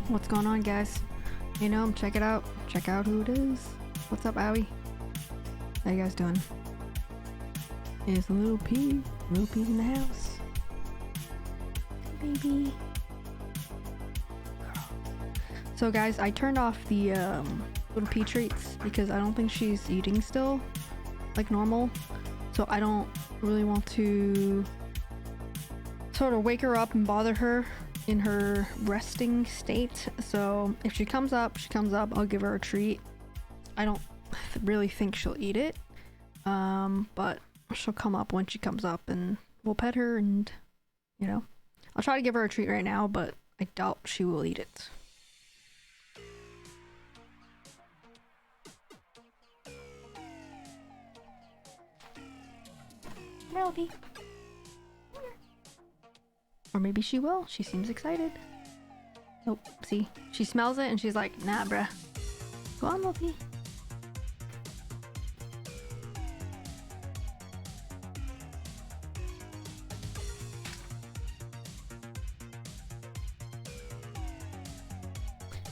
What's going on, guys? You know, check it out. Check out who it is. What's up, Owie? How you guys doing? It's Little P. Little P's in the house. Hey, baby. So, guys, I turned off the Little P treats because I don't think she's eating still, like normal. So I don't really want to sort of wake her up and bother her in her resting state. So if she comes up, I'll give her a treat. I don't really think she'll eat it, but she'll come up when she comes up and we'll pet her, and you know, I'll try to give her a treat right now, but I doubt she will eat it. Melody. Or maybe she will. She seems excited. Oh, see? She smells it and she's like, nah, bruh. Go on, Loki.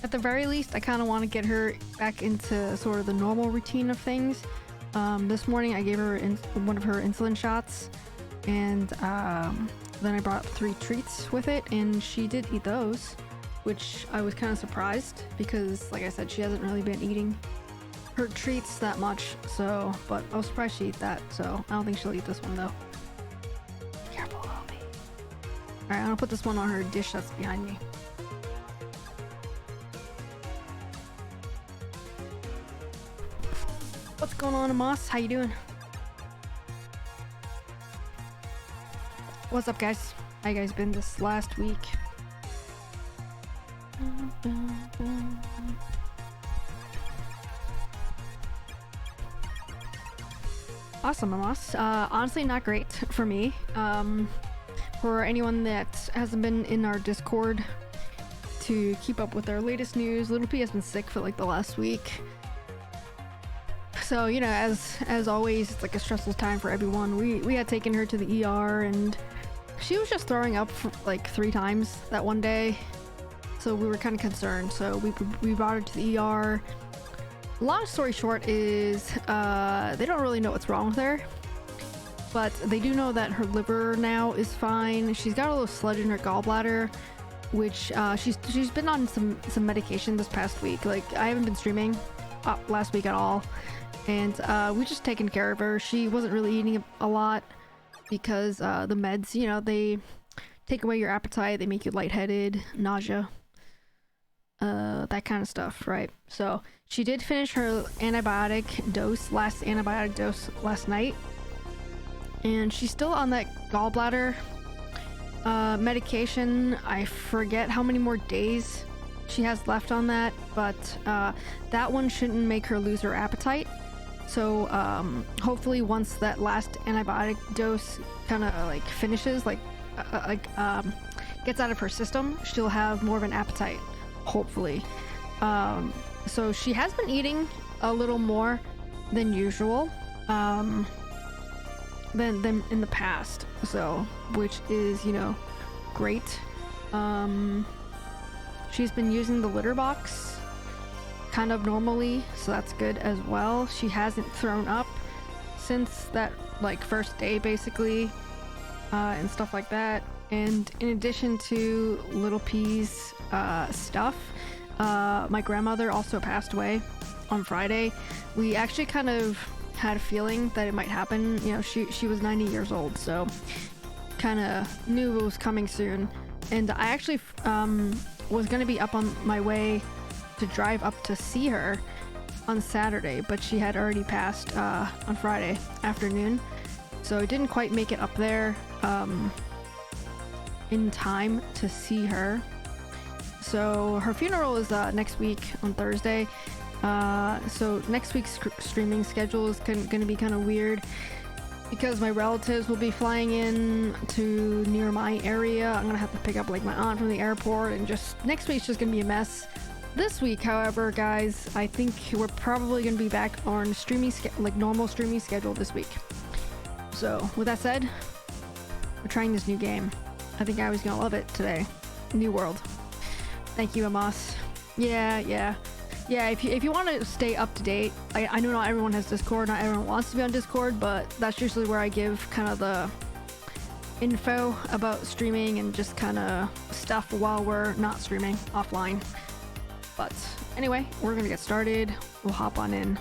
At the very least, I kind of want to get her back into sort of the normal routine of things. This morning I gave her one of her insulin shots, and then I brought 3 treats with it, and she did eat those, which I was kind of surprised because, like I said, she hasn't really been eating her treats that much. So, but I was surprised she ate that. So I don't think she'll eat this one though. Careful, homie. All right, I'm gonna put this one on her dish that's behind me. What's going on, Amos? How you doing? What's up, guys? How you guys been this last week? Awesome, Amos. Honestly, not great for me. For anyone that hasn't been in our Discord to keep up with our latest news, Little P has been sick for like the last week. So, you know, as always, it's like a stressful time for everyone. We had taken her to the ER, and she was just throwing up for like 3 times that one day. So we were kind of concerned. So we brought her to the ER. Long story short is they don't really know what's wrong with her, but they do know that her liver now is fine. She's got a little sludge in her gallbladder, which she's been on some medication this past week. Like, I haven't been streaming last week at all. And we just taken care of her. She wasn't really eating a lot because the meds, you know, they take away your appetite, they make you lightheaded, nausea, that kind of stuff, right? So she did finish her last antibiotic dose last night, and she's still on that gallbladder medication. I forget how many more days she has left on that, but that one shouldn't make her lose her appetite. So hopefully once that last antibiotic dose kind of like finishes, gets out of her system, she'll have more of an appetite, hopefully. So she has been eating a little more than usual, than in the past, so, which is, you know, great. She's been using the litter box kind of normally, so that's good as well. She hasn't thrown up since that like first day, basically, and stuff like that. And in addition to Little P's stuff, my grandmother also passed away on Friday. We actually kind of had a feeling that it might happen. You know, she was 90 years old, so kind of knew it was coming soon. And I actually was gonna be up on my way to drive up to see her on Saturday, but she had already passed on Friday afternoon, so I didn't quite make it up there in time to see her. So her funeral is next week on Thursday, so next week's streaming schedule is gonna be kind of weird because my relatives will be flying in to near my area. I'm gonna have to pick up like my aunt from the airport, and just next week's just gonna be a mess. This week, however, guys, I think we're probably going to be back on streaming, normal streaming schedule this week. So, with that said, we're trying this new game. I think I was going to love it today. New World. Thank you, Amos. Yeah. If you want to stay up to date, I know not everyone has Discord, not everyone wants to be on Discord, but that's usually where I give kind of the info about streaming and just kind of stuff while we're not streaming offline. But anyway, we're gonna get started. We'll hop on in.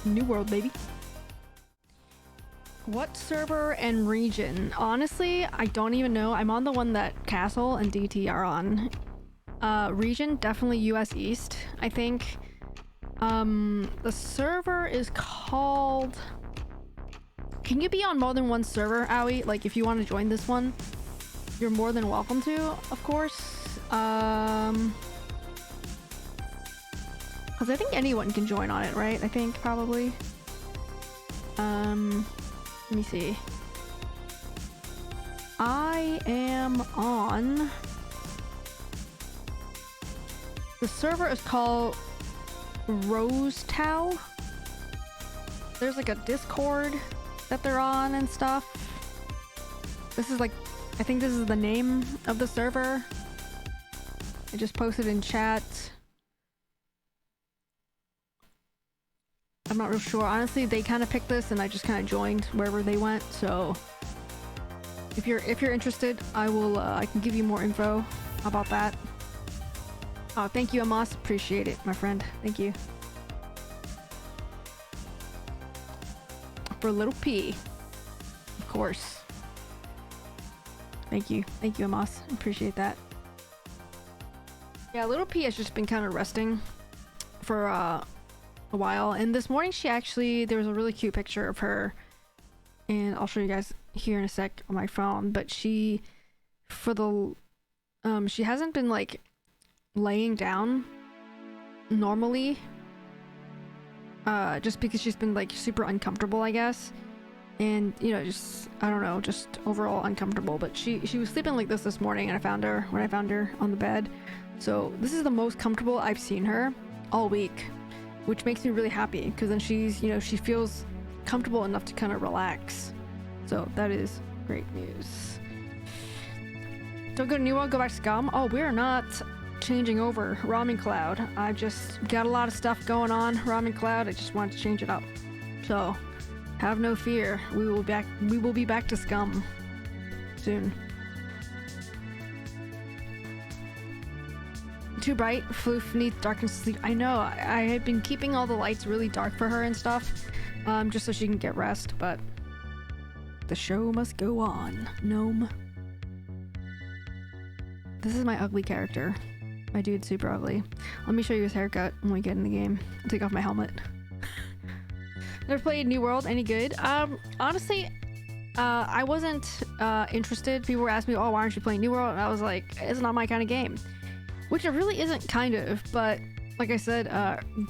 New world, baby. What server and region? Honestly, I don't even know. I'm on the one that Castle and DT are on. Region, definitely US East, I think. The server is called... Can you be on more than one server, Owie? Like, if you want to join this one, you're more than welcome to, of course. Because I think anyone can join on it, right? I think, probably. Let me see. I am on... The server is called Rose Tow. There's like a Discord that they're on and stuff. This is like, I think this is the name of the server. I just posted in chat. I'm not real sure. Honestly, they kind of picked this and I just kind of joined wherever they went. So if you're interested, I can give you more info about that. Oh, thank you, Amos. Appreciate it, my friend. Thank you. For little P. Of course. Thank you. Thank you, Amos. Appreciate that. Yeah, little P has just been kind of resting for a while. And this morning there was a really cute picture of her. And I'll show you guys here in a sec on my phone. But she hasn't been like laying down normally, just because she's been like super uncomfortable, I guess, and you know, just I don't know, just overall uncomfortable. But she was sleeping like this morning, and I found her on the bed. So this is the most comfortable I've seen her all week, which makes me really happy, because then she feels comfortable enough to kind of relax. So that is great news. Don't go to New World, go back to Scum. Oh, we're not changing over Ramen Cloud. I just got a lot of stuff going on Ramen Cloud. I just wanted to change it up. So have no fear. We will be back to Scum soon. Too bright. Floof needs darkness to sleep. I know. I have been keeping all the lights really dark for her and stuff, just so she can get rest, but the show must go on. Gnome. This is my ugly character. My dude's super ugly. Let me show you his haircut when we get in the game. I'll take off my helmet. Never played New World. Any good? Honestly, I wasn't interested. People were asking me, oh, why aren't you playing New World? And I was like, it's not my kind of game. Which it really isn't, kind of. But like I said,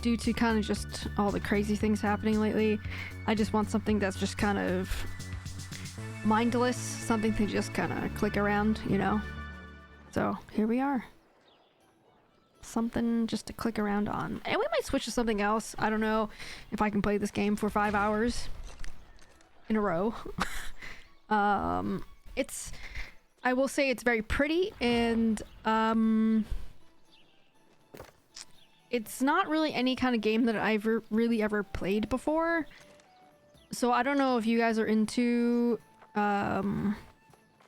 due to kind of just all the crazy things happening lately, I just want something that's just kind of mindless. Something to just kind of click around, you know? So here we are. Something just to click around on. And we might switch to something else. I don't know if I can play this game for 5 hours in a row. I will say it's very pretty, and it's not really any kind of game that I've really ever played before. So I don't know if you guys are into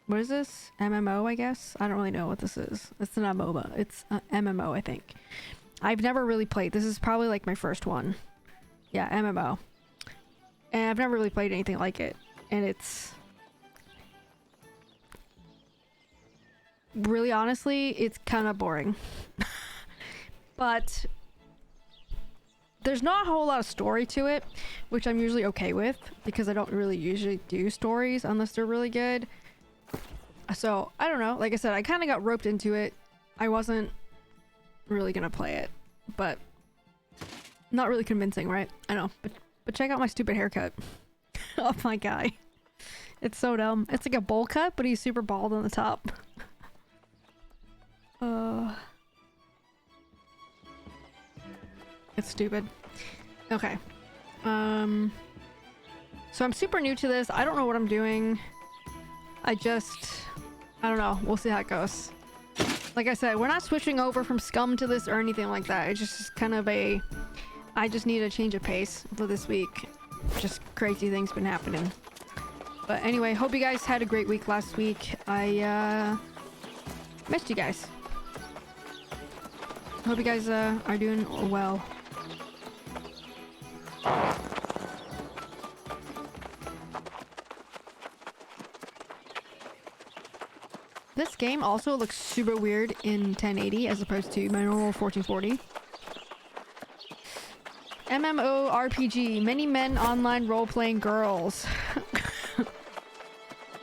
what is this? MMO, I guess? I don't really know what this is. It's not MOBA. It's MMO, I think. I've never really played. This is probably like my first one. Yeah, MMO. And I've never really played anything like it. And it's... really honestly, it's kind of boring. But there's not a whole lot of story to it, which I'm usually okay with, because I don't really usually do stories unless they're really good. So, I don't know. Like I said, I kind of got roped into it. I wasn't really gonna play it, but not really convincing, right? I know, but check out my stupid haircut of my guy. It's so dumb. It's like a bowl cut, but he's super bald on the top. It's stupid. Okay. So I'm super new to this. I don't know what I'm doing. I don't know. We'll see how it goes. like I said, we're not switching over from Scum to this or anything like that. It's just kind of a, I just need a change of pace for this week. Just crazy things been happening. But anyway, hope you guys had a great week last week. I missed you guys. Hope you guys are doing well. This game also looks super weird in 1080 as opposed to my normal 1440. MMORPG, many men online role-playing girls.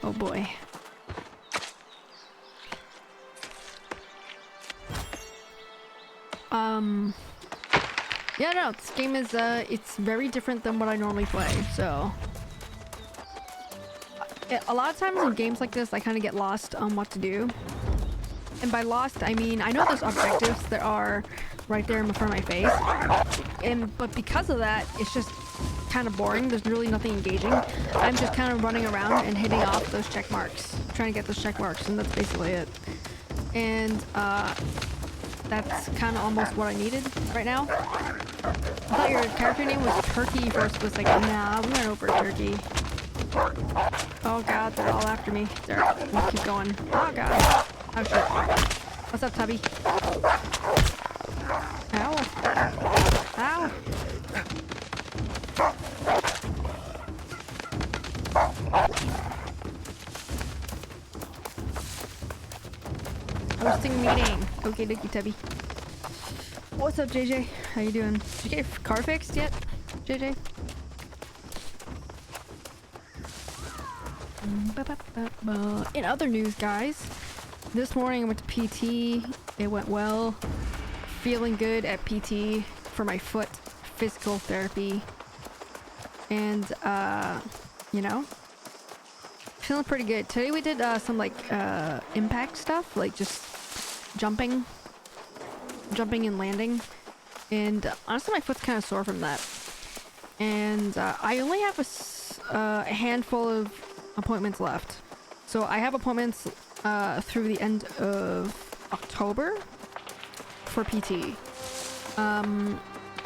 Oh boy. Yeah, no, this game is, it's very different than what I normally play, so... A lot of times in games like this, I kind of get lost on what to do. And by lost, I mean, I know there's objectives that are right there in front of my face. But because of that, it's just kind of boring. There's really nothing engaging. I'm just kind of running around and hitting off those check marks. Trying to get those check marks, and that's basically it. And, that's kind of almost what I needed right now. I thought your character name was Turkey first. Was like, nah, we went over Turkey. Oh god, they're all after me. There, we'll keep going. Oh god. Oh shit. What's up, Tubby? Ow. Ow. Hosting meeting. Okay, dokie, Tubby. What's up, JJ? How you doing? Did you get your car fixed yet, JJ? In other news, guys, this morning I went to PT. It went well. Feeling good at PT for my foot physical therapy. And, you know, feeling pretty good. Today we did some like impact stuff, like just jumping and landing. And honestly, my foot's kind of sore from that. And I only have a handful of appointments left. So I have appointments through the end of October for PT. I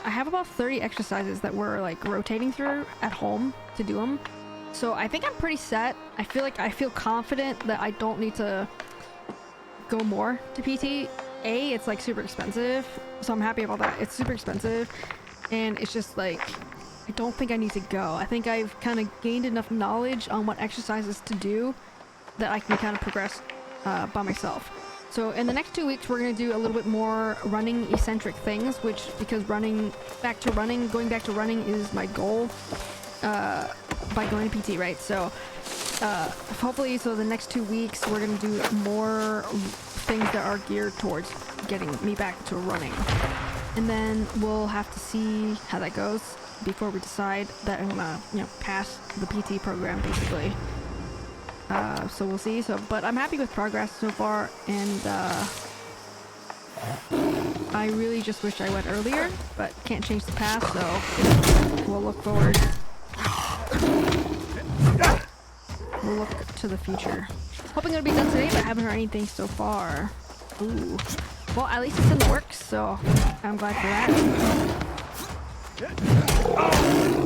have about 30 exercises that we're like rotating through at home to do them. So I think I'm pretty set. I feel confident that I don't need to go more to PT. It's like super expensive, so I'm happy about that. It's super expensive, and it's just like I don't think I need to go. I think I've kind of gained enough knowledge on what exercises to do that I can kind of progress by myself. So in the next 2 weeks, we're going to do a little bit more running eccentric things, because going back to running is my goal by going to PT, right? So hopefully, the next 2 weeks, we're going to do more things that are geared towards getting me back to running. And then we'll have to see how that goes before we decide that I'm gonna, pass the PT program, basically. So we'll see. But I'm happy with progress so far, and I really just wish I went earlier, but can't change the past, so we'll look forward. We'll look to the future. Hoping it'll be done today, but I haven't heard anything so far. Ooh. Well, at least it's in the works, so I'm glad for that.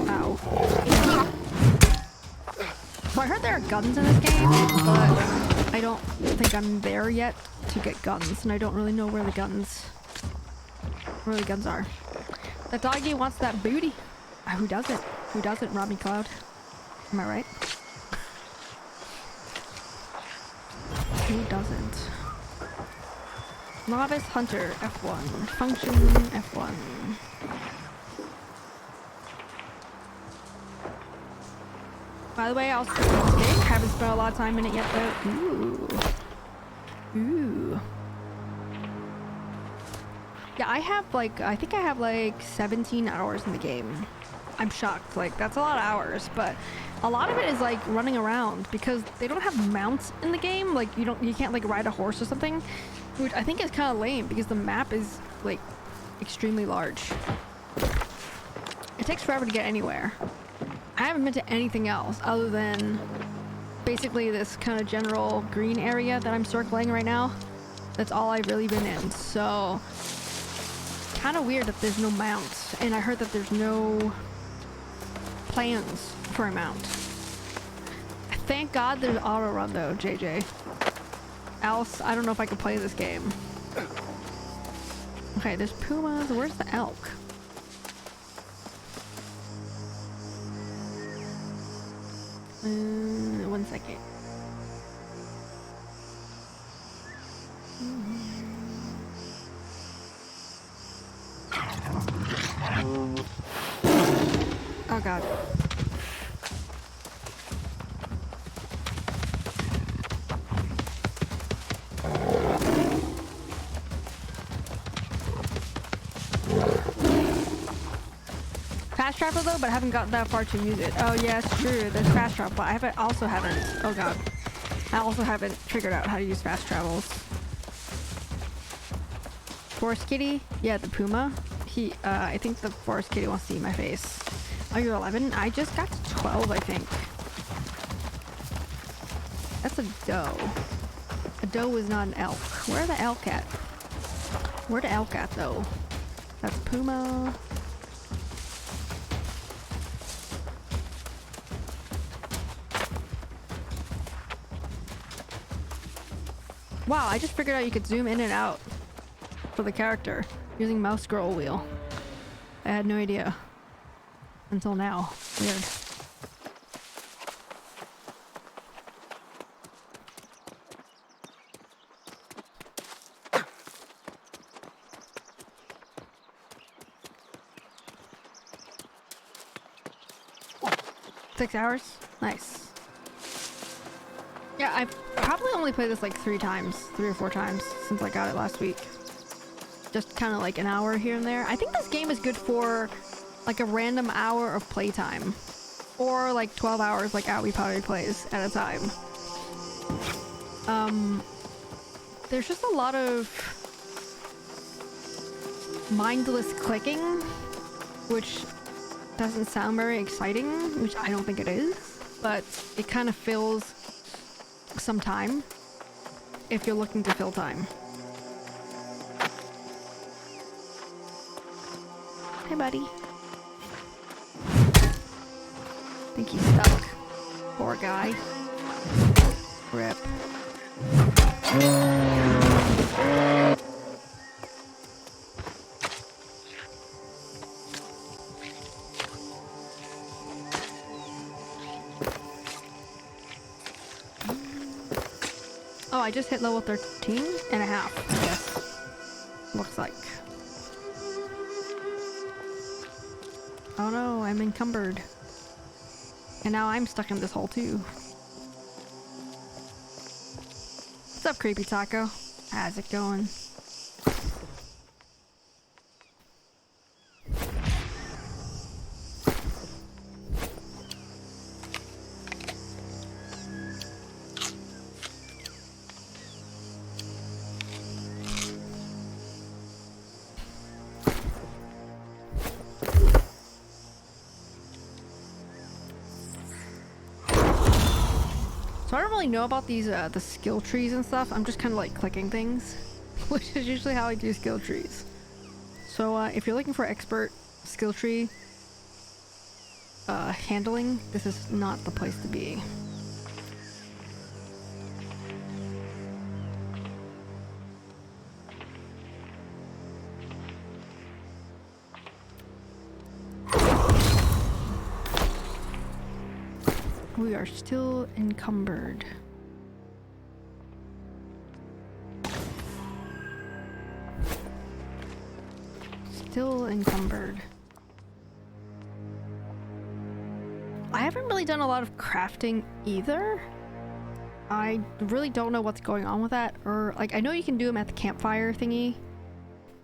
Ow. So I heard there are guns in this game, but I don't think I'm there yet to get guns, and I don't really know where the guns are. That doggy wants that booty. Who doesn't? Who doesn't, Robbie Cloud? Am I right? Who doesn't? Novice Hunter, F1. Function, F1. By the way, I also played this game. Haven't spent a lot of time in it yet, though. Ooh. Ooh. Yeah, I think I have like 17 hours in the game. I'm shocked. Like, that's a lot of hours, but a lot of it is like running around because they don't have mounts in the game. Like, you can't like ride a horse or something, which I think is kind of lame because the map is like extremely large. It takes forever to get anywhere. I haven't been to anything else other than basically this kind of general green area that I'm circling right now. That's all I've really been in. So kind of weird that there's no mounts, and I heard that there's no plans for a mount. Thank God there's auto run though, JJ. Else, I don't know if I could play this game. Okay, there's pumas. Where's the elk? One second. Oh God. Fast travel though, but I haven't gotten that far to use it. Oh yeah, it's true. There's fast travel, but I also haven't. Oh God. I also haven't figured out how to use fast travels. Forest kitty? Yeah, the puma. I think the forest kitty wants to see my face. Oh, you're 11? I just got to 12, I think. That's a doe. A doe is not an elk. Where are the elk at? Where the elk at, though? That's puma. Wow, I just figured out you could zoom in and out for the character using mouse scroll wheel. I had no idea until now. Weird. Six hours? Nice. Yeah, I've probably only played this like 3 or 4 times since I got it last week. Just kind of like an hour here and there. I think this game is good for like a random hour of playtime. Or like 12 hours like Owie Potty plays at a time. There's just a lot of mindless clicking, which doesn't sound very exciting, which I don't think it is, but it kind of fills some time if you're looking to fill time. Hey buddy. I think he's stuck. Poor guy. Rip. Oh, I just hit level 13 and a half, I guess. Looks like. Oh no, I'm encumbered. And now I'm stuck in this hole too. What's up, Creepy Taco? How's it going? So I don't really know about these the skill trees and stuff. I'm just kind of like clicking things, which is usually how I do skill trees. So if you're looking for expert skill tree handling, this is not the place to be. We are still encumbered. Still encumbered. I haven't really done a lot of crafting either. I really don't know what's going on with that. Or, like, I know you can do them at the campfire thingy,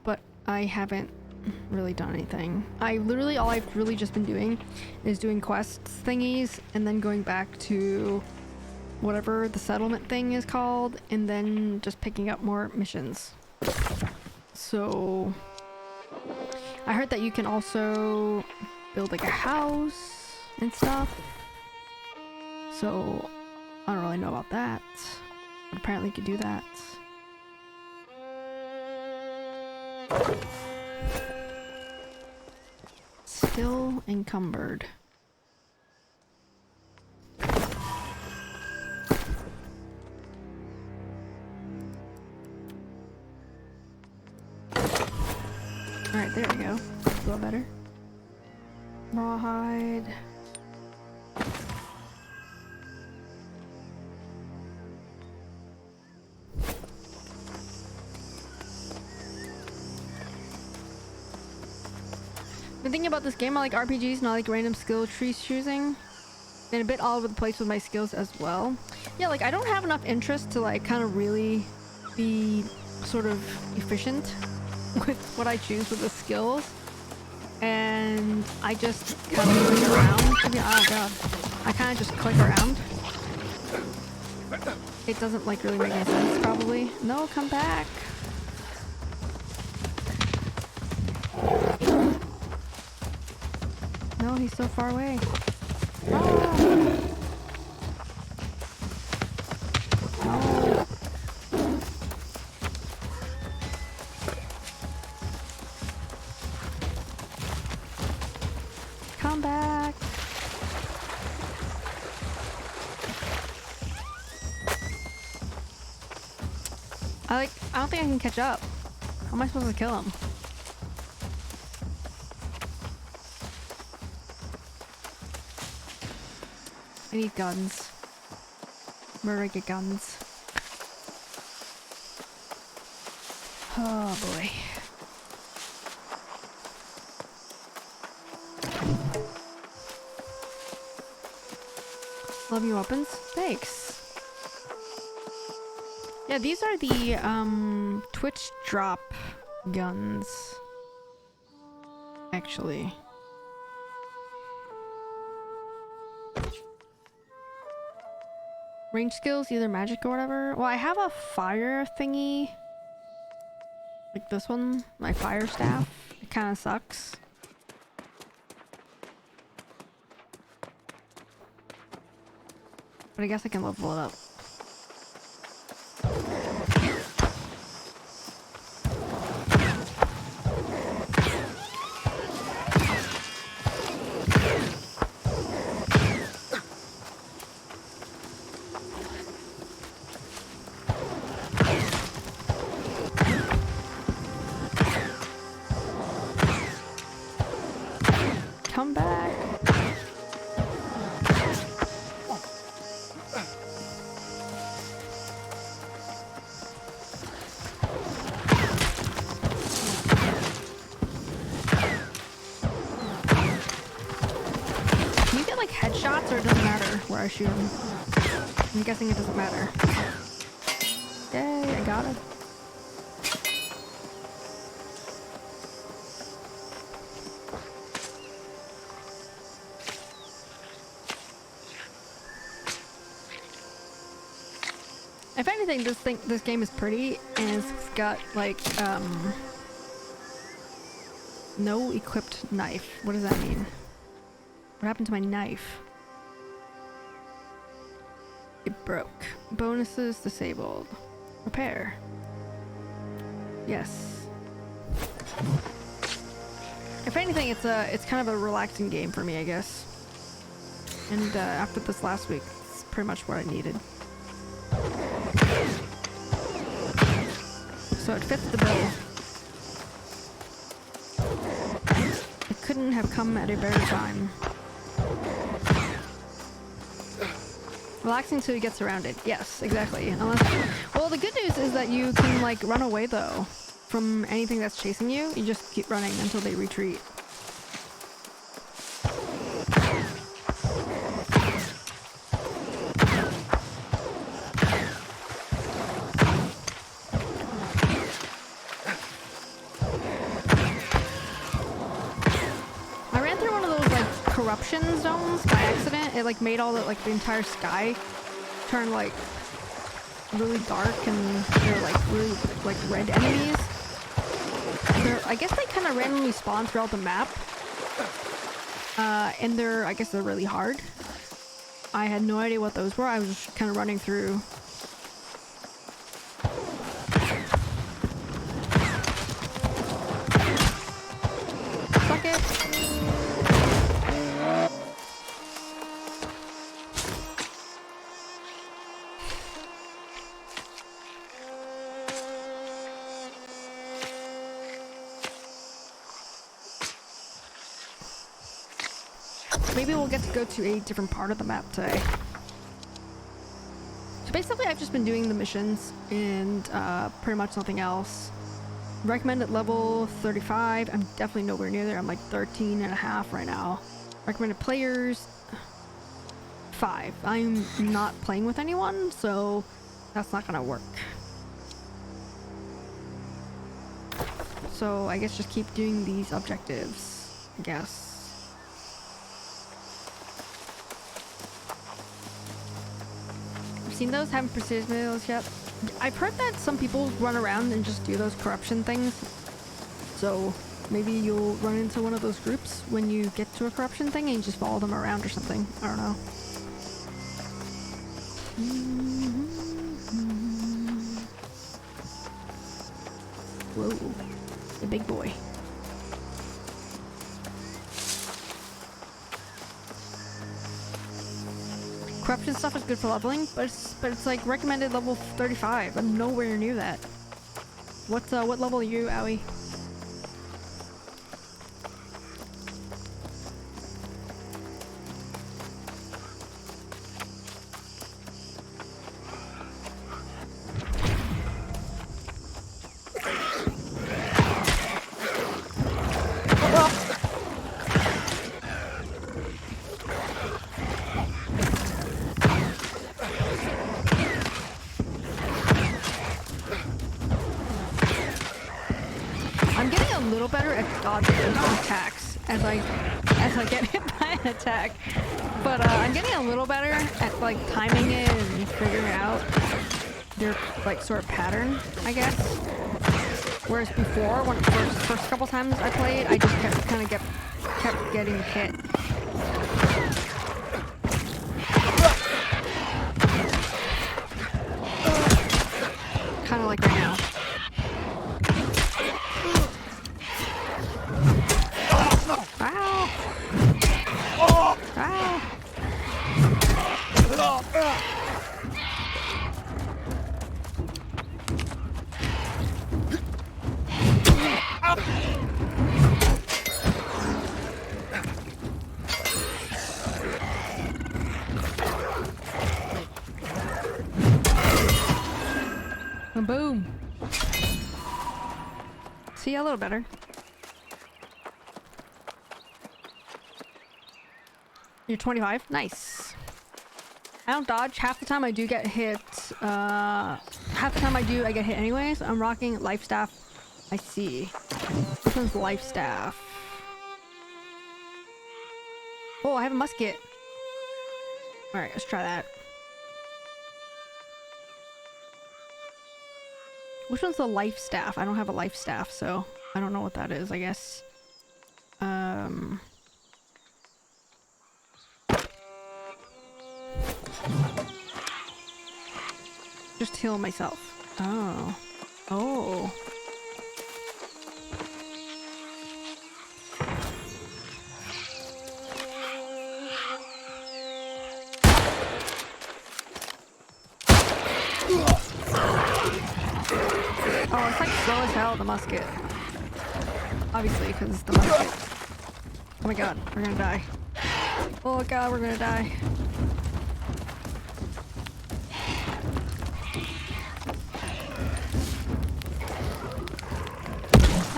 but I haven't really done anything. All I've really just been doing is doing quests thingies and then going back to whatever the settlement thing is called and then just picking up more missions. So I heard that you can also build like a house and stuff. So I don't really know about that, but apparently you can do that. Still encumbered. Alright, there we go. A little better. Rawhide. The thing about this game, I like RPGs, not like random skill trees choosing. And a bit all over the place with my skills as well. Yeah, like I don't have enough interest to like kind of really be sort of efficient with what I choose with the skills. And I just kind of click around. Oh god. I kind of just click around. It doesn't like really make any sense probably. No, come back. No, he's so far away. Oh. No. Come back. I don't think I can catch up. How am I supposed to kill him? I need guns. Where do I get guns? Oh boy. Love your weapons? Thanks. Yeah, these are the Twitch drop guns. Actually. Range skills, either magic or whatever. Well, I have a fire thingy. Like this one, my fire staff. It kind of sucks. But I guess I can level it up. Come back. Can you get like headshots or it doesn't matter where I shoot him? I'm guessing it doesn't matter. Yay, I got it. If anything, this game is pretty, and it's got like no equipped knife. What does that mean? What happened to my knife? It broke. Bonuses disabled. Repair. Yes. If anything, it's kind of a relaxing game for me, I guess. And after this last week, it's pretty much what I needed. So it fits the bill. It couldn't have come at a better time. Relaxing so he gets surrounded. Yes, exactly. Well, the good news is that you can like run away though from anything that's chasing you. You just keep running until they retreat. Corruption zones by accident. It like made all the like the entire sky turn like really dark, and they're like really like red enemies. I guess they kind of randomly spawn throughout the map, and I guess they're really hard. I had no idea what those were. I was just kind of running through. maybe we'll get to go to a different part of the map today. So basically I've just been doing the missions and pretty much nothing else. Recommended level 35. I'm definitely nowhere near there. I'm like 13 and a half right now. Recommended players 5. I'm not playing with anyone, so that's not gonna work. So I guess just keep doing these objectives, I guess. I've seen those, haven't pursued those yet. I've heard that some people run around and just do those corruption things. So maybe you'll run into one of those groups when you get to a corruption thing and you just follow them around or something. I don't know. Whoa, the big boy. Corruption stuff is good for leveling, but it's like recommended level 35. I'm nowhere near that. What level are you, Owie? As I get hit by an attack, but I'm getting a little better at like timing it and figuring out their like sort of pattern, I guess. Whereas before, when first couple times I played, I just kept getting hit. Kind of like right now. Boom. See, a little better. You're 25. Nice. I don't dodge. Half the time I do get hit. Half the time I get hit anyways. I'm rocking life staff. I see. This one's life staff. Oh, I have a musket. Alright, let's try that. Which one's the life staff? I don't have a life staff, so I don't know what that is, I guess. Just heal myself. Oh. Oh. Oh, it's like slow as hell, the musket. Obviously, because it's the musket. Oh my god, we're gonna die. Oh god, we're gonna die.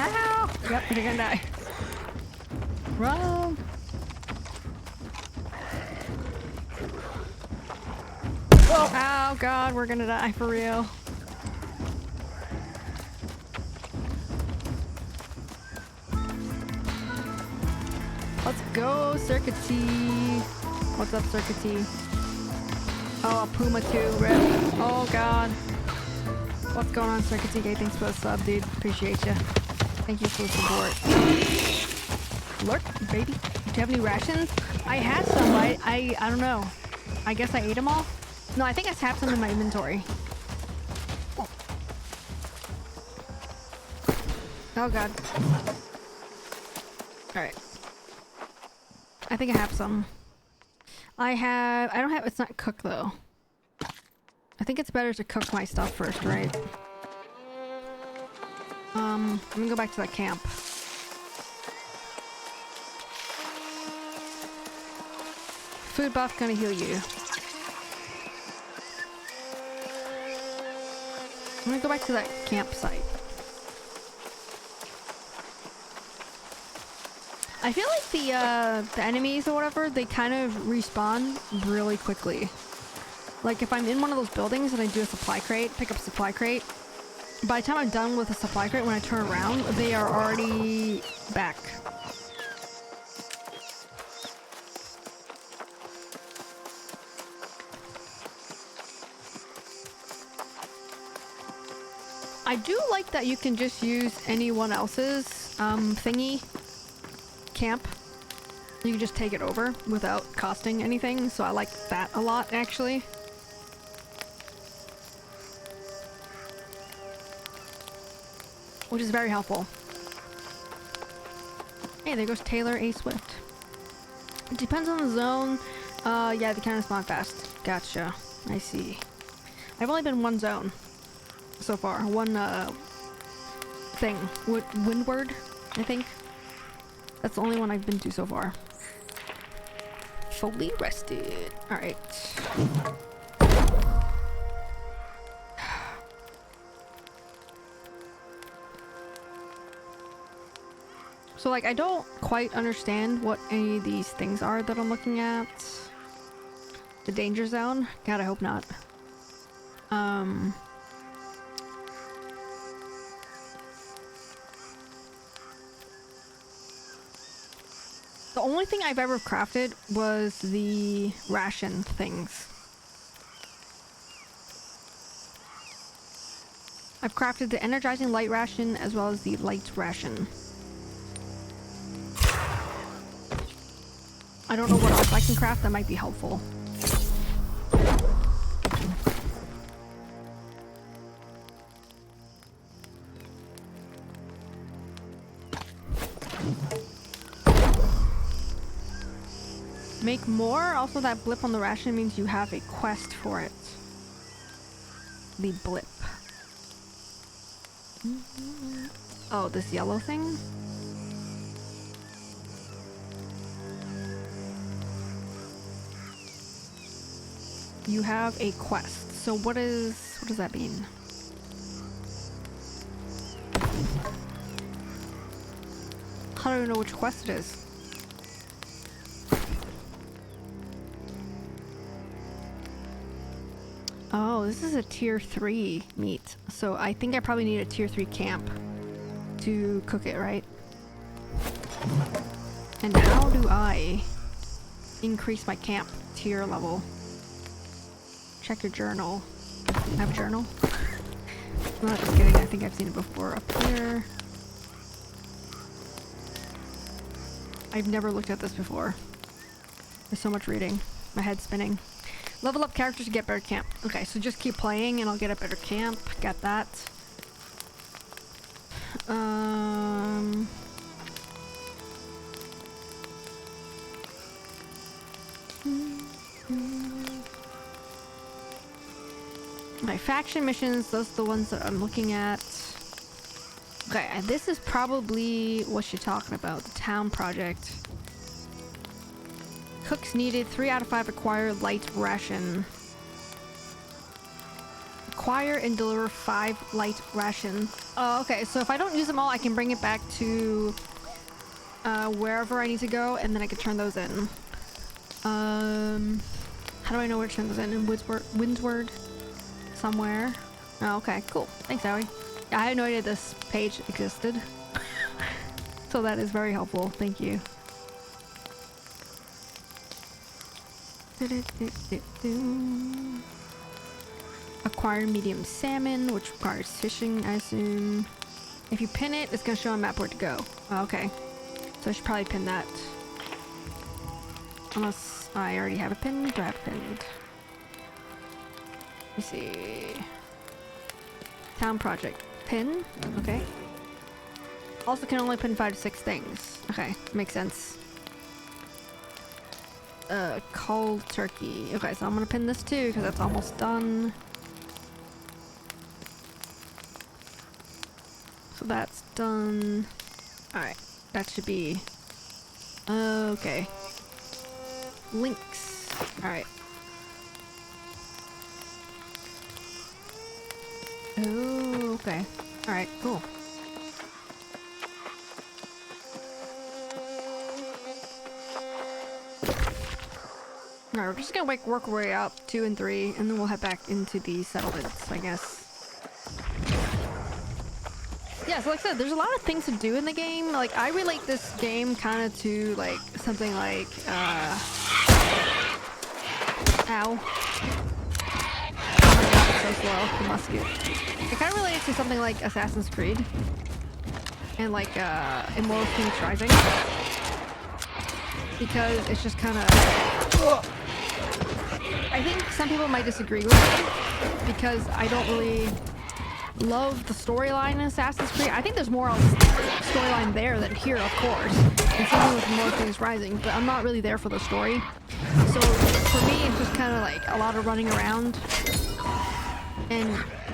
Ow! Yep, we're gonna die. Run! Oh god, we're gonna die for real. Let's go, Circuit T. What's up, Circuit T? Oh, a Puma too, rip. Oh god. What's going on, Circuit T? Thanks for the sub, dude. Appreciate you. Thank you for the support. Lurk, baby. Do you have any rations? I had some, but I don't know. I guess I ate them all? No, I think I have some in my inventory. Oh god. Alright. I think I have some. I don't have, it's not cooked though. I think it's better to cook my stuff first, right? I'm gonna go back to that camp. Food buff gonna heal you. I'm gonna go back to that campsite. I feel like the enemies or whatever, they kind of respawn really quickly. Like if I'm in one of those buildings and I do a supply crate, pick up a supply crate, by the time I'm done with a supply crate, when I turn around, they are already back. I do like that you can just use anyone else's thingy camp. You can just take it over without costing anything, so I like that a lot actually. Which is very helpful. Hey, there goes Taylor A. Swift. It depends on the zone. Yeah, they kind of spawn fast. Gotcha. I see. I've only been one zone so far. One thing. Windward, I think. That's the only one I've been to so far. Fully rested. Alright. So like I don't quite understand what any of these things are that I'm looking at. The danger zone? God, I hope not. The only thing I've ever crafted was the ration things. I've crafted the energizing light ration as well as the light ration. I don't know what else I can craft that might be helpful. Make more. Also, that blip on the ration means you have a quest for it. The blip. Oh, this yellow thing? You have a quest. So what does that mean? How do I know which quest it is? Oh, this is a tier 3 meat. So I think I probably need a tier 3 camp to cook it, right? And how do I increase my camp tier level? Check your journal. I have a journal? I'm not just kidding, I think I've seen it before. Up here. I've never looked at this before. There's so much reading. My head's spinning. Level up characters to get better camp. Okay, so just keep playing and I'll get a better camp. Got that. My faction missions, those are the ones that I'm looking at. Okay, this is probably what you're talking about, the town project. Cooks needed, 3 out of 5 acquire light ration. Acquire and deliver 5 light ration. Oh, okay, so if I don't use them all, I can bring it back to wherever I need to go, and then I can turn those in. How do I know where to turn those in? Windsward? Somewhere. Oh, okay, cool. Thanks, Howie. I had no idea this page existed. So that is very helpful. Thank you. Acquire medium salmon, which requires fishing, I assume. If you pin it, it's gonna show on map where to go. Oh, okay. So I should probably pin that. Unless I already have it pinned. Do I have it pinned? Let me see. Town project. Pin? Okay. Also can only pin 5 to 6 things. Okay, makes sense. Cold turkey. Okay, so I'm gonna pin this too because that's almost done. So that's done. Alright, that should be... Okay. Links. Alright. Oh, okay. Alright, cool. Alright, we're just gonna work our way up 2 and 3, and then we'll head back into the settlements, I guess. Yeah, so like I said, there's a lot of things to do in the game. Like, I relate this game kind of to, like, something like, ow. Oh my god, it's so slow, the musket. I kind of relate it to something like Assassin's Creed. And, like, Immortal Phoenix Rising. Because it's just kind of... I think some people might disagree with me, because I don't really love the storyline in Assassin's Creed. I think there's more storyline there than here, of course. And same thing with Immortal Phoenix Rising, but I'm not really there for the story. So for me, it's just kind of like a lot of running around and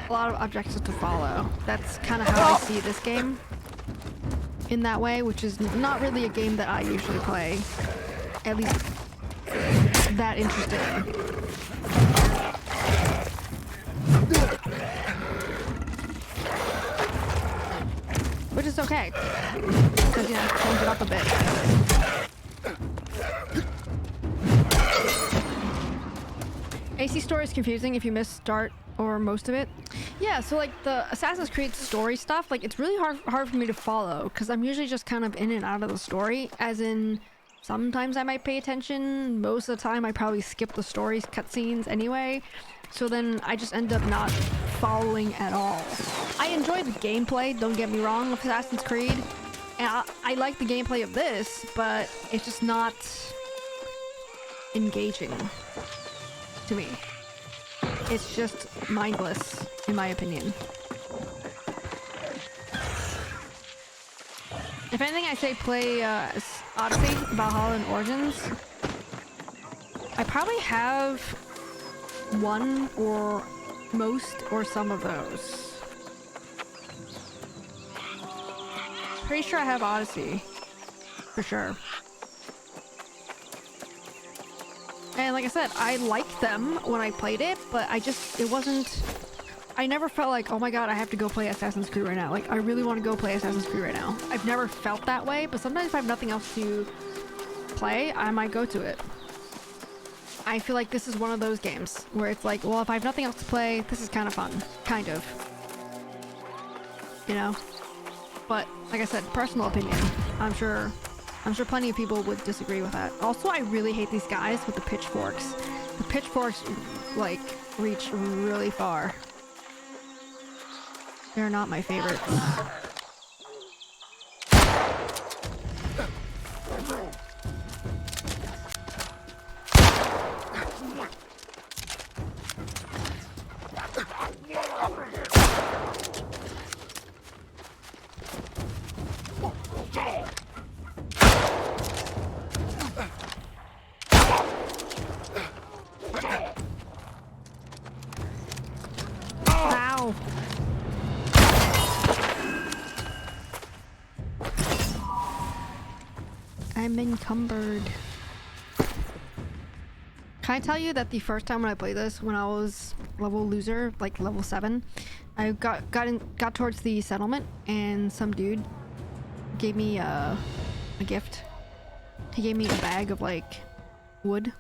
a lot of objectives to follow. That's kind of how I see this game in that way, which is not really a game that I usually play, at least that interested in. Which is okay, because, you know, change it up a bit. AC story is confusing if you miss start or most of it. Yeah, so like the Assassin's Creed story stuff, like it's really hard for me to follow, because I'm usually just kind of in and out of the story, as in sometimes I might pay attention, most of the time I probably skip the stories cutscenes anyway. So then I just end up not following at all. I enjoy the gameplay, don't get me wrong, of Assassin's Creed. And I like the gameplay of this, but it's just not engaging to me. It's just mindless, in my opinion. If anything, I say play Odyssey, Valhalla, and Origins. I probably have one or most or some of those. Pretty sure I have Odyssey. For sure. And like I said, I liked them when I played it, but I never felt like, oh my god, I have to go play Assassin's Creed right now. Like, I really want to go play Assassin's Creed right now. I've never felt that way, but sometimes if I have nothing else to play, I might go to it. I feel like this is one of those games where it's like, well, if I have nothing else to play, this is kind of fun. Kind of. You know? But, like I said, personal opinion. I'm sure plenty of people would disagree with that. Also, I really hate these guys with the pitchforks. The pitchforks, like, reach really far. They're not my favorites. Ow! I'm encumbered. Can I tell you that the first time when I played this, when I was level loser, like level 7, I got towards the settlement, and some dude gave me a gift. He gave me a bag of like wood,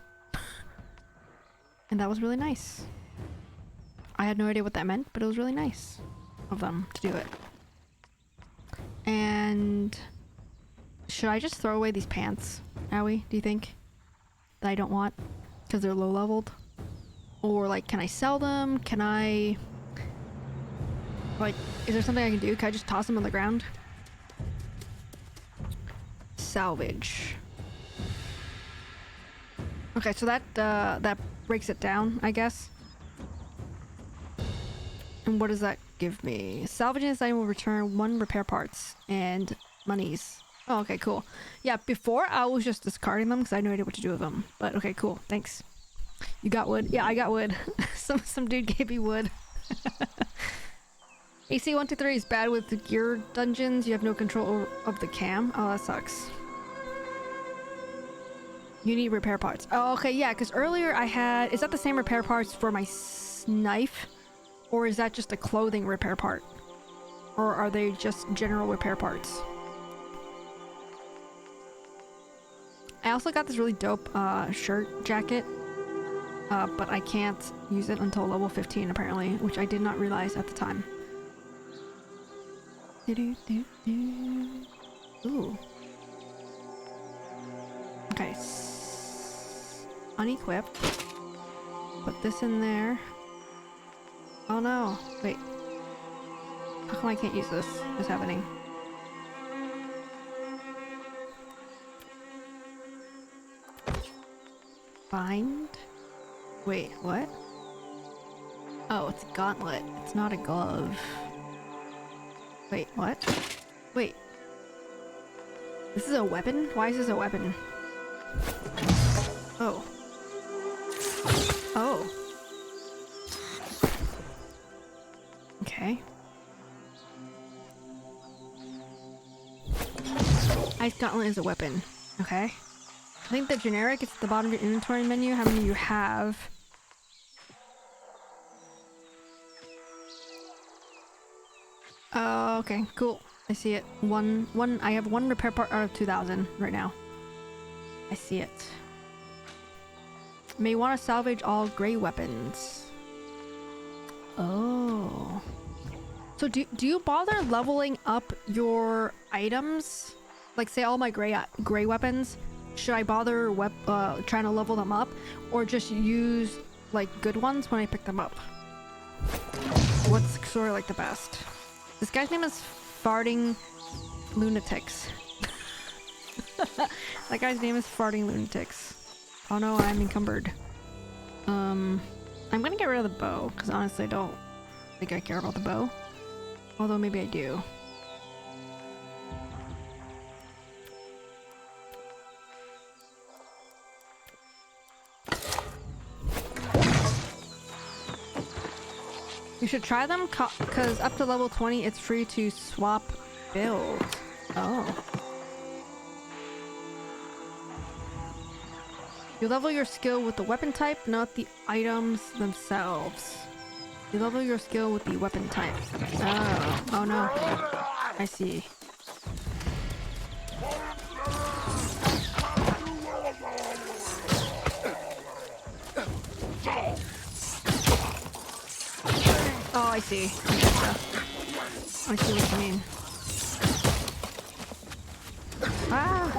and that was really nice. I had no idea what that meant, but it was really nice of them to do it. And should I just throw away these pants, Owie, do you think? That I don't want? Because they're low leveled? Or like, can I sell them? Can I... Like, is there something I can do? Can I just toss them on the ground? Salvage. Okay, so that breaks it down, I guess. And what does that give me? Salvaging this item will return 1 repair parts and monies. Oh, okay, cool. Yeah, before I was just discarding them because I had no idea what to do with them. But okay, cool. Thanks. You got wood? Yeah, I got wood. some dude gave me wood. AC 123 is bad with the gear dungeons. You have no control of the cam. Oh, that sucks. You need repair parts. Oh, okay, yeah, because earlier I had... Is that the same repair parts for my knife? Or is that just a clothing repair part? Or are they just general repair parts? I also got this really dope shirt jacket. But I can't use it until level 15 apparently, which I did not realize at the time. Ooh. Okay. Unequip. Put this in there. Oh no. Wait. How come I can't use this? What's happening? Bind? Wait, what? Oh, it's a gauntlet. It's not a glove. Wait, what? Wait. This is a weapon? Why is this a weapon? Oh. Oh. Okay. Ice gauntlet is a weapon. Okay. I think the generic, it's at the bottom of your inventory menu, how many you have. Okay, cool. I see it. I have one repair part out of 2,000 right now. I see it. May want to salvage all gray weapons. Oh. So do you bother leveling up your items? Like say all my gray weapons, should I bother trying to level them up, or just use like good ones when I pick them up? What's sort of like the best? This guy's name is Farting Lunatics. That guy's name is Farting Lunatics. Oh no, I'm encumbered. I'm gonna get rid of the bow, because honestly I don't think I care about the bow. Although maybe I do. You should try them, because up to level 20 it's free to swap builds. Oh. You level your skill with the weapon type, not the items themselves. You level your skill with the weapon type. Oh. Oh no. I see. Oh, I see. I see what you mean. Ah!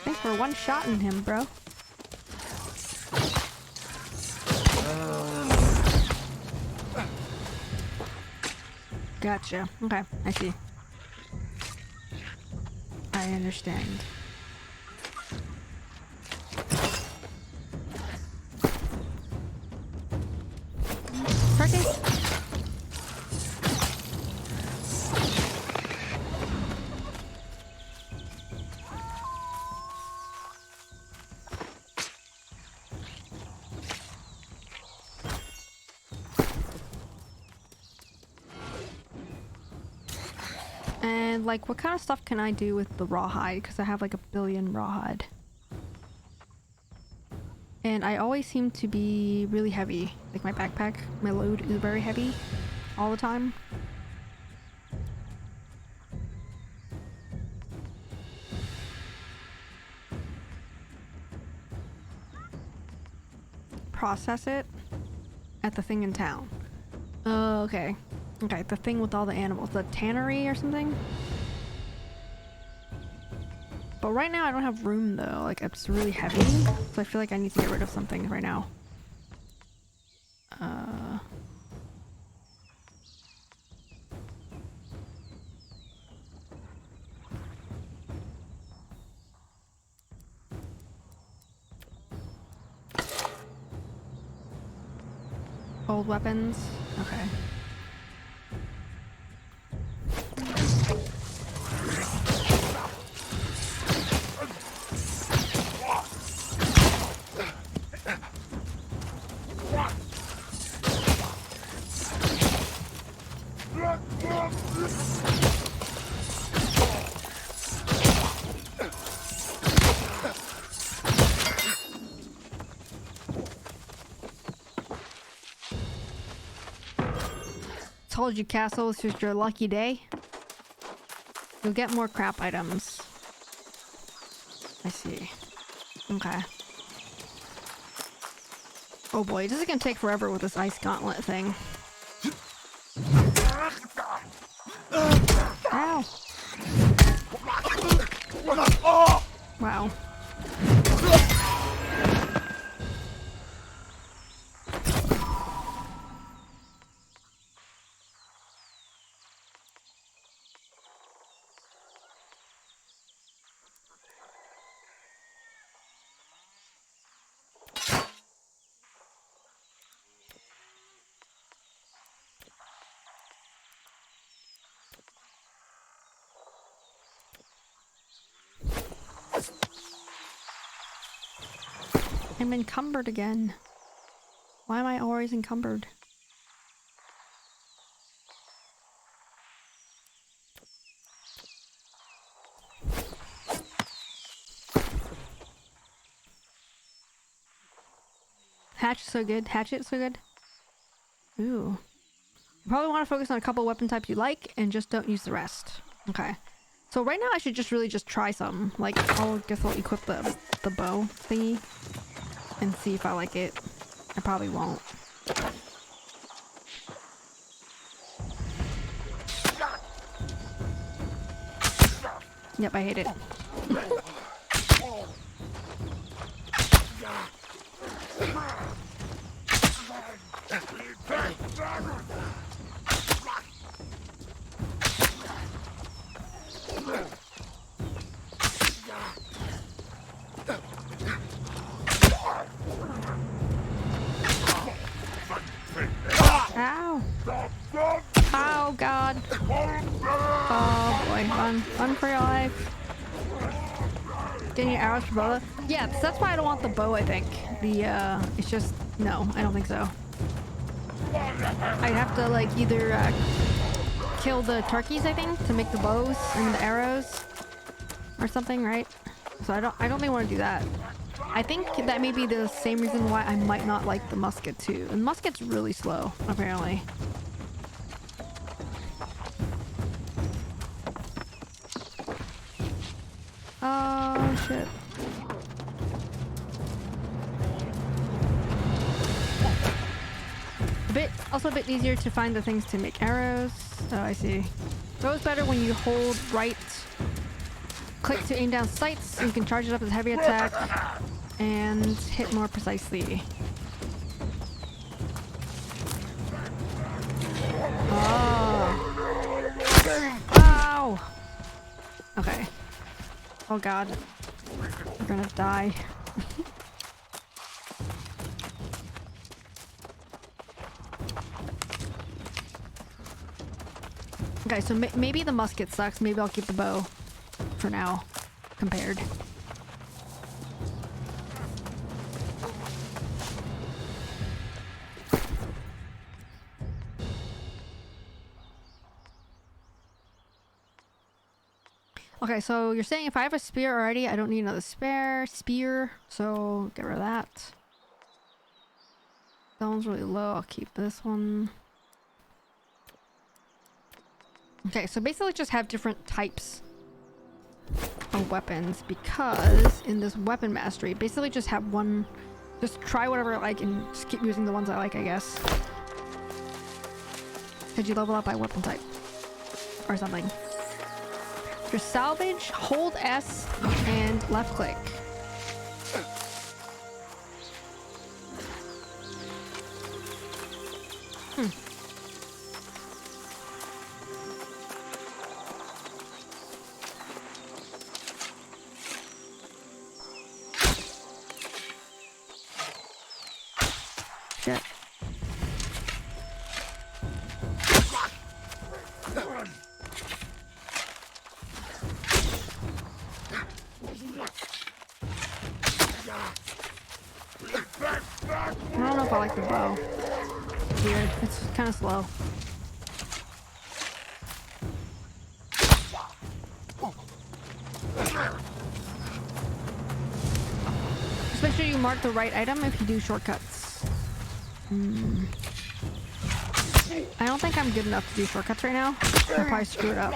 Thanks for one-shotting him, bro. Gotcha. Okay, I see. I understand. Parking? And like, what kind of stuff can I do with the rawhide? Because I have like 1 billion rawhide. And I always seem to be really heavy. Like my backpack, my load is very heavy all the time. Process it at the thing in town. Oh, okay. Okay, the thing with all the animals. The tannery or something? But right now I don't have room though. Like, it's really heavy. So I feel like I need to get rid of something right now. Old weapons? Okay. told you, Castle, it's just your lucky day. You'll get more crap items. I see. Okay. Oh boy, this is gonna take forever with this ice gauntlet thing. Ow! Wow. I'm encumbered again. Why am I always encumbered? Hatch is so good. Hatchet is so good. Ooh. You probably want to focus on a couple weapon types you like and just don't use the rest. Okay. So right now I should just really just try some. Like, I'll equip the bow thingy and see if I like it. I probably won't. Yep, I hate it. Ow! Oh god! Oh boy, run for your life. Getting your arrows for bow? Yeah, that's why I don't want the bow, I think. It's just, no, I don't think so. I'd have to like either kill the turkeys, I think, to make the bows and the arrows or something, right? So I don't think I want to do that. I think that may be the same reason why I might not like the musket too. And musket's really slow, apparently. Oh shit. Also a bit easier to find the things to make arrows. Oh, I see. Bow's better when you hold right click to aim down sights, so you can charge it up as a heavy attack and hit more precisely. Oh. Ow! Okay. Oh god. We're gonna die. Okay, so maybe the musket sucks. Maybe I'll keep the bow for now, compared. Okay, so you're saying if I have a spear already, I don't need another spear, so get rid of that. That one's really low. I'll keep this one. Okay, so basically just have different types of weapons, because in this weapon mastery, basically just have one, just try whatever I like and just keep using the ones I like, I guess. Could you level up by weapon type or something? For salvage, hold S and left click. Shit. I don't know if I like the bow. It's weird. It's kind of slow. Just make sure you mark the right item if you do shortcuts. I don't think I'm good enough to do shortcuts right now. I'll probably screw it up.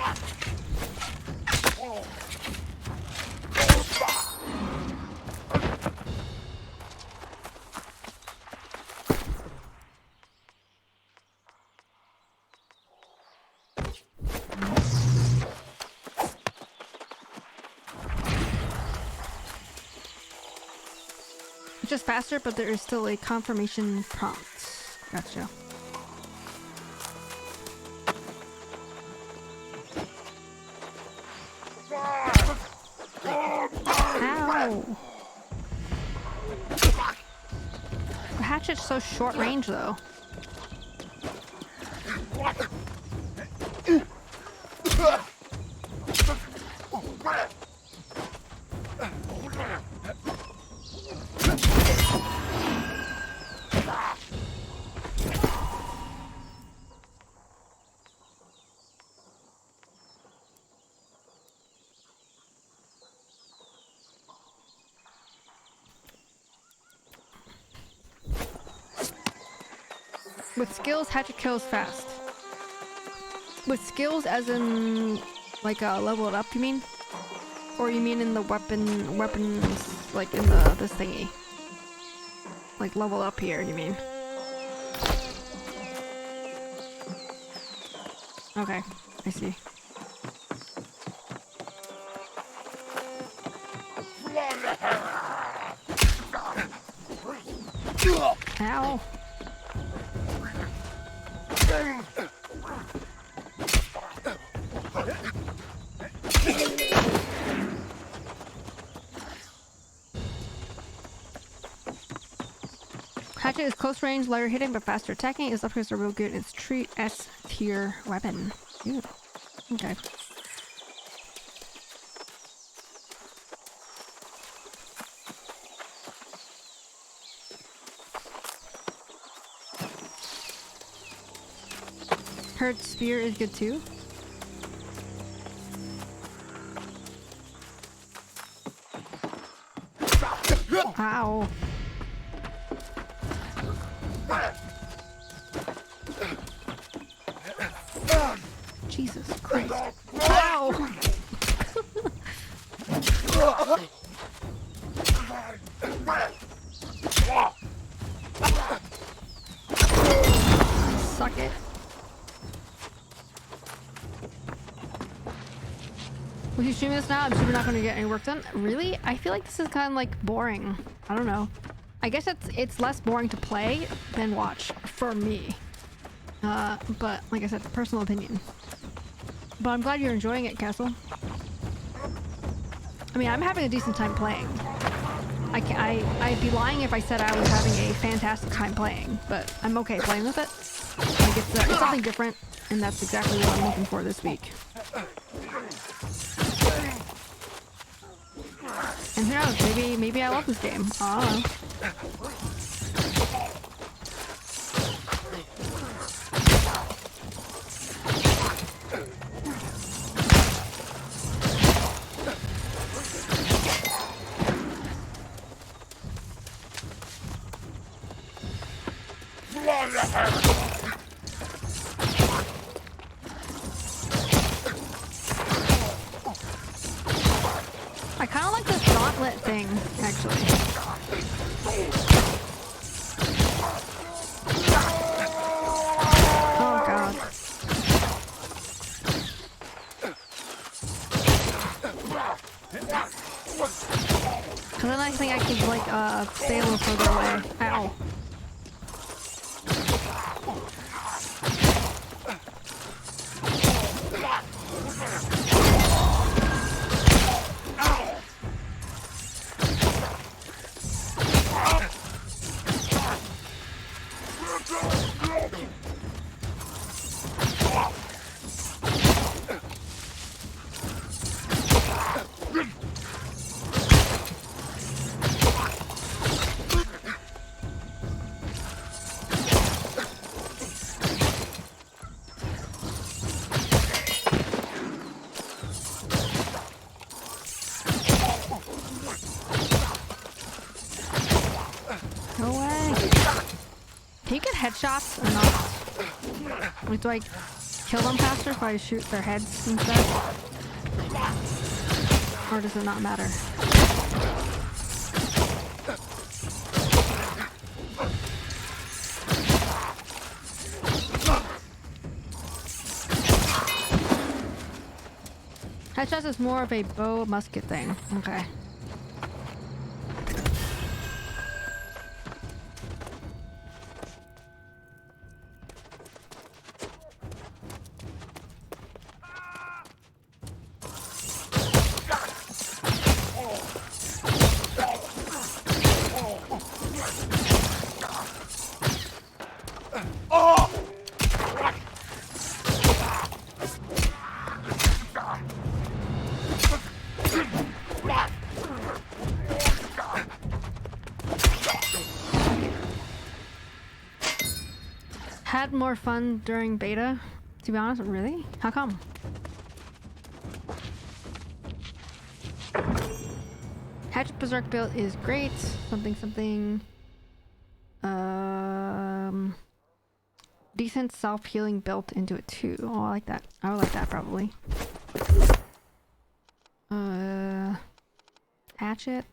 It's just faster, but there is still a confirmation prompt. Gotcha. Ow! The hatchet's so short range, though. With skills, hatchet kills fast. With skills as in, like, level it up, you mean? Or you mean in the weapons, like in this thingy? Like level up here, you mean? Okay, I see. Ow. Hatchet is close range, lighter hitting, but faster attacking. Its upgrades are real good. It's true S tier weapon. Ooh. Okay. Heard spear is good too. Ow. Jesus Christ. Ow! Suck it. Would you stream this now? I'm super not going to get any work done. Really? I feel like this is kind of like boring. I don't know. I guess it's less boring to play than watch for me. But like I said, personal opinion. But I'm glad you're enjoying it, Castle. I mean, I'm having a decent time playing. I'd be lying if I said I was having a fantastic time playing, but I'm okay playing with it. Like it's something different, and that's exactly what I'm looking for this week. And who knows? Maybe I love this game. I don't know. I kind of like this gauntlet thing, actually. Oh god. Cause then I think I could like stay a little further away. Ow. Go away. Can you get headshots or not? Like, do I kill them faster if I shoot their heads instead? Or does it not matter? Headshots is more of a bow musket thing. Okay. Had more fun during beta, to be honest. Really? How come? Hatchet Berserk build is great. Something something. Decent self-healing built into it too. Oh, I like that. I would like that probably. Hatchet.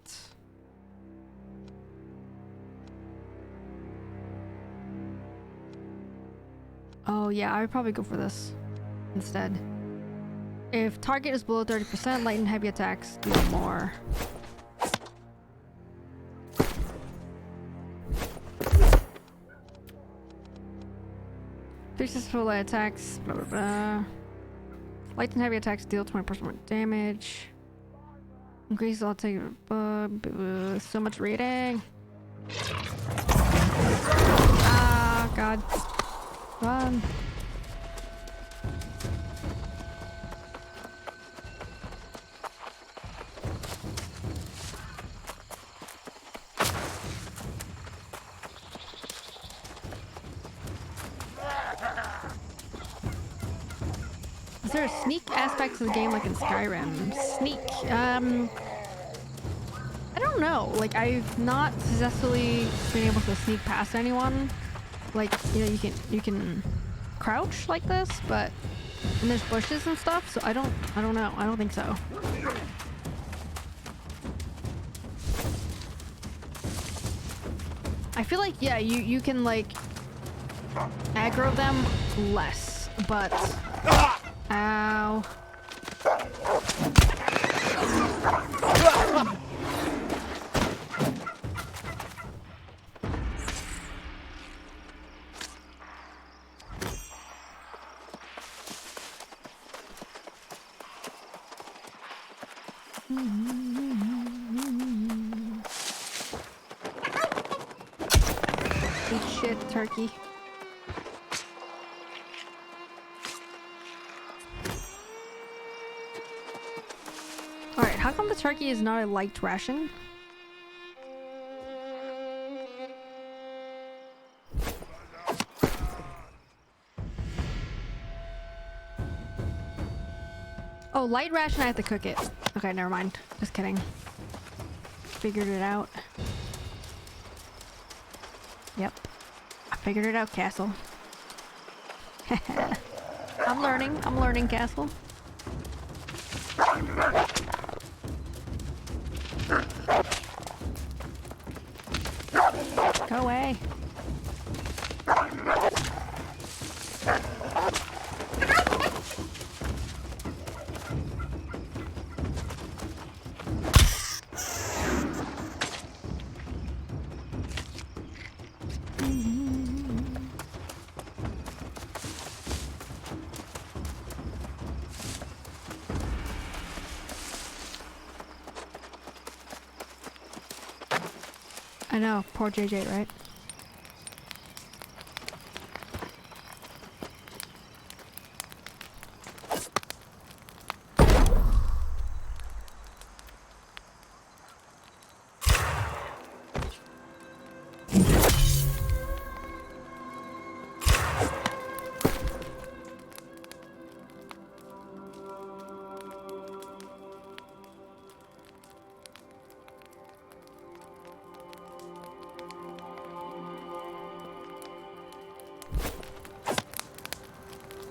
Oh yeah, I would probably go for this instead. If target is below 30%, light and heavy attacks do more. Three successful light attacks, blah blah blah. Light and heavy attacks deal 20% more damage. Increase all take so much rating. Ah, God. Run. Is there a sneak aspect to the game like in Skyrim? Sneak. I don't know. Like, I've not successfully been able to sneak past anyone. Like, you know, you can crouch like this, but and there's bushes and stuff, so I don't know. I don't think so. I feel like, yeah, you can like aggro them less, but ow. Eat shit, turkey. Alright, how come the turkey is not a light ration? Oh, light ration, I have to cook it. Okay, never mind. Just kidding. Figured it out. Yep. I figured it out, Castle. I'm learning, Castle. Go away. I know, poor JJ, right?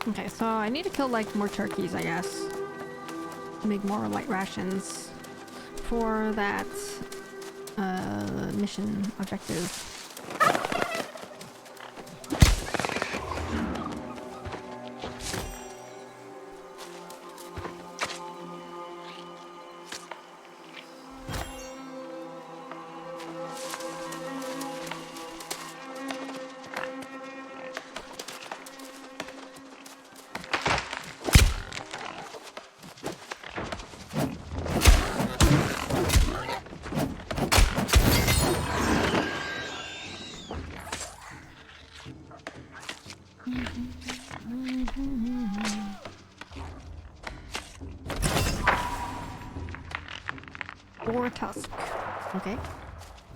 Okay, so I need to kill like more turkeys, I guess. Make more light rations for that mission objective. Or tusk. Okay.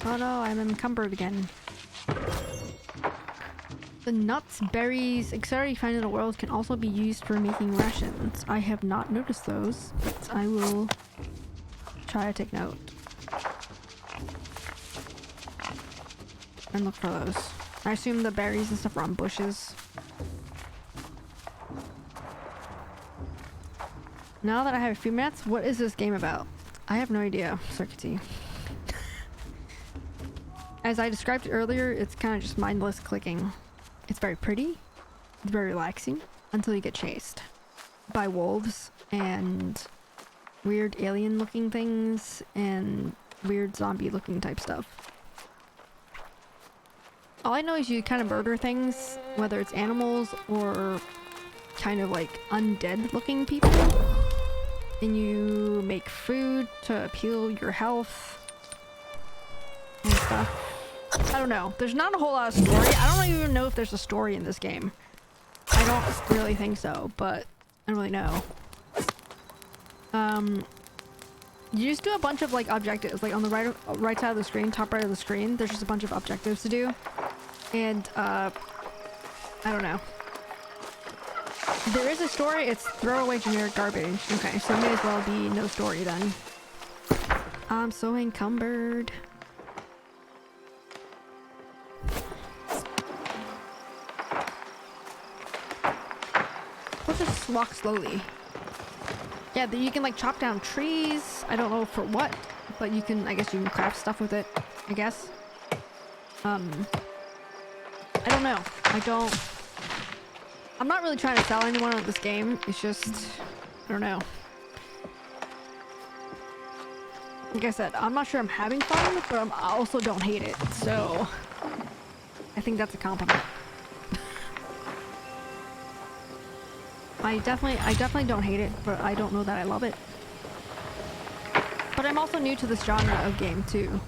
Oh no, I'm encumbered again. The nuts, berries, etc. you find in the world can also be used for making rations. I have not noticed those, but I will try to take note. And look for those. I assume the berries and stuff are on bushes. Now that I have a few minutes, what is this game about? I have no idea, Circuity. As I described earlier, it's kind of just mindless clicking. It's very pretty, it's very relaxing, until you get chased by wolves and weird alien looking things and weird zombie looking type stuff. All I know is you kind of murder things, whether it's animals or kind of like undead looking people. And you make food to heal your health and stuff. I don't know. There's not a whole lot of story. I don't even know if there's a story in this game. I don't really think so, but I don't really know. You just do a bunch of like objectives, like on the right side of the screen, top right of the screen. There's just a bunch of objectives to do, and I don't know. There is a story, it's throw away generic garbage. Okay, so it may as well be no story then. I'm so encumbered. Let's just walk slowly. Yeah, you can like chop down trees. I don't know for what, but you can, I guess you can craft stuff with it, I guess. I don't know. I'm not really trying to sell anyone on this game. It's just, I don't know. Like I said, I'm not sure I'm having fun, but I also don't hate it. So, I think that's a compliment. I definitely don't hate it, but I don't know that I love it. But I'm also new to this genre of game too.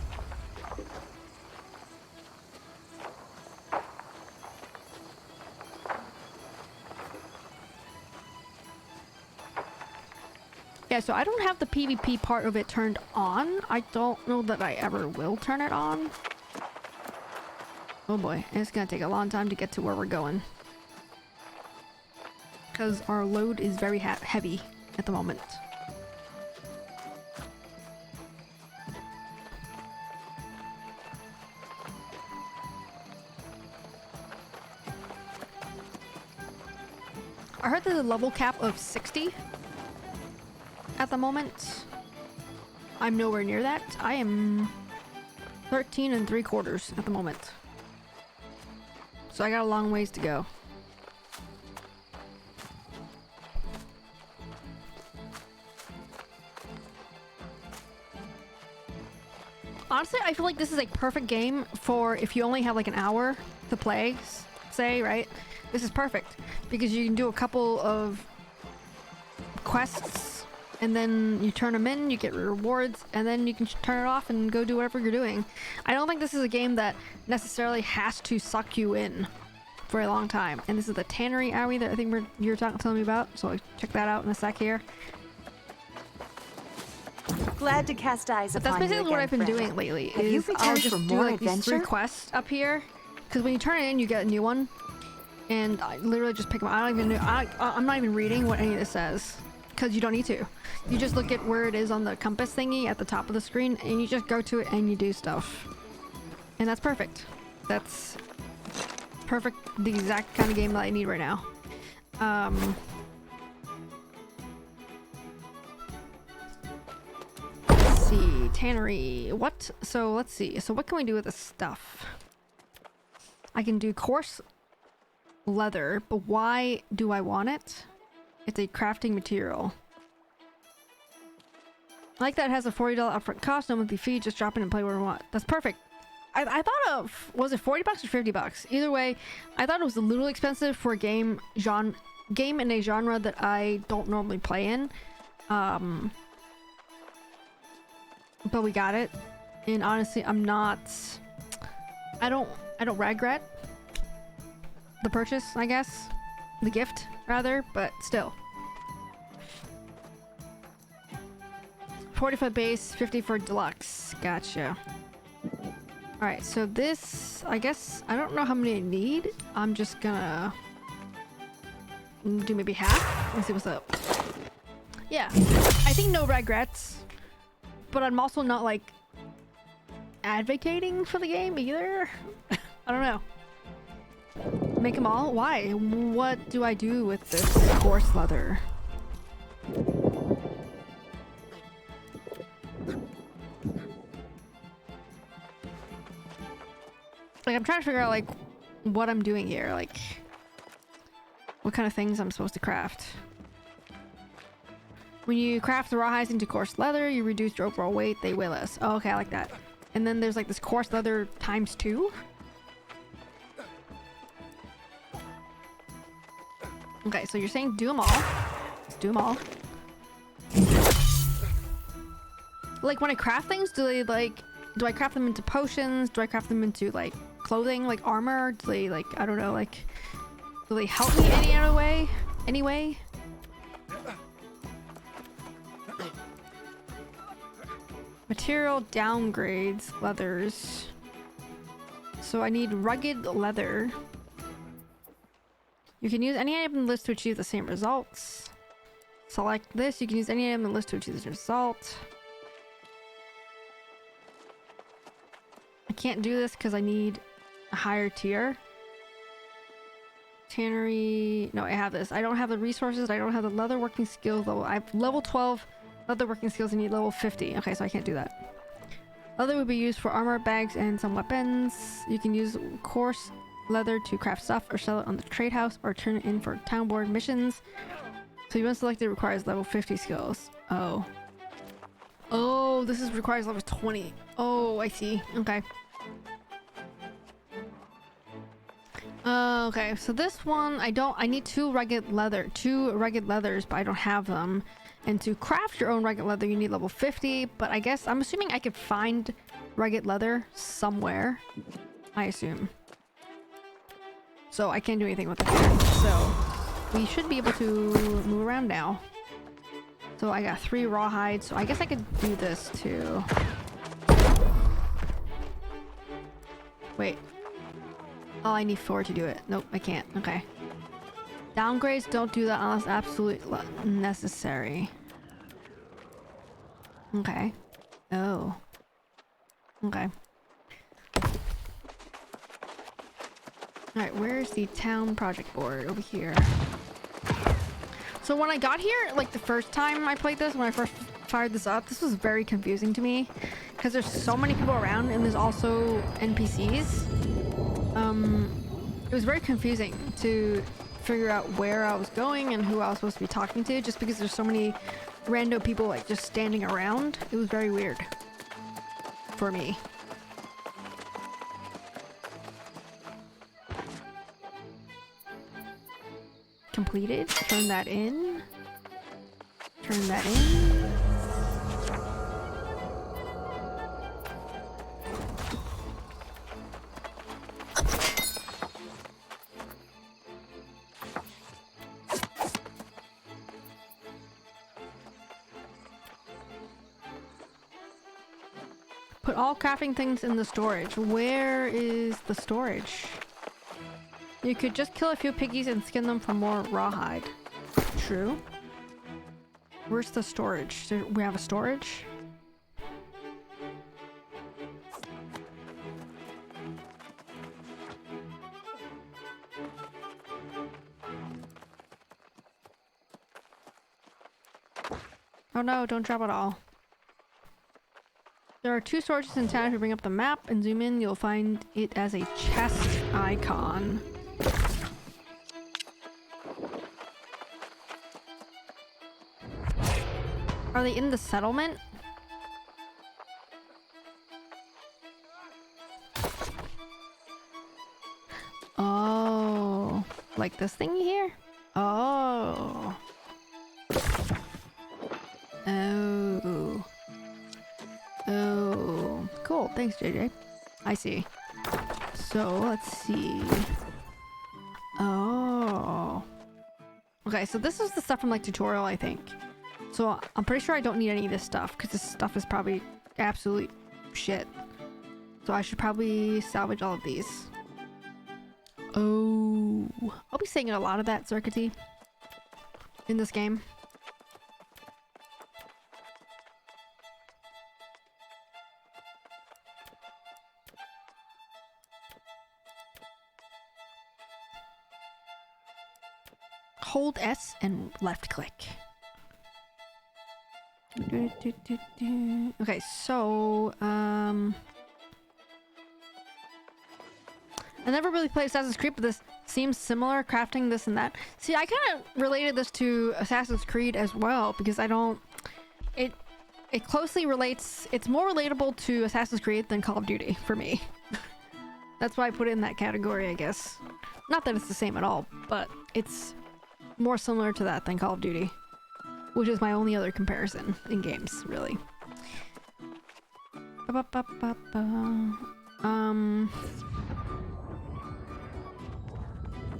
Yeah, so I don't have the PvP part of it turned on. I don't know that I ever will turn it on. Oh boy, it's gonna take a long time to get to where we're going. Because our load is very heavy at the moment. I heard there's a level cap of 60 at the moment. I'm nowhere near that. I am 13 3/4 at the moment. So I got a long ways to go. Honestly, I feel like this is a perfect game for if you only have like an hour to play, say, right? This is perfect because you can do a couple of quests and then you turn them in, you get rewards, and then you can turn it off and go do whatever you're doing. I don't think this is a game that necessarily has to suck you in for a long time. And this is the Tannery Alley that I think you're telling me about, so I'll check that out in a sec here. Glad to cast eyes but upon that's basically you again, what I've been friend. doing lately. Have you I'll returned just for do more like these 3 adventure? quests up here, because when you turn it in, you get a new one, and I literally just pick them. I don't even know. I'm not even reading what any of this says, because you don't need to. You just look at where it is on the compass thingy at the top of the screen, and you just go to it and you do stuff, and that's perfect. That's perfect. The exact kind of game that I need right now. Let's see, tannery. What? So let's see. So what can we do with this stuff? I can do coarse leather, but why do I want it? It's a crafting material. I like that it has a $40 upfront cost, no monthly fee, just drop in and play where we want. That's perfect. I thought of, was it 40 bucks or 50 bucks? Either way, I thought it was a little expensive for a game in a genre that I don't normally play in. But we got it. And honestly, I don't regret the purchase, I guess. The gift, rather, but still. 40 for base, 50 for deluxe. Gotcha. Alright, so this, I guess, I don't know how many I need. I'm just gonna do maybe half. Let's see what's up. Yeah, I think no regrets. But I'm also not, like, advocating for the game either. I don't know. Make them all? Why? What do I do with this coarse leather? Like, I'm trying to figure out, like, what I'm doing here. Like, what kind of things I'm supposed to craft. When you craft the rawhides into coarse leather, you reduce your overall weight. They weigh less. Oh, okay, I like that. And then there's, like, this coarse leather times 2. Okay, so you're saying do them all. Let's do them all. Like, when I craft things, do I craft them into potions? Do I craft them into, like, clothing, like armor? Do they, like, I don't know, like, do they help me any other way? Anyway? Material downgrades, leathers. So I need rugged leather. You can use any item in the list to achieve the same results. Select this. You can use any item in the list to achieve this result. I can't do this because I need a higher tier. Tannery. No, I have this. I don't have the resources. I don't have the leather working skills level. I have level 12 leather working skills. I need level 50. Okay, so I can't do that. Leather would be used for armor, bags, and some weapons. You can use coarse leather to craft stuff or sell it on the trade house or turn it in for town board missions. So you unselected requires level 50 skills. Oh. Oh, this requires level 20. Oh, I see. Okay. Okay, so this one, I need 2 rugged leathers, but I don't have them. And to craft your own rugged leather, you need level 50, but I guess, I'm assuming I could find rugged leather somewhere. I assume. So I can't do anything with it here. So we should be able to move around now. So I got 3 rawhides, so I guess I could do this too. Wait. Oh, I need 4 to do it. Nope, I can't. Okay. Downgrades, don't do that unless absolutely necessary. Okay. Oh. Okay. Alright, where's the town project board? Over here. So when I got here, like the first time I played this, when I first fired this up, this was very confusing to me. Because there's so many people around and there's also NPCs. It was very confusing to figure out where I was going and who I was supposed to be talking to, just because there's so many random people like just standing around. It was very weird for me. Completed. Turn that in. Turn that in. Put all crafting things in the storage. Where is the storage? You could just kill a few piggies and skin them for more rawhide. True. Where's the storage? Do we have a storage? Oh no, don't drop it all. There are 2 sources in town. If you bring up the map and zoom in, you'll find it as a chest icon. Are they in the settlement? Oh, like this thing here? Oh. Oh. Oh. Cool. Thanks, JJ. I see. So, let's see. Oh. Okay, so this is the stuff from like tutorial, I think. So I'm pretty sure I don't need any of this stuff because this stuff is probably absolute shit. So I should probably salvage all of these. Oh, I'll be saying a lot of that, Circuity, in this game. Hold S and left click. Okay, so I never really played Assassin's Creed, but this seems similar, crafting this and that. See, I kind of related this to Assassin's Creed as well, because I don't... It closely relates... It's more relatable to Assassin's Creed than Call of Duty, for me. That's why I put it in that category, I guess. Not that it's the same at all, but it's more similar to that than Call of Duty. Which is my only other comparison in games, really.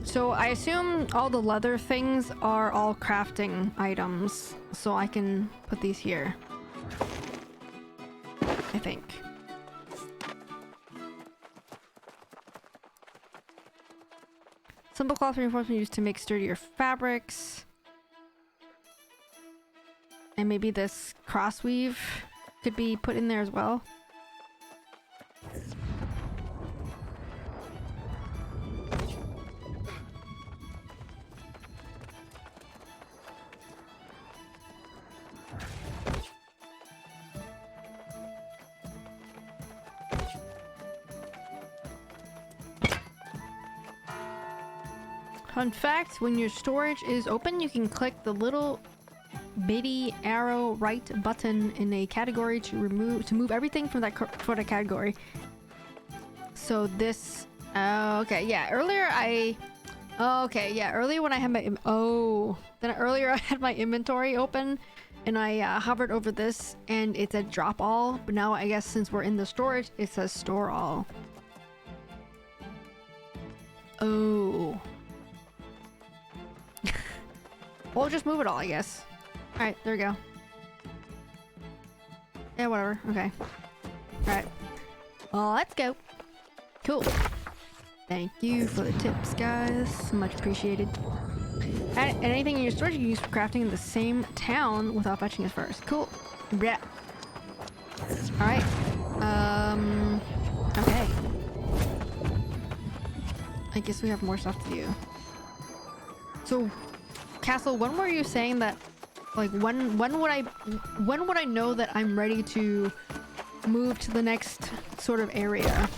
So I assume all the leather things are all crafting items, so I can put these here. I think. Simple cloth reinforcement used to make sturdier fabrics. And maybe this crossweave could be put in there as well. Fun fact, when your storage is open, you can click the little bitty arrow right button in a category to move everything from that category. So this okay, yeah, earlier when I had my earlier I had my inventory open and I hovered over this and it said drop all, but now I guess since we're in the storage it says store all. Oh. We'll just move it all, I guess. Alright, there we go. Yeah, whatever. Okay. Alright. Well, let's go. Cool. Thank you for the tips, guys. Much appreciated. And anything in your storage you can use for crafting in the same town without fetching it first. Cool. Yeah. Alright. Okay. I guess we have more stuff to do. So, Castle, when were you saying that, like, when would I know that I'm ready to move to the next sort of area?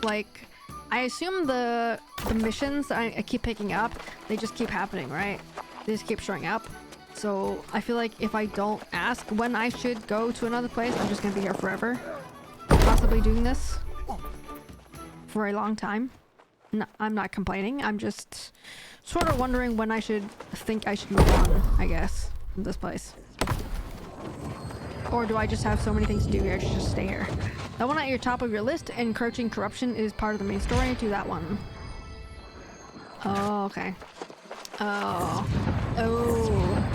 Like, I assume the missions I keep picking up, they just keep happening, right? They just keep showing up. So I feel like if I don't ask when I should go to another place, I'm just gonna be here forever. Possibly doing this for a long time. No, I'm not complaining. I'm just sort of wondering when I should move on, I guess, from this place. Or do I just have so many things to do here, I should just stay here? That one at your top of your list, encroaching corruption, is part of the main story. Do that one. Oh, okay. Oh. Oh.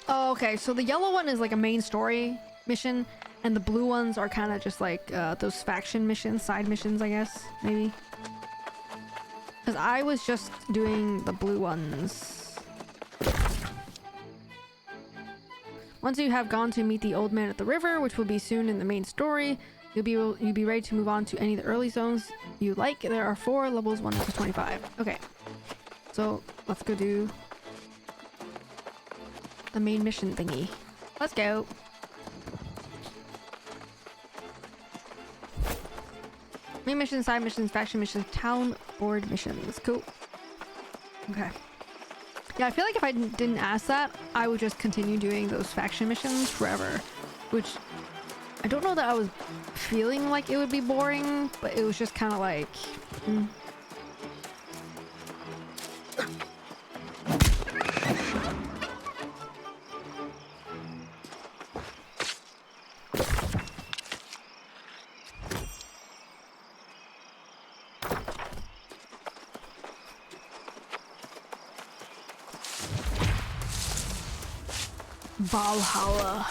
Oh, okay, so the yellow one is like a main story mission, and the blue ones are kind of just like those faction missions, side missions, I guess, maybe. Because I was just doing the blue ones. Once you have gone to meet the old man at the river, which will be soon in the main story, you'll be ready to move on to any of the early zones you like. There are 4 levels, 1 to 25. Okay. So let's go do the main mission thingy. Let's go. Main missions, side missions, faction missions, town board missions. Cool. Okay. Yeah, I feel like if I didn't ask that, I would just continue doing those faction missions forever. Which, I don't know that I was feeling like it would be boring, but it was just kind of like... Valhalla.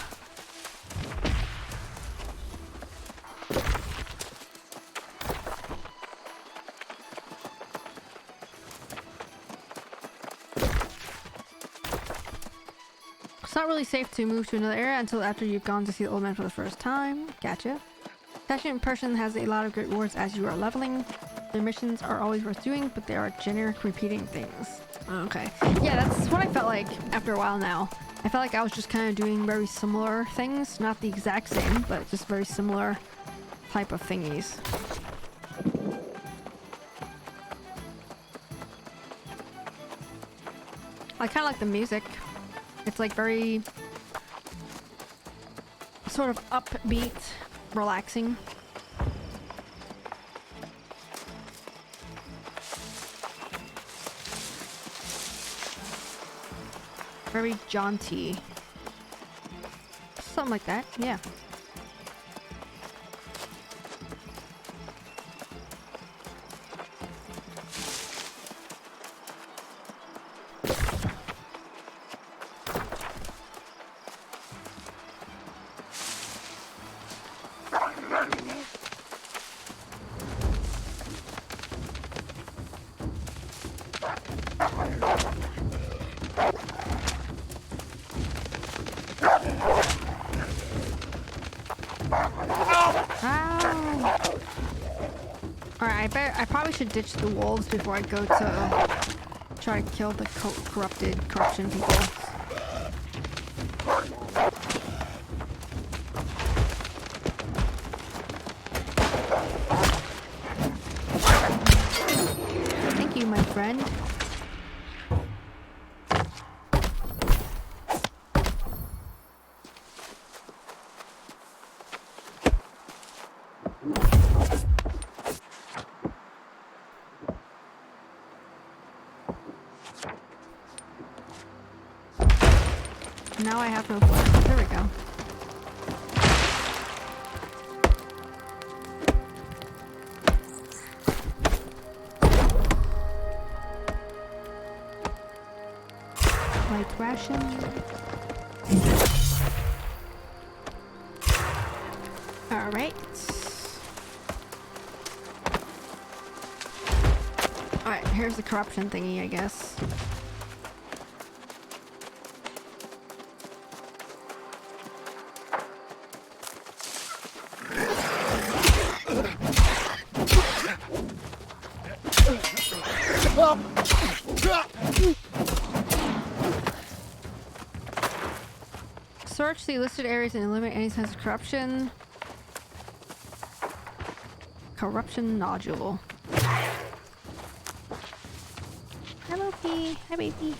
It's not really safe to move to another area until after you've gone to see the old man for the first time. Gotcha. Passionate person has a lot of great rewards as you are leveling. Their missions are always worth doing, but they are generic repeating things. Okay. Yeah, that's what I felt like after a while now. I felt like I was just kind of doing very similar things. Not the exact same, but just very similar type of thingies. I kind of like the music. It's like very sort of upbeat, relaxing. Very jaunty. Something like that, yeah. I probably should ditch the wolves before I go to try to kill the corruption people. Thank you, my friend. Now I have no flash. There we go. Light ration. Alright. Alright, here's the corruption thingy, I guess. Search the listed areas and eliminate any sense of corruption. Corruption nodule. Hello, P. Hi, baby.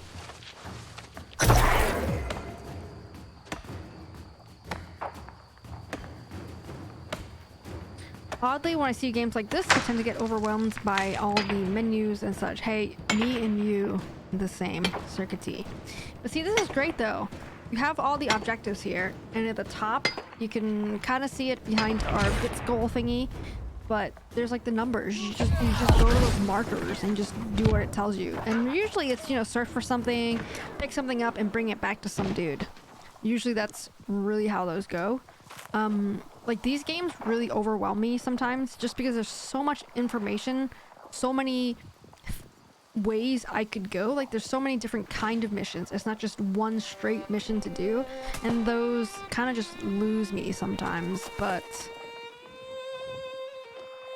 Oddly, when I see games like this, I tend to get overwhelmed by all the menus and such. Hey, me and you, the same. Circuit T. But see, this is great though. You have all the objectives here, and at the top, you can kind of see it behind our bits goal thingy, but there's like the numbers. You just go to those markers and just do what it tells you. And usually it's, you know, search for something, pick something up, and bring it back to some dude. Usually that's really how those go. Like these games really overwhelm me sometimes just because there's so much information, so many ways I could go. Like there's so many different kind of missions. It's not just one straight mission to do, and those kind of just lose me sometimes. But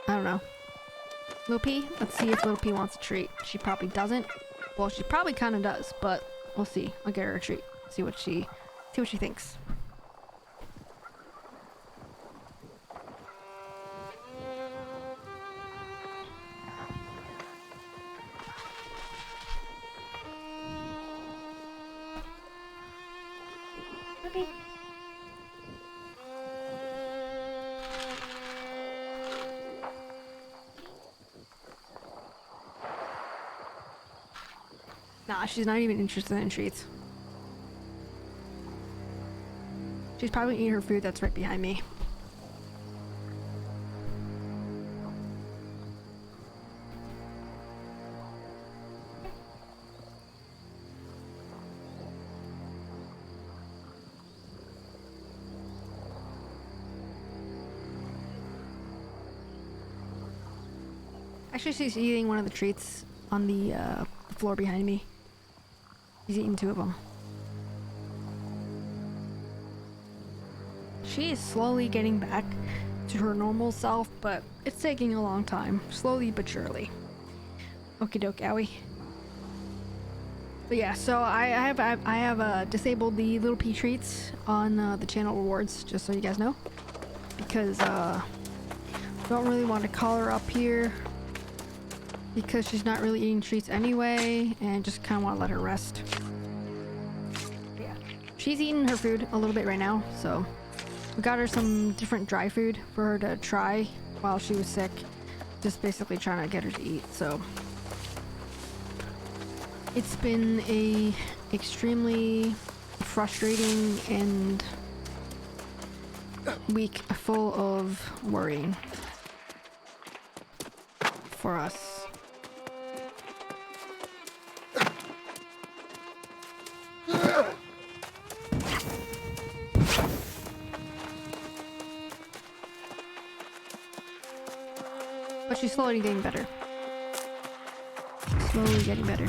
I don't know. Lil P, let's see if Lil P wants a treat. She probably doesn't. Well, she probably kind of does, but we'll see. I'll get her a treat. See what she thinks. Ruby. Nah, she's not even interested in treats. She's probably eating her food that's right behind me. Actually, she's eating one of the treats on the floor behind me. She's eating 2 of them. She is slowly getting back to her normal self, but it's taking a long time. Slowly but surely. Okie doke, owie. But yeah, so I have disabled the little pea treats on the channel rewards, just so you guys know. Because don't really want to call her up here. Because she's not really eating treats anyway, and just kind of want to let her rest. Yeah, she's eating her food a little bit right now, so we got her some different dry food for her to try while she was sick. Just basically trying to get her to eat, so it's been a extremely frustrating and week full of worrying for us. But she's slowly getting better. Slowly getting better.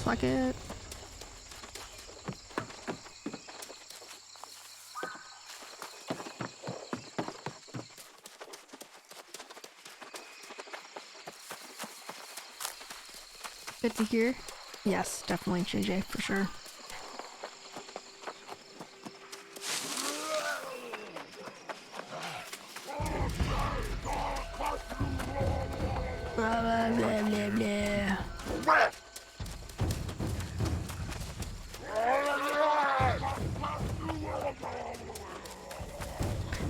Suck it. Good to hear. Yes, definitely JJ for sure. Blah, blah, blah, blah, blah.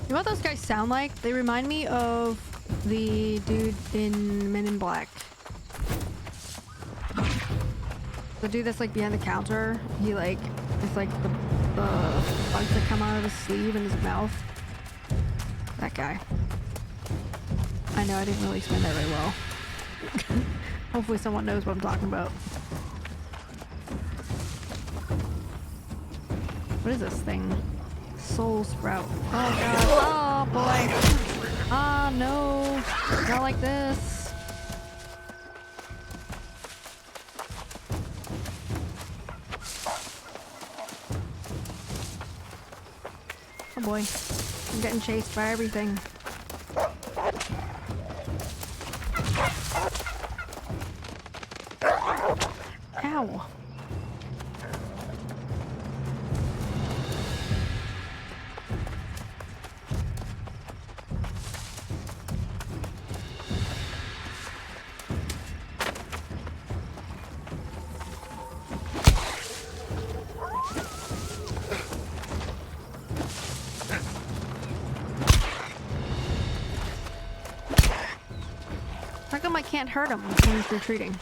You know what those guys sound like? They remind me of the dude in Men in Black. The dude that's like behind the counter, he like, it's like the bugs that come out of his sleeve and his mouth. That guy. I know I didn't really explain that very well. Hopefully someone knows what I'm talking about. What is this thing? Soul Sprout. Oh god. Oh boy. Ah no. Not like this. Oh boy. I'm getting chased by everything. Ow. How come I can't hurt him when he's retreating?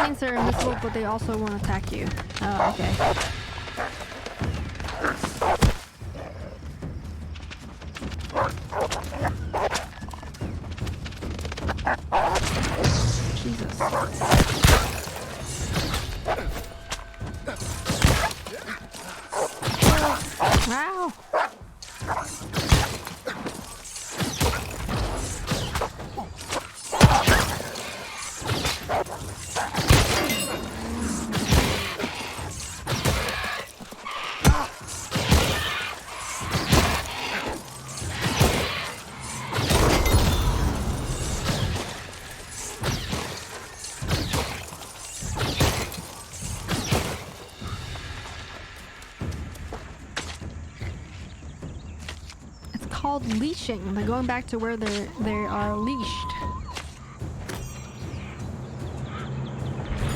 means they're invisible, but they also won't attack you. Oh, okay. Jesus. Wow. Called leashing. They're going back to where they are leashed.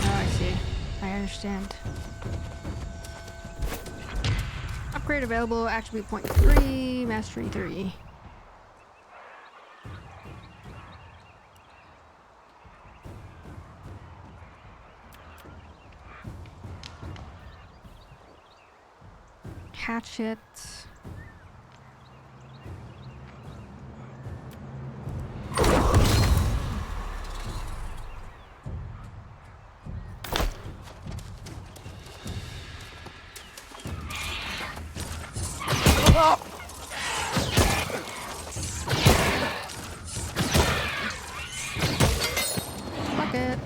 Oh, I see. I understand. Upgrade available. Attribute point 3. Mastery 3. Hatchet. Bucket.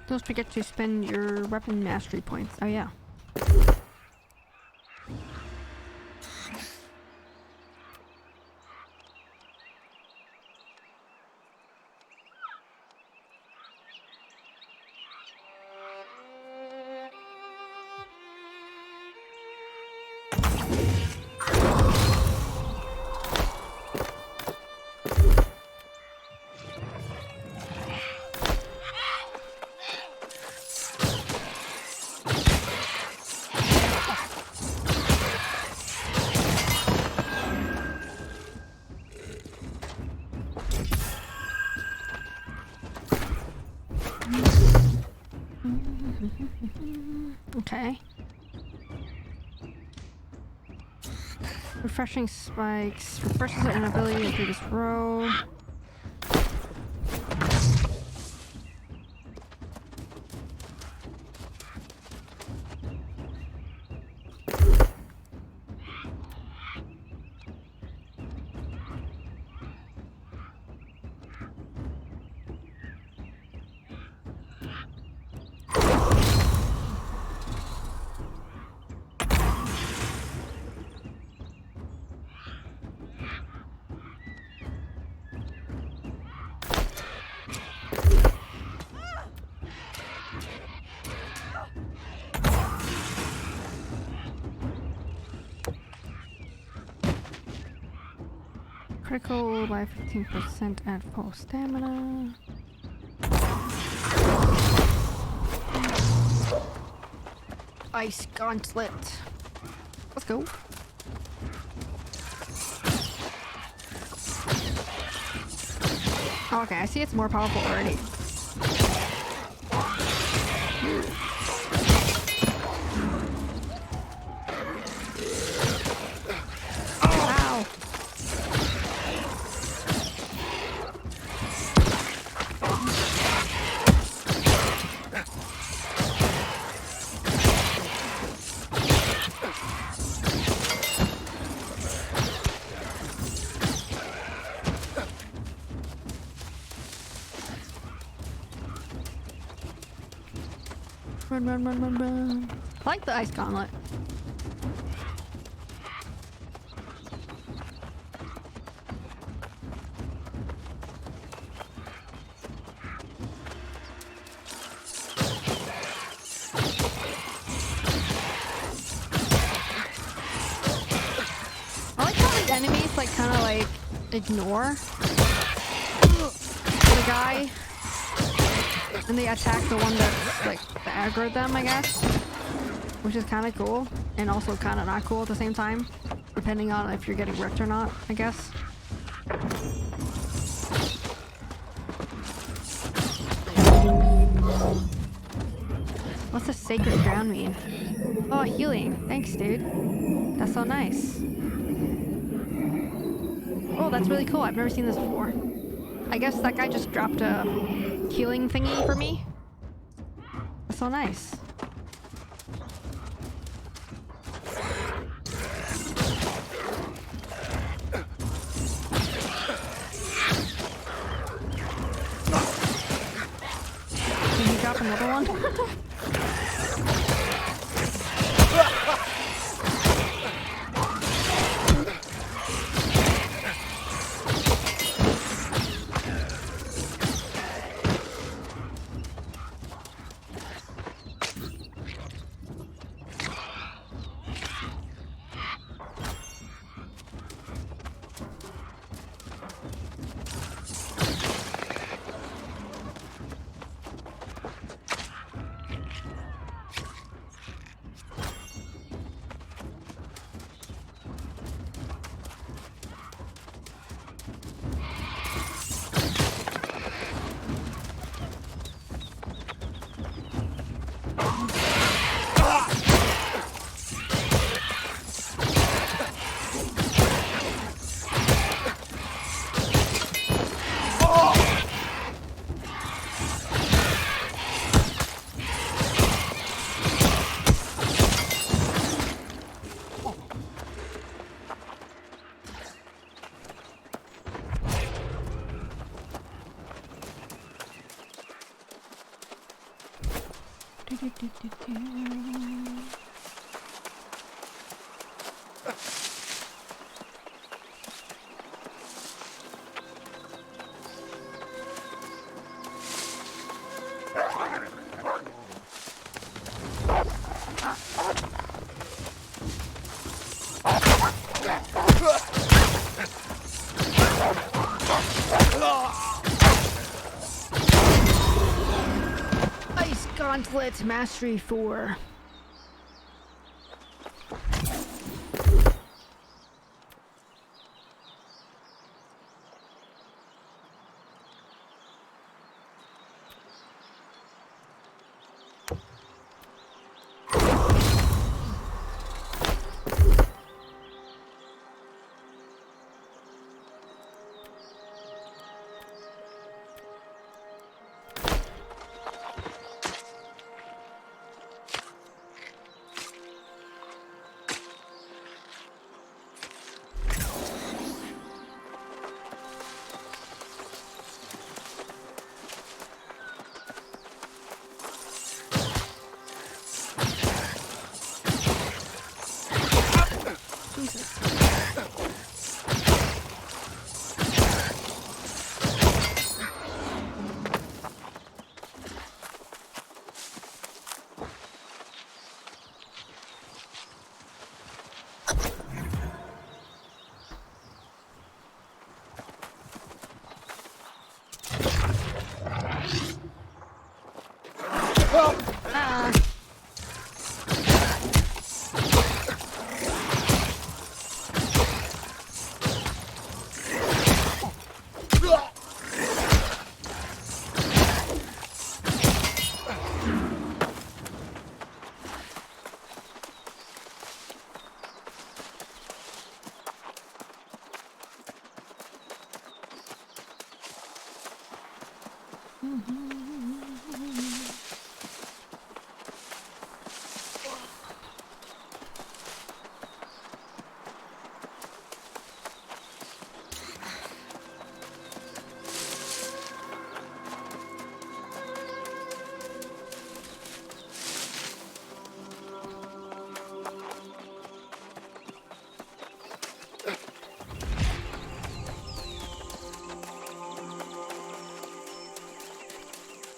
Don't forget to spend your weapon mastery points. Oh yeah. Okay. Refreshing spikes. Refreshes an ability in previous row. Critical by 15% at full stamina. Ice Gauntlet. Let's go. Okay, I see it's more powerful already. Ow. Run, run, run, run, run. I like the Ice Gauntlet. I like how the enemies like kind of like ignore the guy and they attack the one that's like aggroed them, I guess, which is kind of cool and also kind of not cool at the same time, depending on if you're getting wrecked or not, I guess. What's a sacred ground mean? Oh, healing. Thanks, dude. That's so nice. Oh, that's really cool. I've never seen this before. I guess that guy just dropped a healing thingy for me. That's so nice. Can he drop another one? Ice Gauntlet Mastery 4.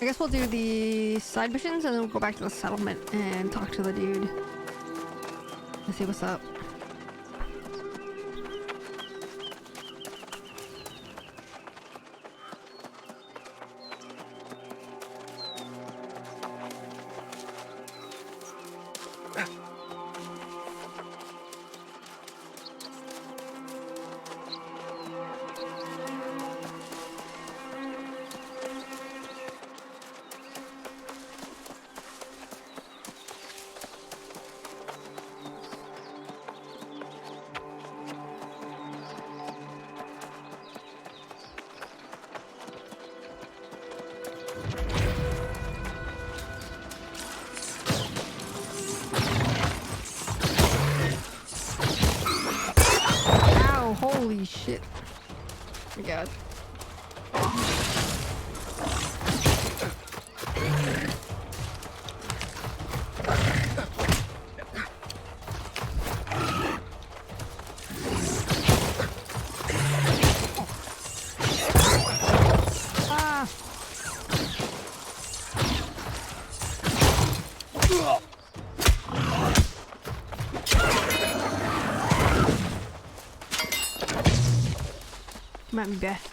I guess we'll do the side missions and then we'll go back to the settlement and talk to the dude and see what's up. Holy shit. Oh my god. Come at me, Beth.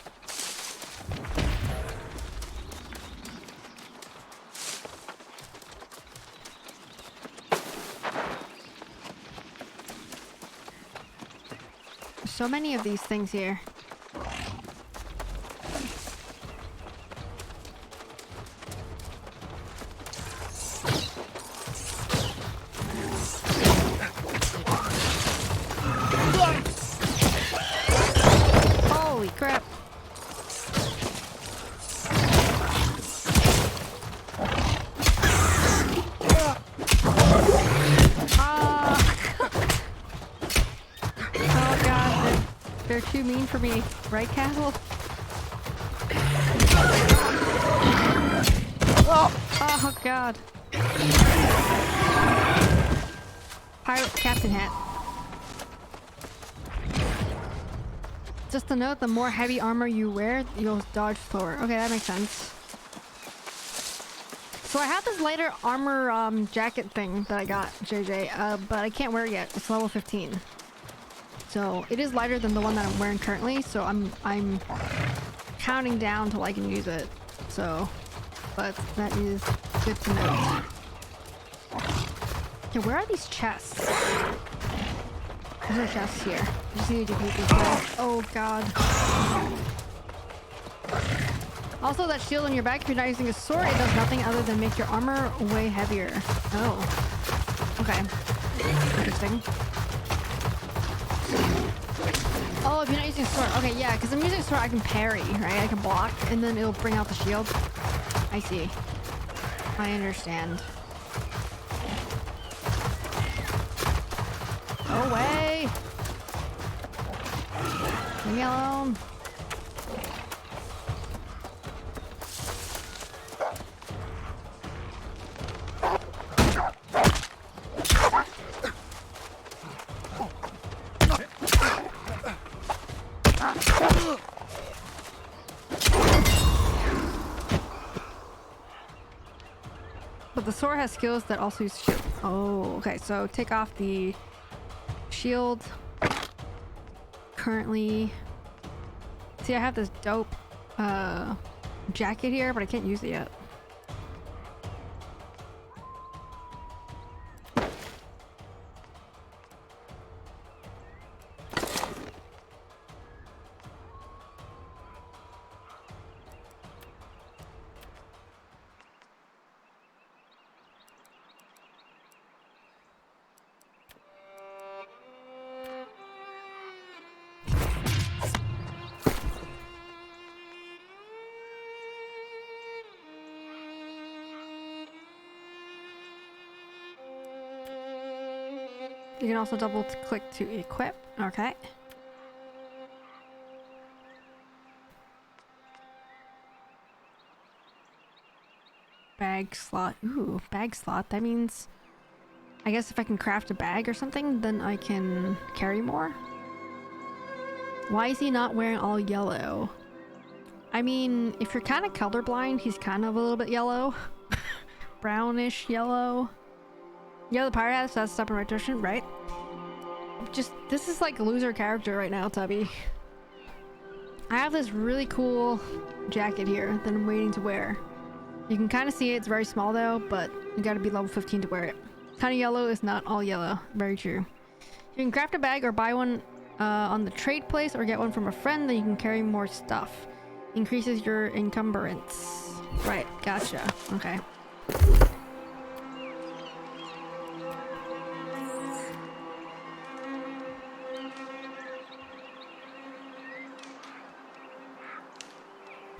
So many of these things here. Holy crap. Oh god, they're too mean for me, right, Castle? Oh god. Pirate captain hat. Just to note, the more heavy armor you wear, you'll dodge slower. Okay, that makes sense. So I have this lighter armor jacket thing that I got, JJ, but I can't wear it yet. It's level 15. So it is lighter than the one that I'm wearing currently, so I'm counting down till I can use it. So, but that is good to know. Okay, where are these chests? There's no chests here. I just need to beat these guys. Oh god. Also, that shield on your back, if you're not using a sword, it does nothing other than make your armor way heavier. Oh. Okay. Interesting. Oh, if you're not using a sword. Okay, yeah, because I'm using a sword, I can parry, right? I can block, and then it'll bring out the shield. I see. I understand. Go away! Leave me alone. But the sword has skills that also use shield. Oh, okay. So take off the shield. Currently, see, I have this dope jacket here, but I can't use it yet. You can also double click to equip. Okay. Bag slot. Ooh, bag slot. That means, I guess if I can craft a bag or something, then I can carry more. Why is he not wearing all yellow? I mean, if you're kind of colorblind, he's kind of a little bit yellow. Brownish yellow. Yeah, the pirate hat, so that's step in the right direction, right? Just, this is like a loser character right now, Tubby. I have this really cool jacket here that I'm waiting to wear. You can kind of see it, it's very small though, but you gotta be level 15 to wear it. Kind of yellow is not all yellow, very true. You can craft a bag or buy one on the trade place or get one from a friend, then you can carry more stuff. Increases your encumbrance. Right, gotcha, okay.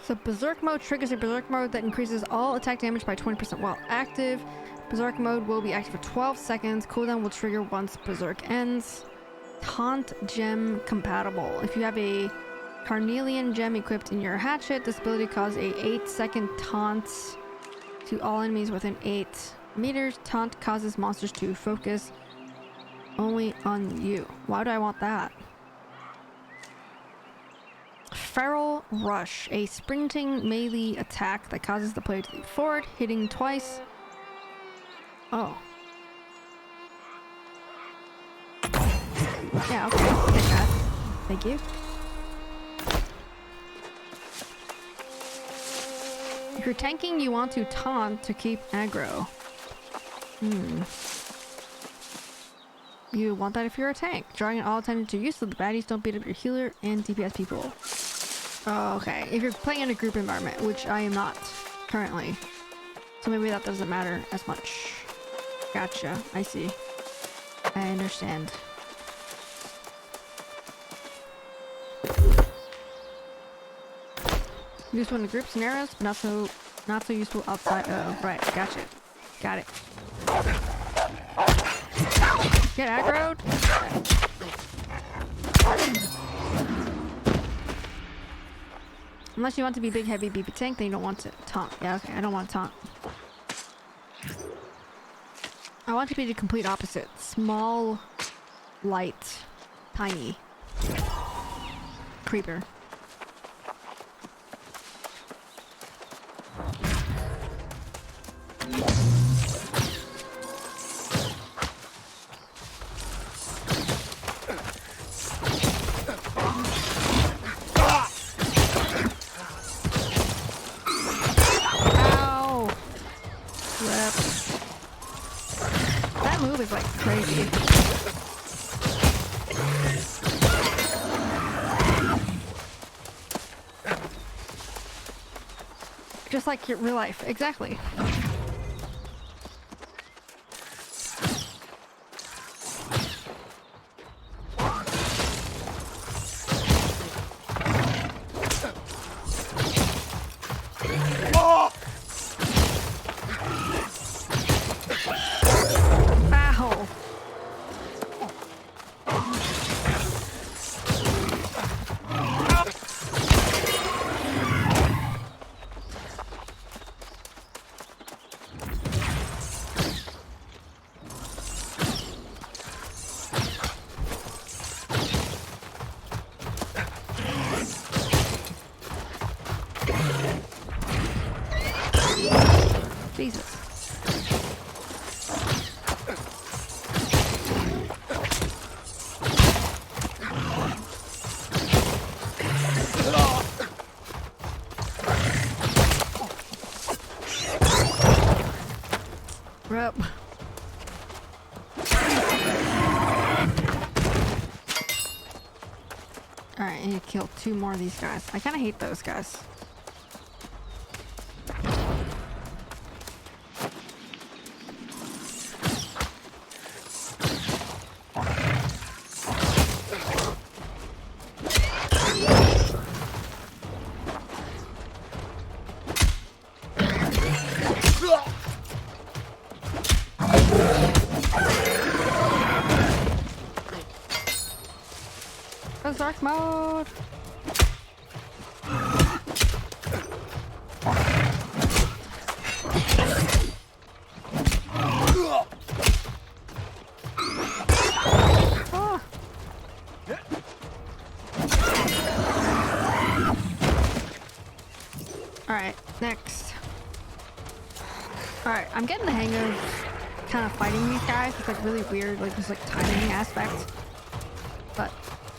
So Berserk mode triggers a Berserk mode that increases all attack damage by 20% while active. Berserk mode will be active for 12 seconds. Cooldown will trigger once Berserk ends. Taunt gem compatible. If you have a carnelian gem equipped in your hatchet, this ability causes a 8-second taunt to all enemies within 8 meters. Taunt causes monsters to focus only on you. Why do I want that? Feral Rush, a sprinting melee attack that causes the player to leap forward, hitting twice. Oh. Yeah, okay. Take that. Thank you. If you're tanking, you want to taunt to keep aggro. You want that if you're a tank. Drawing all attention to you so the baddies don't beat up your healer and DPS people. Oh, okay. If you're playing in a group environment, which I am not currently. So maybe that doesn't matter as much. Gotcha. I see. I understand. Useful in the group scenarios, but not so useful outside. Oh, right. Gotcha. Got it. Get aggroed. Unless you want to be big, heavy, BB tank, then you don't want to taunt. Yeah, okay. I don't want to taunt. I want to be the complete opposite. Small, light, tiny. Creeper. Is like crazy. Just like your real life, exactly. Jesus. Rep. Alright, I need to kill 2 more of these guys. I kinda hate those guys. Dark mode. Oh. Alright, next. Alright, I'm getting the hang of kind of fighting these guys. It's like really weird, like this like timing aspect. But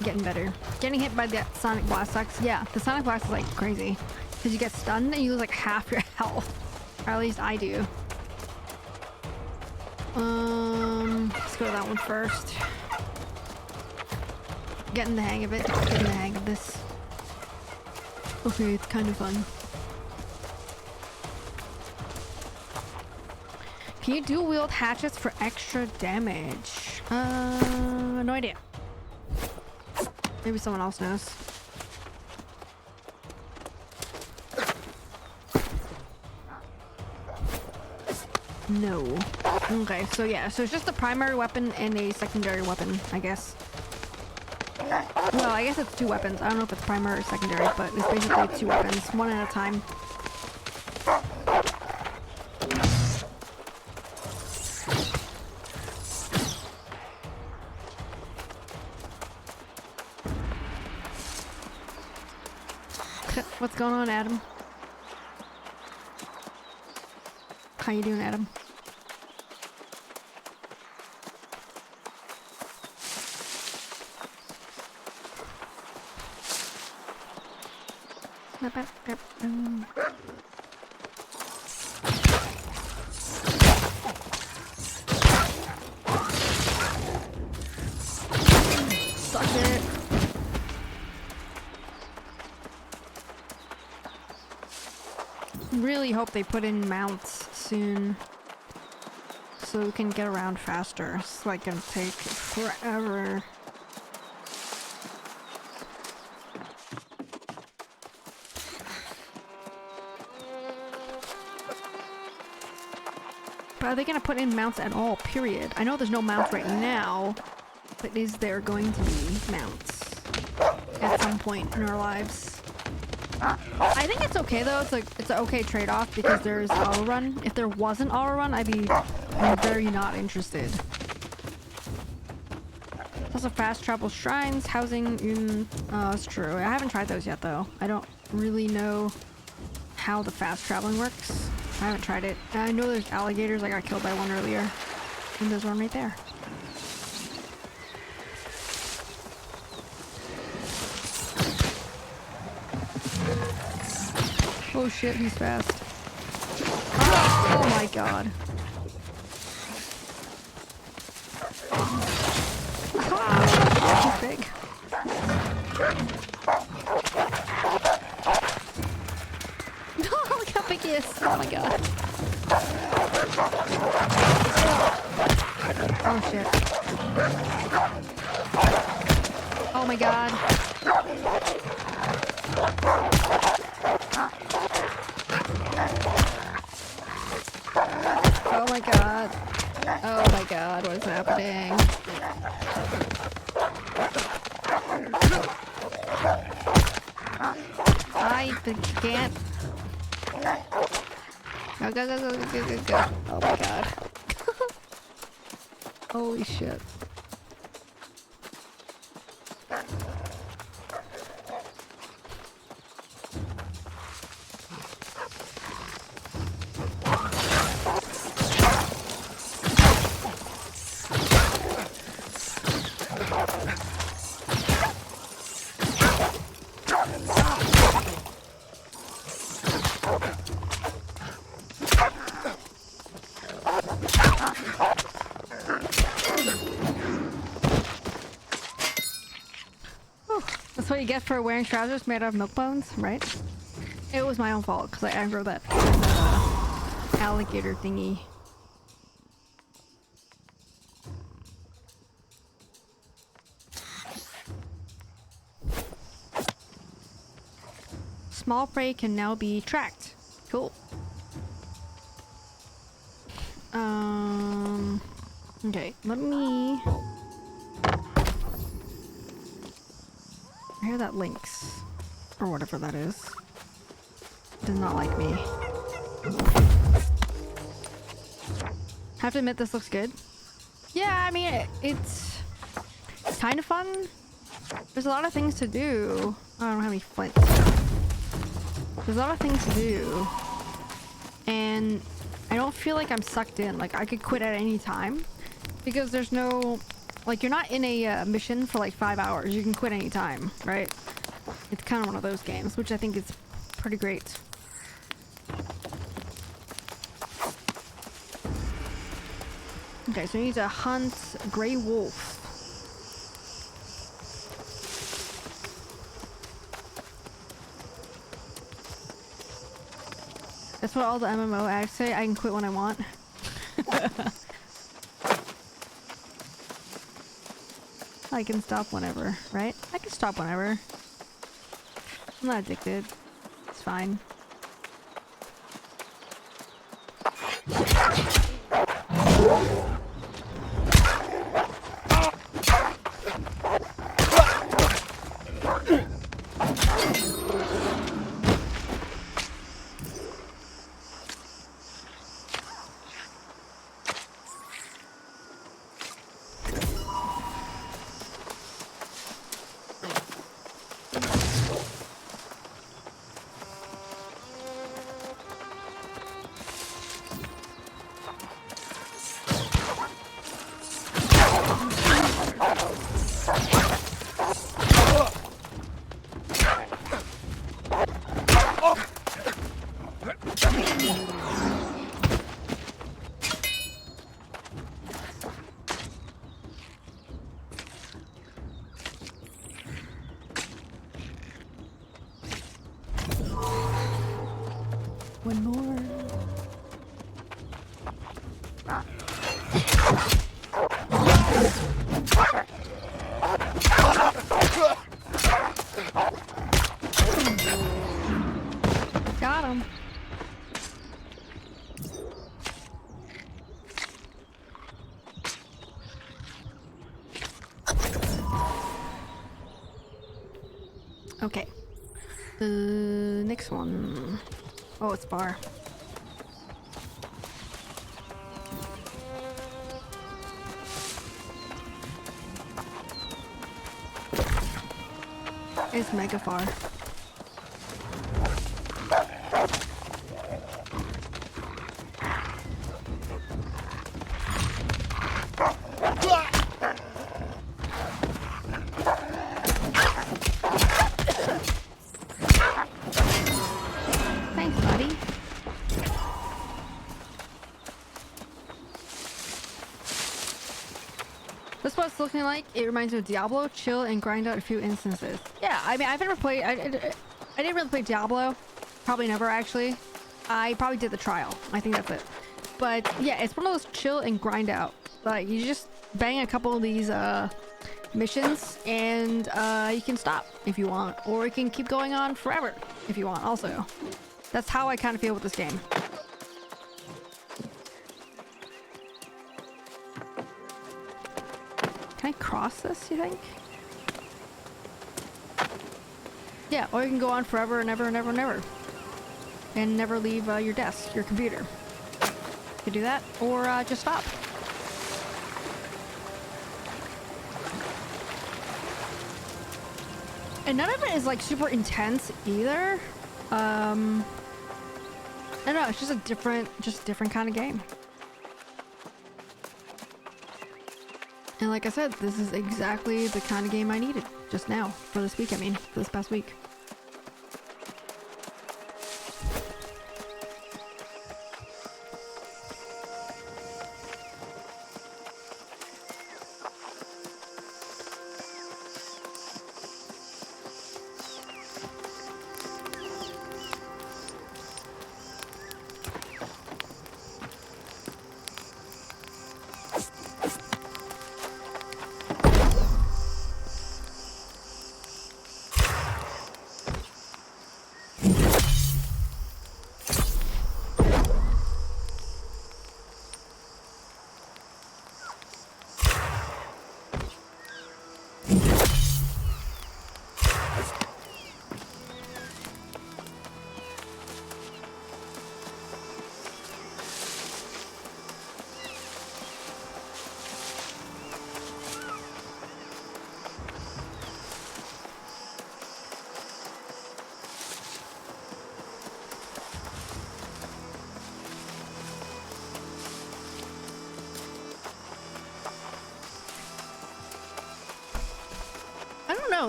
getting better. Getting hit by that sonic blast sucks. Yeah, the sonic blast is like crazy. Because you get stunned and you lose like half your health. Or at least I do. Let's go to that one first. Getting the hang of it. Getting the hang of this. Okay, it's kind of fun. Can you dual wield hatchets for extra damage? No idea. Maybe someone else knows. No. Okay, so yeah, so it's just a primary weapon and a secondary weapon, I guess. Well, I guess it's 2 weapons. I don't know if it's primary or secondary, but it's basically 2 weapons, one at a time. What's going on, Adam? How you doing, Adam? Suck it. Really hope they put in mounts soon so we can get around faster. It's like gonna take forever. But are they gonna put in mounts at all, period? I know there's no mounts right now, but is there going to be mounts at some point in our lives? I think it's okay though. It's an okay trade-off because there's auto run. If there wasn't auto run, I'd be very not interested. Also, fast travel shrines, housing. That's true. I haven't tried those yet though. I don't really know how the fast traveling works. I haven't tried it. I know there's alligators. I got killed by one earlier, and there's one right there. Oh shit, he's fast. Oh my god. Ah, he's big. Oh, look how big he is. Oh my god. Oh shit. Oh my god. Oh my god. Oh my god, what is happening? I can't. Go, go, go, go, go, go, go. Oh my god. Holy shit. That's what you get for wearing trousers made out of milk bones, right? It was my own fault because I aggro that alligator thingy. Small prey can now be tracked. Cool. Okay, let me... I hear that Lynx, or whatever that is, does not like me. Have to admit, this looks good. Yeah, I mean, it's kind of fun. There's a lot of things to do. Oh, I don't have any flints. There's a lot of things to do. And I don't feel like I'm sucked in. Like, I could quit at any time. Because there's no... Like, you're not in a mission for like 5 hours. You can quit any time, right? It's kind of one of those games, which I think is pretty great. Okay, so we need to hunt gray wolf. That's what all the MMO ads say. I can quit when I want. I can stop whenever, right? I can stop whenever. I'm not addicted. It's fine. Okay. The next one. Oh, it's bar. It's mega far. Thanks, buddy. This is what it's looking like. It reminds me of Diablo. Chill and grind out a few instances. Yeah, I mean, I've never played. I didn't really play Diablo. Probably never, actually. I probably did the trial. I think that's it. But yeah, it's one of those chill and grind out. Like, you just bang a couple of these missions and you can stop if you want. Or you can keep going on forever if you want also. That's how I kind of feel with this game. Can I cross this, you think? Yeah, or you can go on forever and ever and ever and ever. And never leave your desk, your computer. You can do that, or just stop. And none of it is like super intense either. I don't know, it's just a different kind of game. And like I said, this is exactly the kind of game I needed just now. For this week, I mean. For this past week.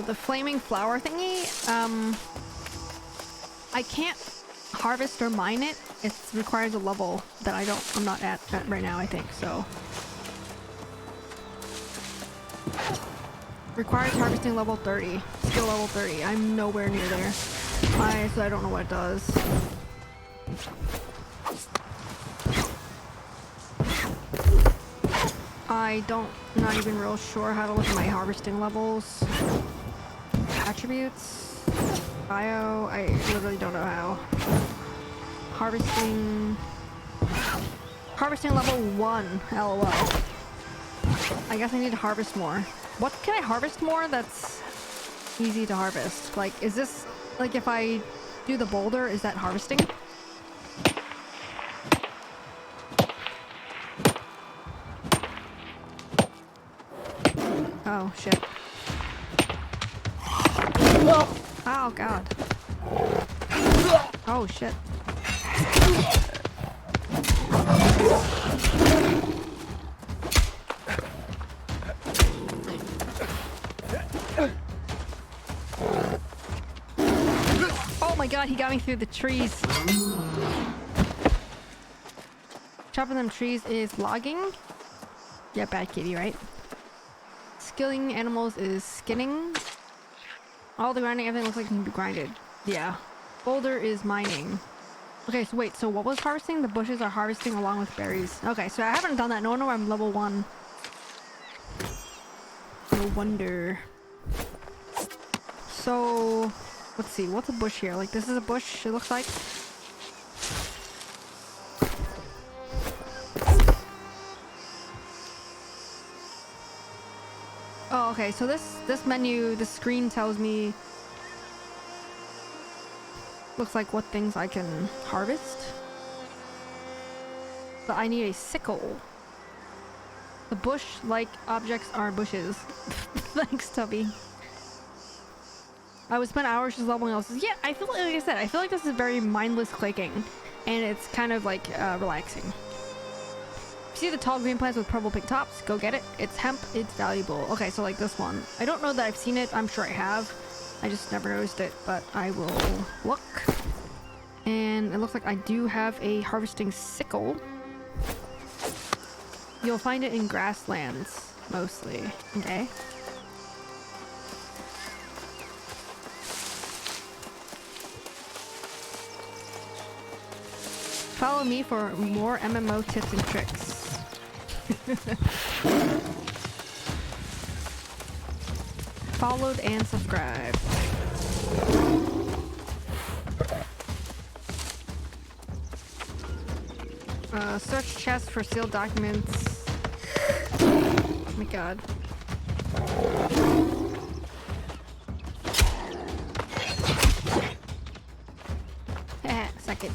The flaming flower thingy, I can't harvest or mine it. It requires a level that I'm not at right now, I think, so. Requires harvesting level 30, skill level 30. I'm nowhere near there. So I don't know what it does. I'm not even real sure how to look at my harvesting levels. Attributes, bio, I literally don't know how. Harvesting level 1, lol. I guess I need to harvest more. What can I harvest more that's easy to harvest? Like, is this, like if I do the boulder, is that harvesting? Oh, shit. Oh god. Oh shit. Oh my god, he got me through the trees. Chopping them trees is logging. Yeah, bad kitty, right? Skilling animals is skinning. All the grinding, everything looks like it can be grinded. Yeah. Boulder is mining. Okay, so wait, so what was harvesting? The bushes are harvesting along with berries. Okay, so I haven't done that. No wonder I'm level 1. No wonder. So, let's see. What's a bush here? Like, this is a bush, it looks like. Oh, okay, so this menu, the screen tells me Looks like what things I can harvest. But I need a sickle. The bush-like objects are bushes. Thanks, Tubby. I would spend hours just leveling else. Yeah, I feel like I said, I feel like this is very mindless clicking, and it's kind of like relaxing. See the tall green plants with purple pink tops? Go get it. It's hemp. It's valuable. Okay, so like this one. I don't know that I've seen it. I'm sure I have. I just never noticed it, but I will look. And it looks like I do have a harvesting sickle. You'll find it in grasslands, mostly. Okay. Follow me for more MMO tips and tricks. Followed and subscribed. Search chest for sealed documents. Oh my god. Second.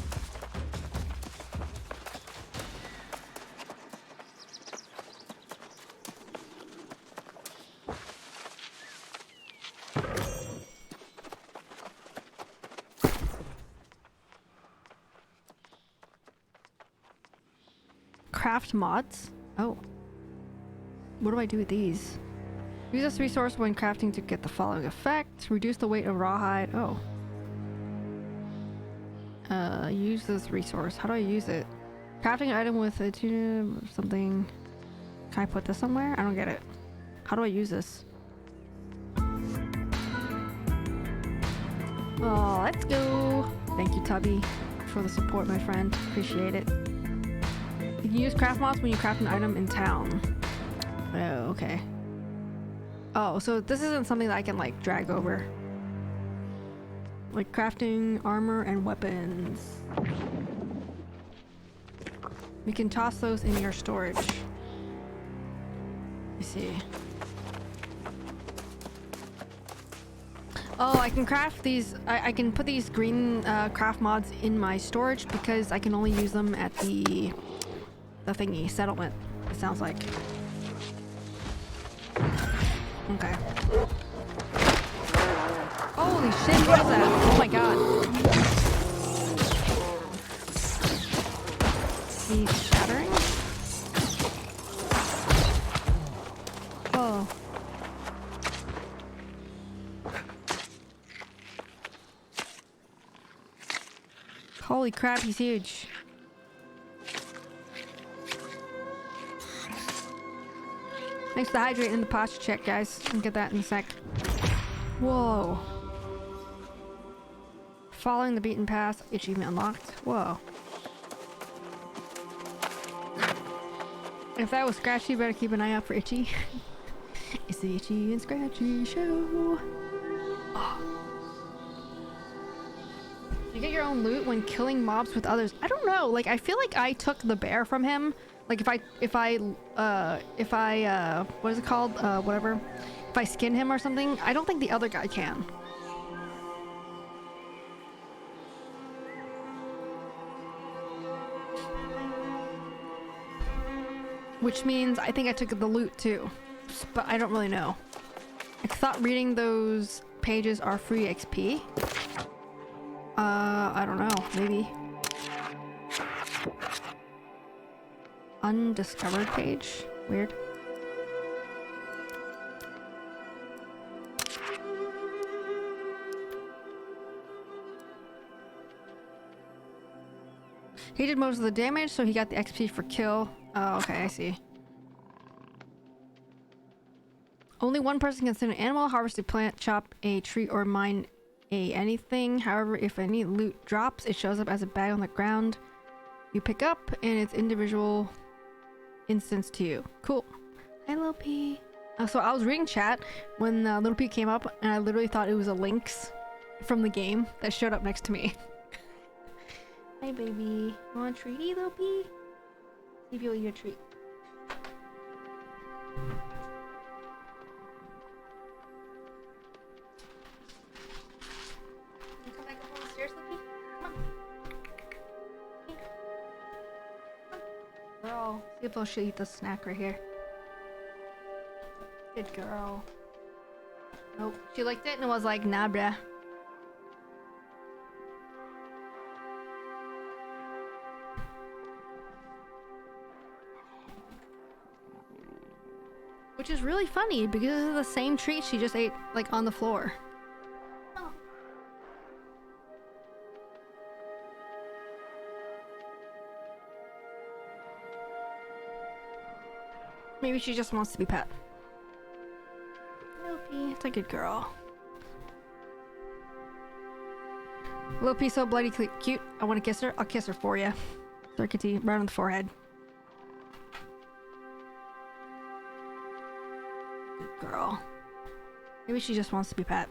Craft mods? Oh. What do I do with these? Use this resource when crafting to get the following effect. Reduce the weight of rawhide. Oh. Use this resource. How do I use it? Crafting an item with a something. Can I put this somewhere? I don't get it. How do I use this? Oh, let's go. Thank you, Tubby, for the support, my friend. Appreciate it. You can use craft mods when you craft an item in town. Oh, okay. Oh, so this isn't something that I can like drag over. Like crafting armor and weapons. You can toss those in your storage. Let me see. Oh, I can craft these. I can put these green craft mods in my storage because I can only use them at the thingy settlement. It sounds like. Okay. Holy shit! What is that? Oh my god! He's shattering. Oh. Holy crap, he's huge. Thanks for the hydrate and the posture check, guys. I'll get that in a sec. Whoa. Following the beaten path, achievement unlocked. Whoa. If that was Scratchy, better keep an eye out for Itchy. It's the Itchy and Scratchy show. Oh. You get your own loot when killing mobs with others. I don't know. Like, I feel like I took the bear from him. Like, if I what is it called? Whatever. If I skin him or something, I don't think the other guy can. Which means I think I took the loot too. But I don't really know. I thought reading those pages are free XP. I don't know. Maybe. Undiscovered page. Weird. He did most of the damage, so he got the XP for kill. Oh, okay, I see. Only one person can send an animal, harvest a plant, chop a tree, or mine anything. However, if any loot drops, it shows up as a bag on the ground. You pick up, and it's individual instance to you. Cool. Hi, Lil P. So I was reading chat when Lil P came up, and I literally thought it was a Lynx from the game that showed up next to me. Hi, baby. You want a treaty, Lil P? See if you'll eat a treat. Can you come back up on the stairs, Lil P? Beautiful, she'll eat the snack right here. Good girl. Nope. She liked it and was like, nah, bruh. Which is really funny because this is the same treat she just ate, like, on the floor. Oh. Maybe she just wants to be pet. Lopi, it's a good girl. Lopi's so bloody cute. I want to kiss her. I'll kiss her for you. Circuity, right on the forehead. Good girl. Maybe she just wants to be pet.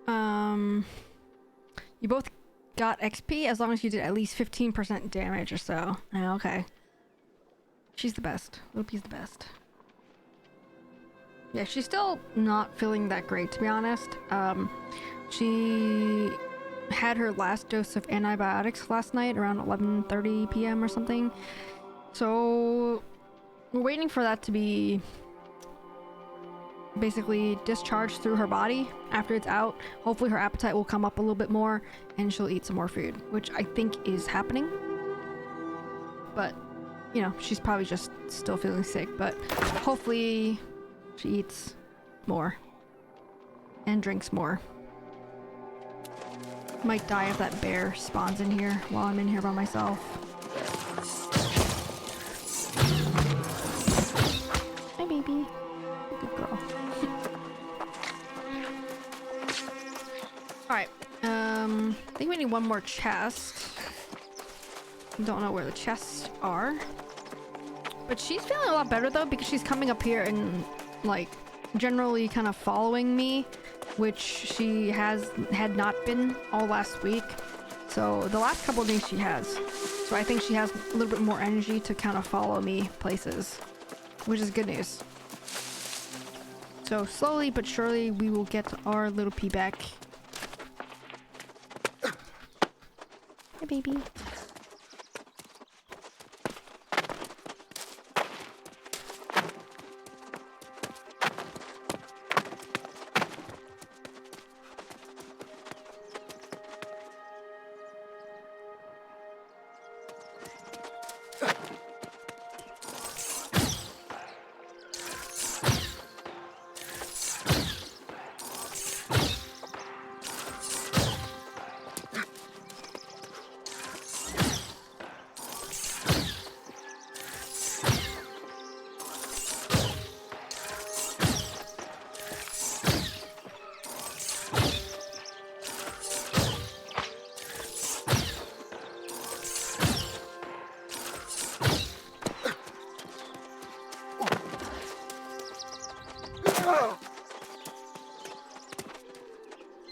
You both got XP as long as you did at least 15% damage or so. Oh, okay. She's the best. Lopi's the best. Yeah, she's still not feeling that great, to be honest. She had her last dose of antibiotics last night around 11:30 p.m. or something. So we're waiting for that to be basically discharged through her body. After it's out, hopefully her appetite will come up a little bit more and she'll eat some more food, which I think is happening. But, you know, she's probably just still feeling sick, but hopefully she eats more and drinks more. Might die if that bear spawns in here while I'm in here by myself. Hi, baby. Good girl. Alright. I think we need one more chest. Don't know where the chests are. But she's feeling a lot better though, because she's coming up here and like generally kind of following me, which she had not been all last week. So the last couple of days she has. So I think she has a little bit more energy to kind of follow me places, which is good news. So slowly but surely we will get our little P back. Hi, baby.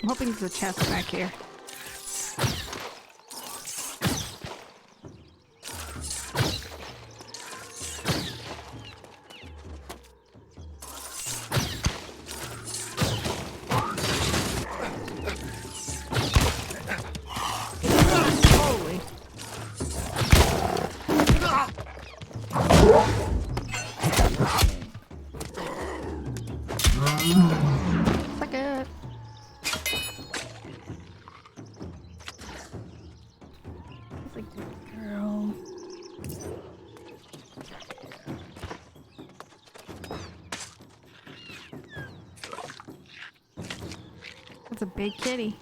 I'm hoping there's a chest back here. Holy. Suck it. It's like, girl. That's a big kitty.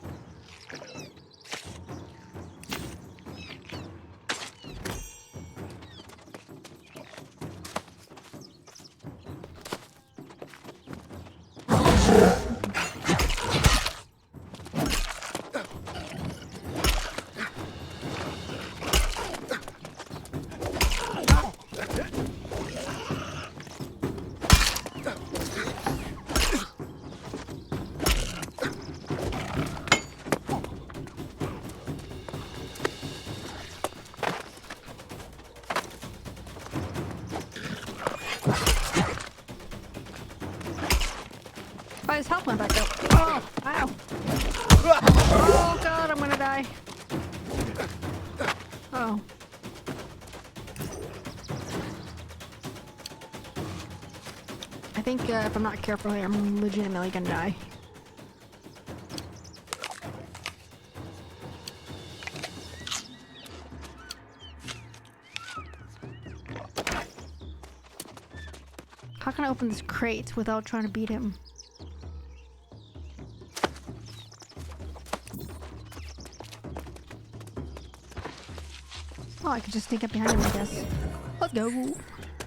Oh, his health went back up. Oh, ow. Oh god, I'm gonna die. Oh. think if I'm not careful here, I'm legitimately gonna die. How can I open this crate without trying to beat him? Oh, I could just sneak up behind him, I guess. Let's go.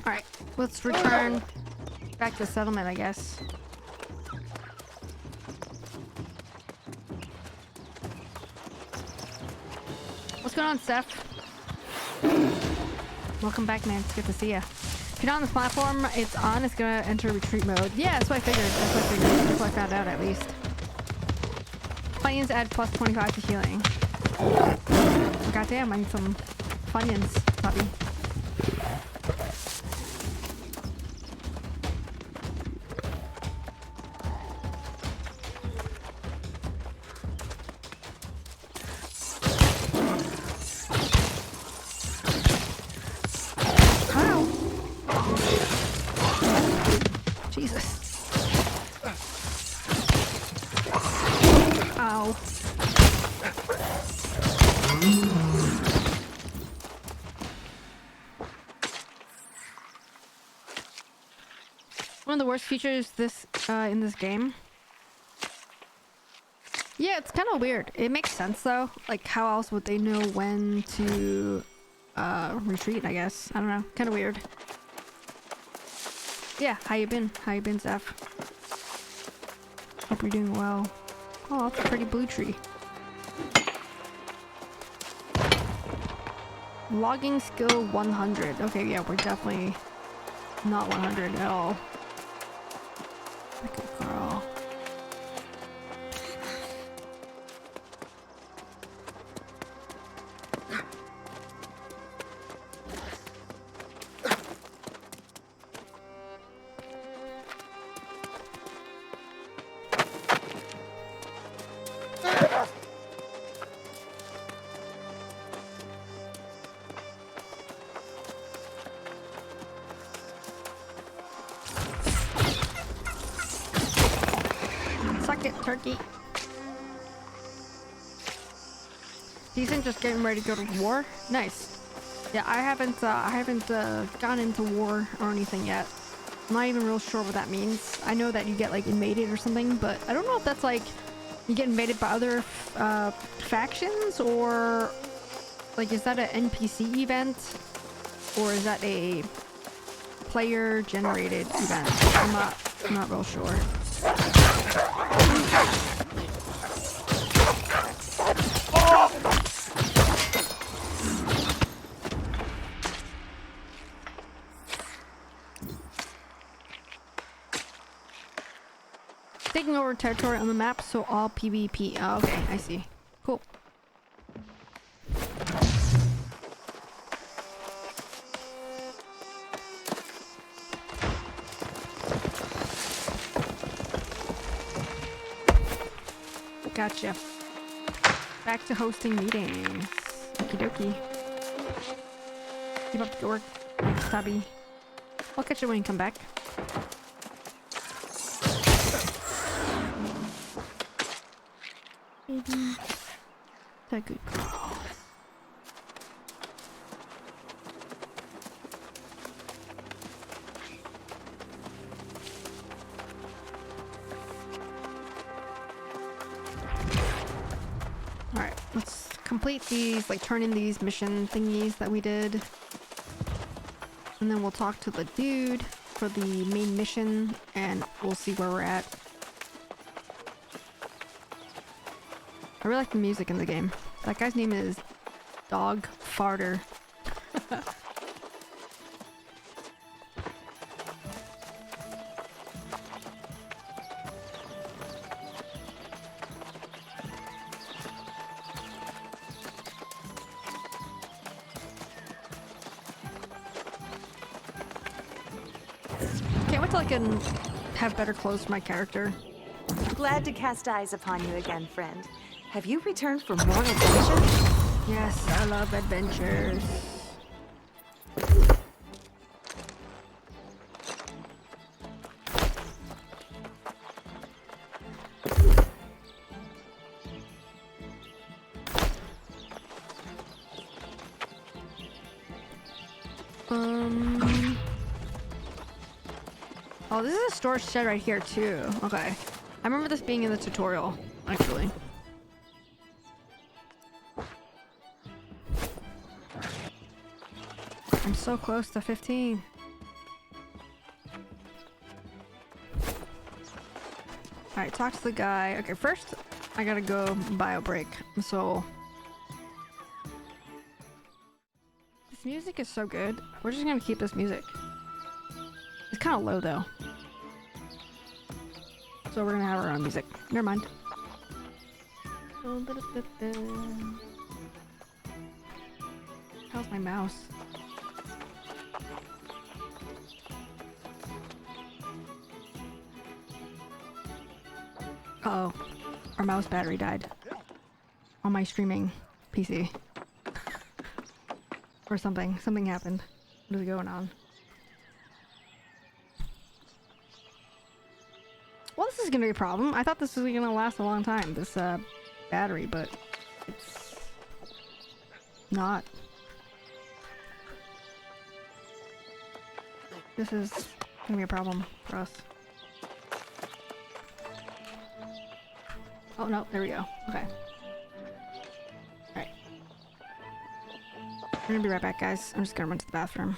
Alright, let's return back to the settlement, I guess. What's going on, Steph? Welcome back, man. It's good to see ya. If you're not on this platform, it's on. It's gonna enter retreat mode. Yeah, that's what I figured. That's what I figured. That's what I found out, at least. Funyuns add plus 25 to healing. Goddamn, I need some Funyuns, puppy. One of the worst features in this game. Yeah, it's kind of weird. It makes sense though. Like, how else would they know when to retreat? I guess I don't know. Kind of weird. Yeah, how you been? How you been, Zeph? Hope you're doing well. Oh, that's a pretty blue tree. Logging skill 100. Okay, yeah, we're definitely not 100 at all. Good girl. Suck it, turkey. Decent, just getting ready to go to war. Nice. Yeah, I haven't gone into war or anything yet. I'm not even real sure what that means. I know that you get like invaded or something, but I don't know if that's like you get invaded by other factions, or like is that an NPC event, or is that a player generated event? I'm not real sure. Taking over territory on the map, so all PvP. Oh, okay, I see. Cool. Gotcha. Back to hosting meetings. Okie dokie. Keep up the good work, Stabby. I'll catch you when you come back. Baby. That good girl. Alright, let's complete these, like turn in these mission thingies that we did. And then we'll talk to the dude for the main mission and we'll see where we're at. I really like the music in the game. That guy's name is Dog Farter. Can't wait till I can have better clothes for my character. Glad to cast eyes upon you again, friend. Have you returned for more adventures? Yes, I love adventures. Oh, this is a storage shed right here too. Okay. I remember this being in the tutorial, actually. I'm so close to 15. Alright, talk to the guy. Okay, first I gotta go buy a break. So this music is so good. We're just gonna keep this music. It's kind of low though. So we're gonna have our own music. Never mind. How's my mouse? Uh oh, our mouse battery died on my streaming PC. Or something. Something happened. What is going on? Well, this is gonna be a problem. I thought this was gonna last a long time, this battery, but it's not. This is gonna be a problem for us. Oh no, there we go. Okay. Alright. We're gonna be right back, guys. I'm just gonna run to the bathroom.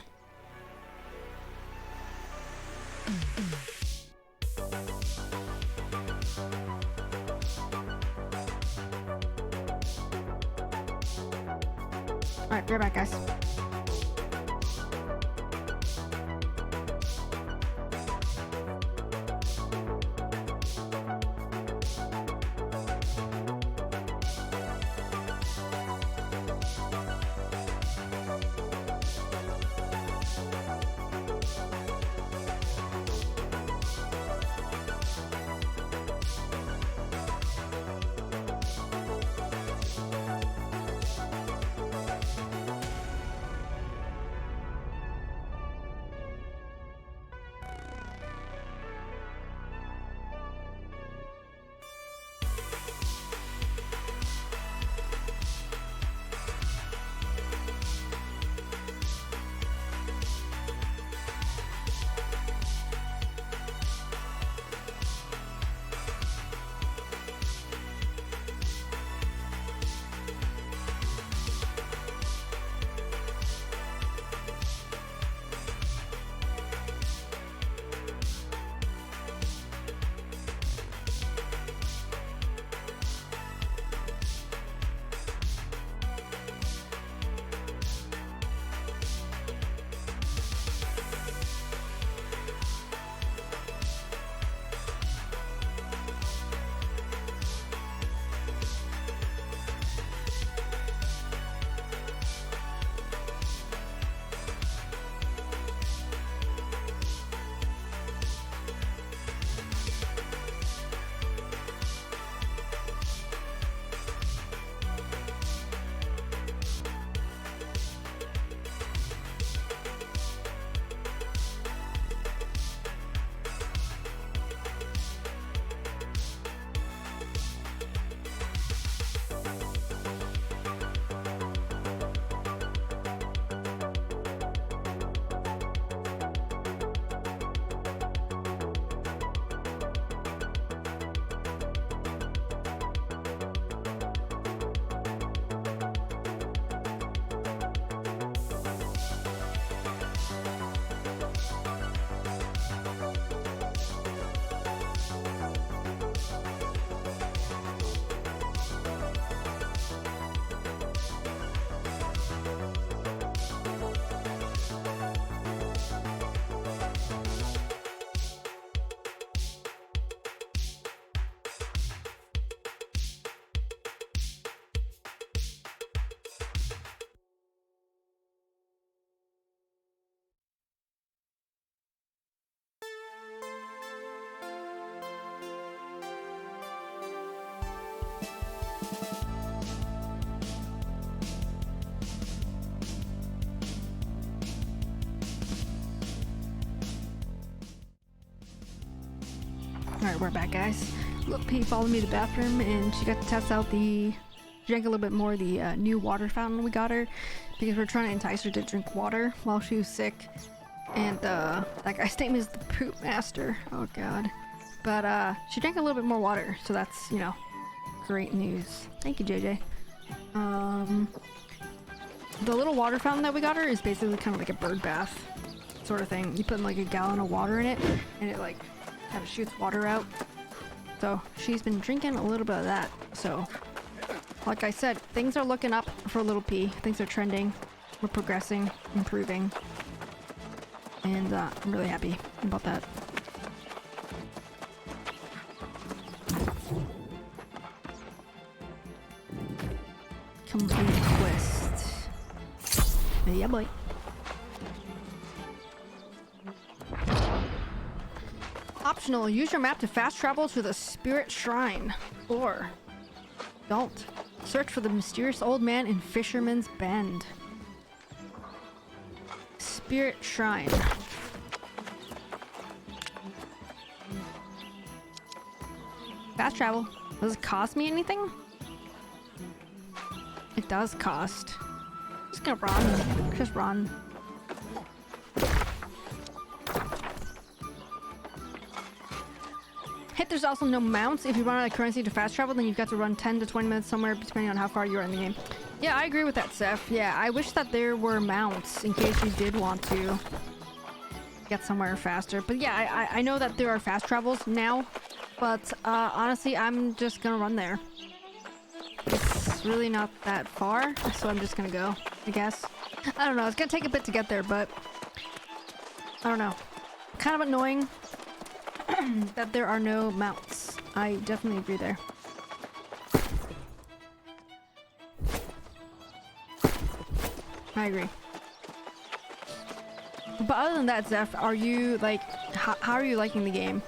Alright, be right back, guys. Alright, we're back, guys. Look, P followed me to the bathroom and she got to test out the... drank a little bit more of the new water fountain we got her because we're trying to entice her to drink water while she was sick. And that guy's name is the Poop Master. Oh god. But she drank a little bit more water, so that's, you know, great news. Thank you, JJ. The little water fountain that we got her is basically kind of like a bird bath sort of thing. You put like a gallon of water in it, and it like kind of shoots water out. So she's been drinking a little bit of that. So, like I said, things are looking up for Little P. Things are trending. We're progressing, improving. And I'm really happy about that. Complete quest. Yeah, boy. Optional, use your map to fast travel to the Spirit Shrine. Or don't. Search for the mysterious old man in Fisherman's Bend. Spirit Shrine. Fast travel. Does it cost me anything? It does cost. Just gonna run. Just run. Hit, there's also no mounts. If you run out of currency to fast travel, then you've got to run 10 to 20 minutes somewhere, depending on how far you are in the game. Yeah, I agree with that, Seth. Yeah, I wish that there were mounts in case you did want to get somewhere faster. But yeah, I know that there are fast travels now, but honestly, I'm just gonna run there. It's really not that far, so I'm just gonna go, I guess. I don't know, it's gonna take a bit to get there, but I don't know. Kind of annoying that there are no mounts. I definitely agree there. I agree. But other than that, Zeph, are you like, how are you liking the game?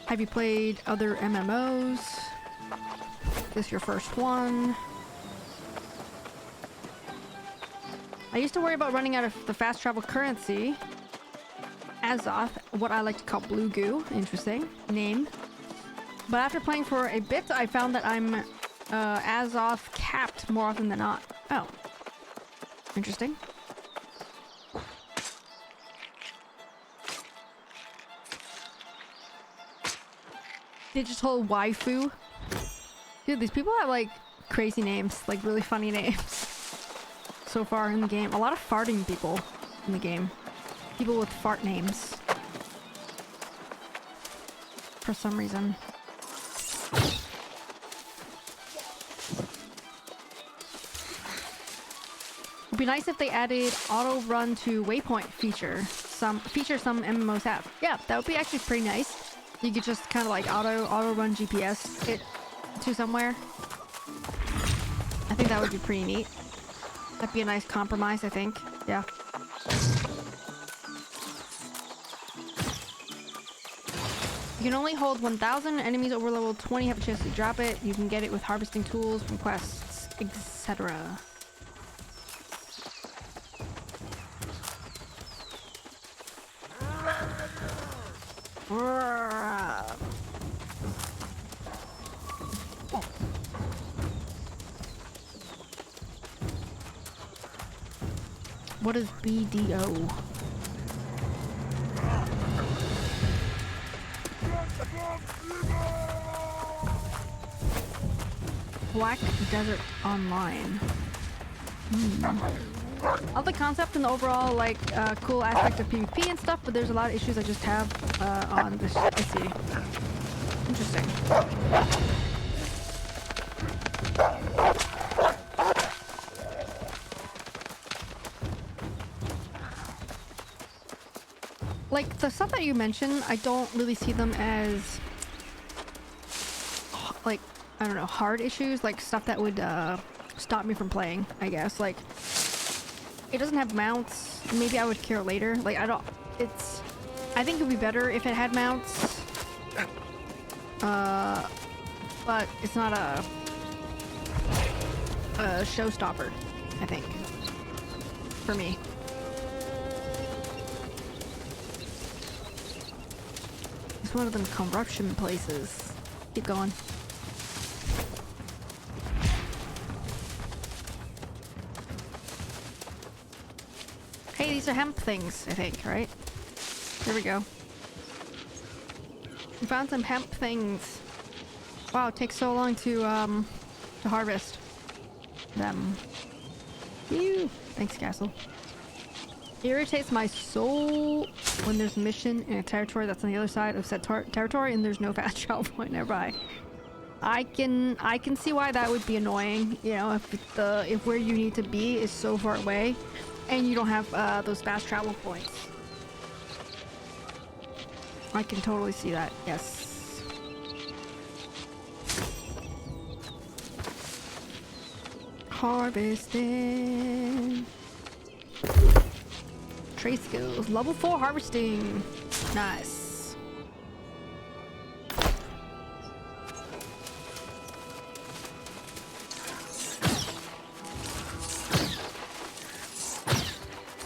Have you played other MMOs? Is this your first one? I used to worry about running out of the fast travel currency. Azoth, what I like to call Blue Goo. Interesting name. But after playing for a bit, I found that I'm Azoth capped more often than not. Oh. Interesting. Digital waifu. Dude, these people have like crazy names, like really funny names so far in the game. A lot of farting people in the game. People with fart names. For some reason. It'd be nice if they added auto run to waypoint feature. Some MMOs have. Yeah, that would be actually pretty nice. You could just kind of like auto run GPS it to somewhere. I think that would be pretty neat. That'd be a nice compromise, I think. Yeah. You can only hold 1,000. Enemies over level 20 have a chance to drop it. You can get it with harvesting tools from quests, etc. What is BDO? Black Desert Online. I love the concept and the overall like cool aspect of PvP and stuff, but there's a lot of issues I just have on this. I see. Interesting. Like the stuff that you mentioned, I don't really see them as like, I don't know, hard issues, like stuff that would stop me from playing, I guess. Like, it doesn't have mounts. Maybe I would care later. Like, I think it would be better if it had mounts. But it's not a showstopper, I think, for me. It's one of them corruption places. Keep going. Hey, these are hemp things, I think, right? There we go. We found some hemp things. Wow, it takes so long to harvest them. Ew. Thanks, Castle. It irritates my soul when there's a mission in a territory that's on the other side of said territory and there's no fast travel point nearby. I can see why that would be annoying. You know, if where you need to be is so far away, and you don't have those fast travel points. I can totally see that. Yes. Harvesting. Trade skills. Level 4 harvesting. Nice.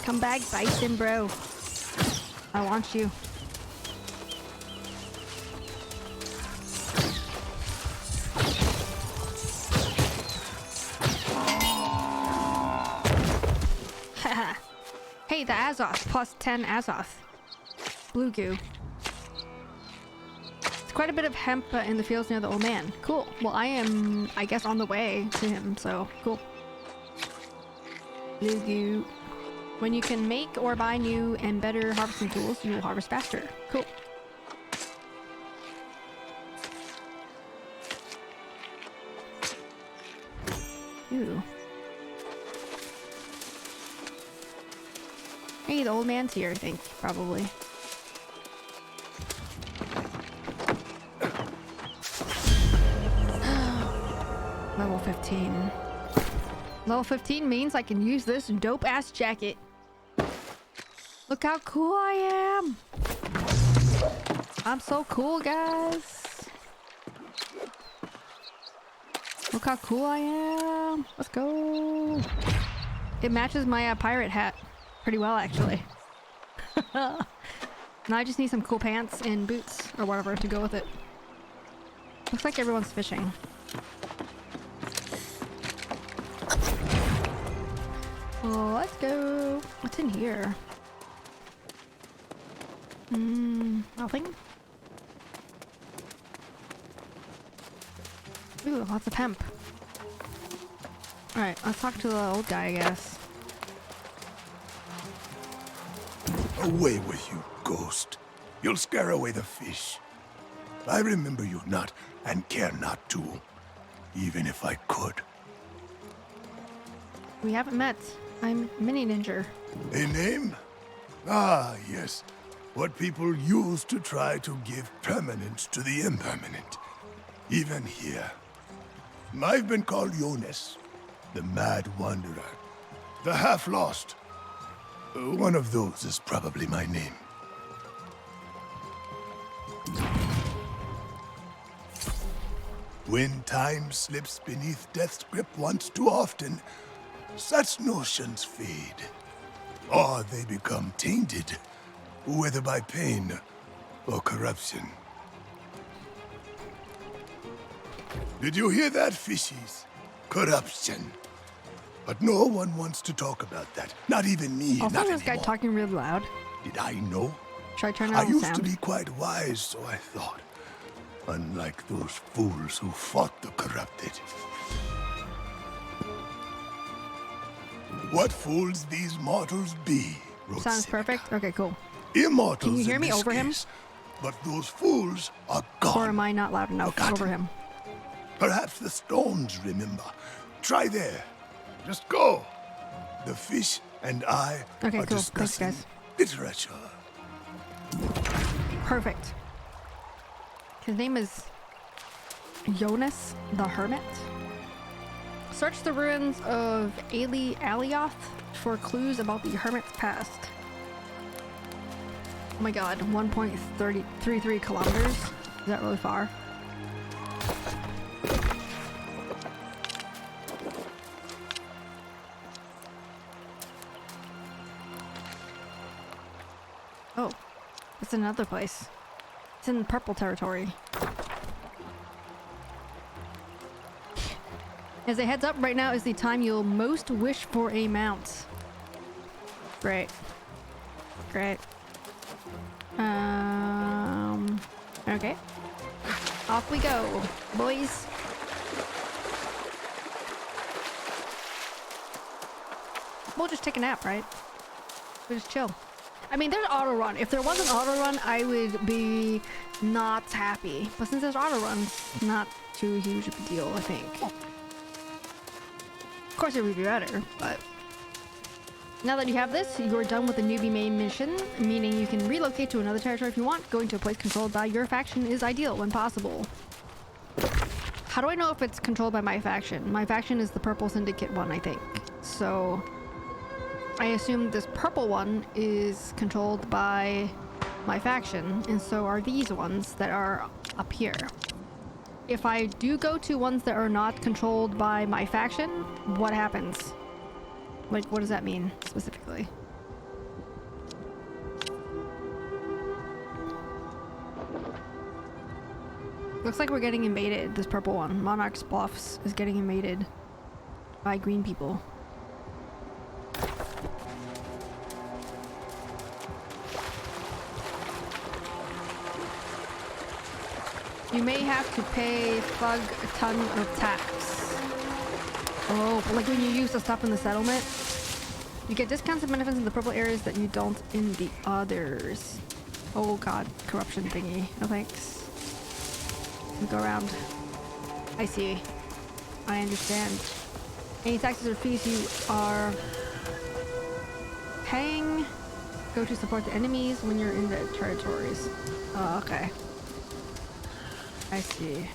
Come back, Bison, bro. I want you. Hey, the Azoth. Plus 10 Azoth. Blue goo. It's quite a bit of hemp in the fields near the old man. Cool. Well, I am, I guess, on the way to him, so cool. Blue goo. When you can make or buy new and better harvesting tools, you will harvest faster. Cool. Ew. Hey, the old man's here, I think, probably. Level 15. Level 15 means I can use this dope-ass jacket. Look how cool I am! I'm so cool, guys! Look how cool I am! Let's go! It matches my pirate hat pretty well, actually. Now I just need some cool pants and boots, or whatever, to go with it. Looks like everyone's fishing. Oh, let's go! What's in here? Nothing? Ooh, lots of hemp. Alright, let's talk to the old guy, I guess. Away with you, ghost. You'll scare away the fish. I remember you not, and care not to, even if I could. We haven't met. I'm minininjer. A name? Ah, yes. What people use to try to give permanence to the impermanent. Even here. I've been called Jonas, the Mad Wanderer, the Half-Lost. One of those is probably my name. When time slips beneath death's grip once too often, such notions fade. Or they become tainted, whether by pain or corruption. Did you hear that, fishies? Corruption. But no one wants to talk about that. Not even me, Also, not this guy anymore. talking really loud. Did I know? Should I turn I down the used sound? to be quite wise, so I thought. Unlike those fools who fought the corrupted. What fools these mortals be, wrote Sounds Seneca. perfect. Okay, cool. Immortals Can you hear in me this over him? case, but those fools are gone. Or am I not loud enough Forgotten. over him? Perhaps the stones remember. Try there. Just go. The fish and I Okay, are cool. Thanks, discussing guys. literature. Perfect. His name is Jonas the Hermit. Search the ruins of Alioth for clues about the Hermit's past. Oh my god, 1.33 kilometers? Is that really far? Oh, it's another place. It's in purple territory. As a heads up, right now is the time you'll most wish for a mount. Great. Great. Okay. Off we go, boys. We'll just take a nap, right? We'll just chill. I mean, there's auto run. If there wasn't auto run, I would be not happy. But since there's auto runs, not too huge of a deal, I think. Of course, it would be better, but now that you have this, you're done with the newbie main mission, meaning you can relocate to another territory if you want. Going to a place controlled by your faction is ideal when possible. How do I know if it's controlled by my faction? My faction is the Purple Syndicate one, I think. So I assume this purple one is controlled by my faction, and so are these ones that are up here. If I do go to ones that are not controlled by my faction, what happens? Like, what does that mean specifically? Looks like we're getting invaded, this purple one. Monarch's Bluffs is getting invaded by green people. You may have to pay Thug a ton of tax. Oh, like when you use the stuff in the settlement? You get discounts and benefits in the purple areas that you don't in the others. Oh god, corruption thingy. No thanks. Go around. I see. I understand. Any taxes or fees you are paying go to support the enemies when you're in the territories. Oh, okay. I see.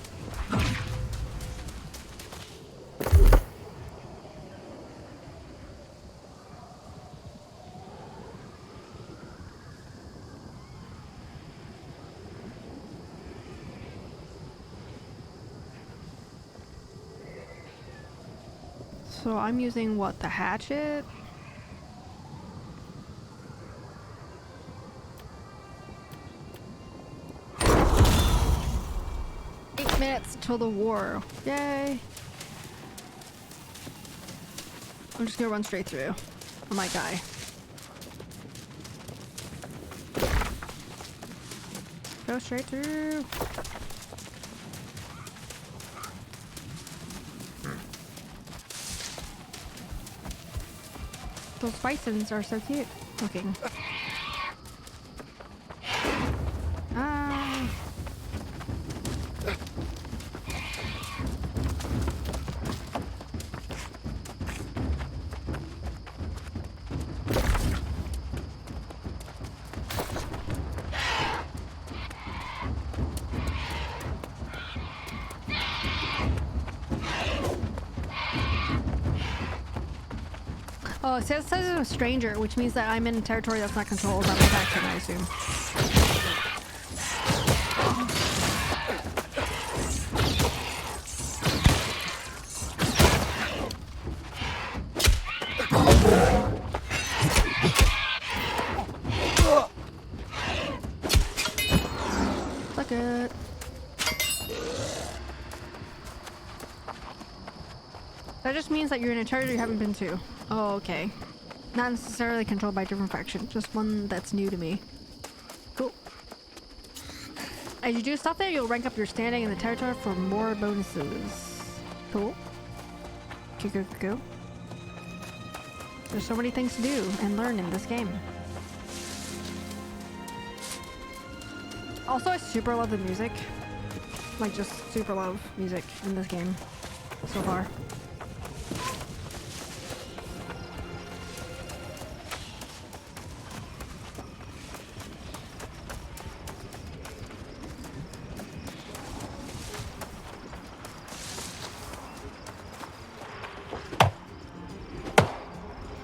So I'm using what, the hatchet? Minutes till the war. Yay! I'm just gonna run straight through. I might die. Go straight through. Those bisons are so cute looking. Ah. Oh, it says I'm a stranger, which means that I'm in a territory that's not controlled by my faction, I assume. Suck it. That just means that you're in a territory you haven't been to. Oh, okay. Not necessarily controlled by a different faction, just one that's new to me. Cool. As you do stuff there, you'll rank up your standing in the territory for more bonuses. Cool. Cool. There's so many things to do and learn in this game. Also, I super love the music. Like, just super love music in this game so far.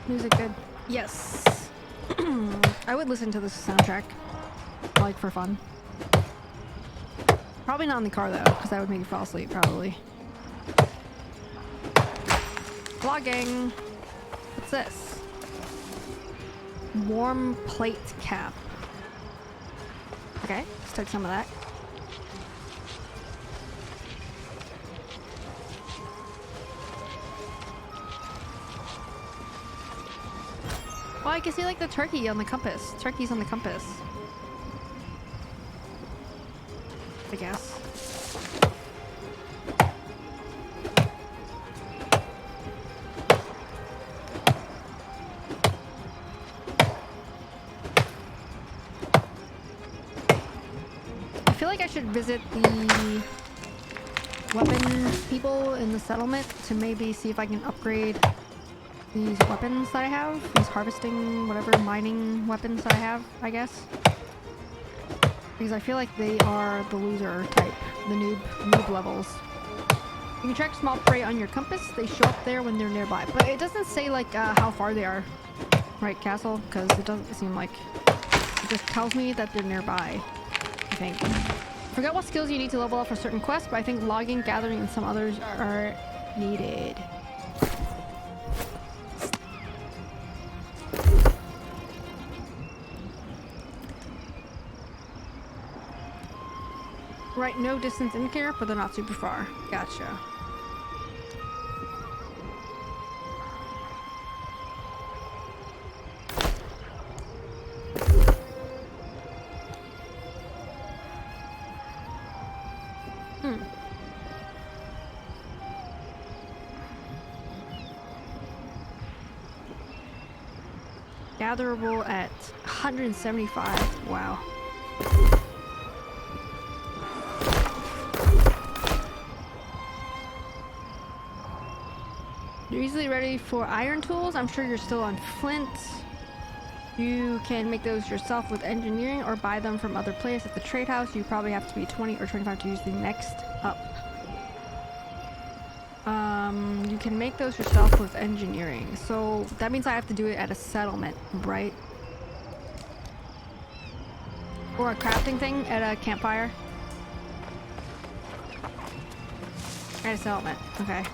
Music good. Yes. I would listen to this soundtrack, like, for fun. Probably not in the car though, because that would make you fall asleep, probably. Vlogging. What's this? Warm plate cap. Okay, let's take some of that. Oh, I can see like the turkey on the compass. Turkey's on the compass. I guess. I feel like I should visit the weapon people in the settlement to maybe see if I can upgrade these weapons that I have. These harvesting, whatever, mining weapons that I have, I guess. Because I feel like they are the loser type, the noob levels. You can track small prey on your compass. They show up there when they're nearby. But it doesn't say like how far they are. Right, Castle? Because it doesn't seem like... It just tells me that they're nearby, I think. Forget what skills you need to level up for certain quests, but I think logging, gathering, and some others are needed. Right, no distance indicator, but they're not super far. Gotcha. Gatherable at 175. Wow. You're easily ready for iron tools. I'm sure you're still on flint. You can make those yourself with engineering or buy them from other players at the trade house. You probably have to be 20 or 25 to use the next up. You can make those yourself with engineering. So that means I have to do it at a settlement, right? Or a crafting thing at a campfire. At a settlement, okay.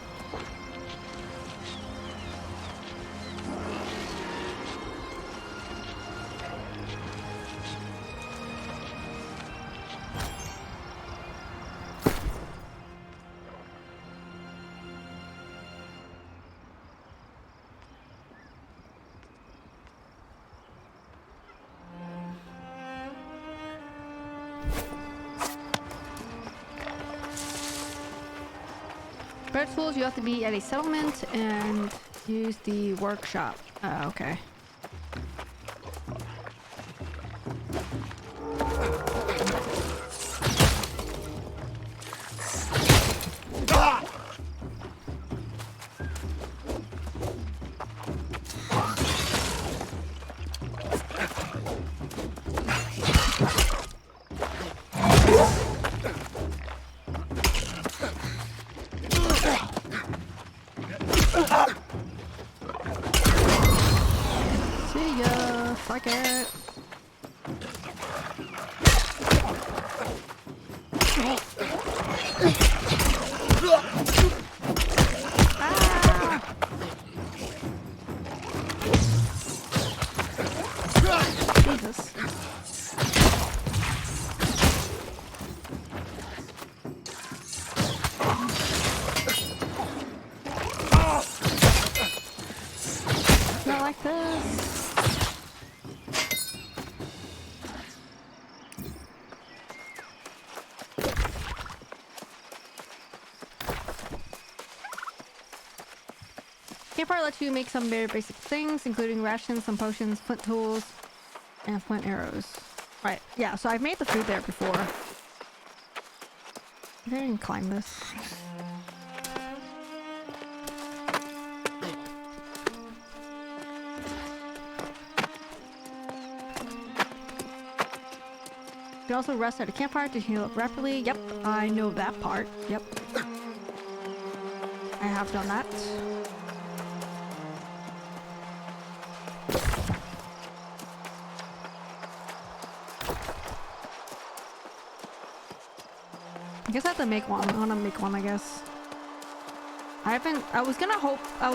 For tools, you have to be at a settlement and use the workshop. Okay. See ya. Fuck it. Jesus. Not like this. Campfire lets you make some very basic things, including rations, some potions, flint tools, and flint arrows. Right, yeah, so I've made the food there before. I didn't climb this. You can also rest at a campfire to heal up rapidly. Yep, I know that part. Yep. I have done that. I guess I have to make one. I want to make one, I guess. I was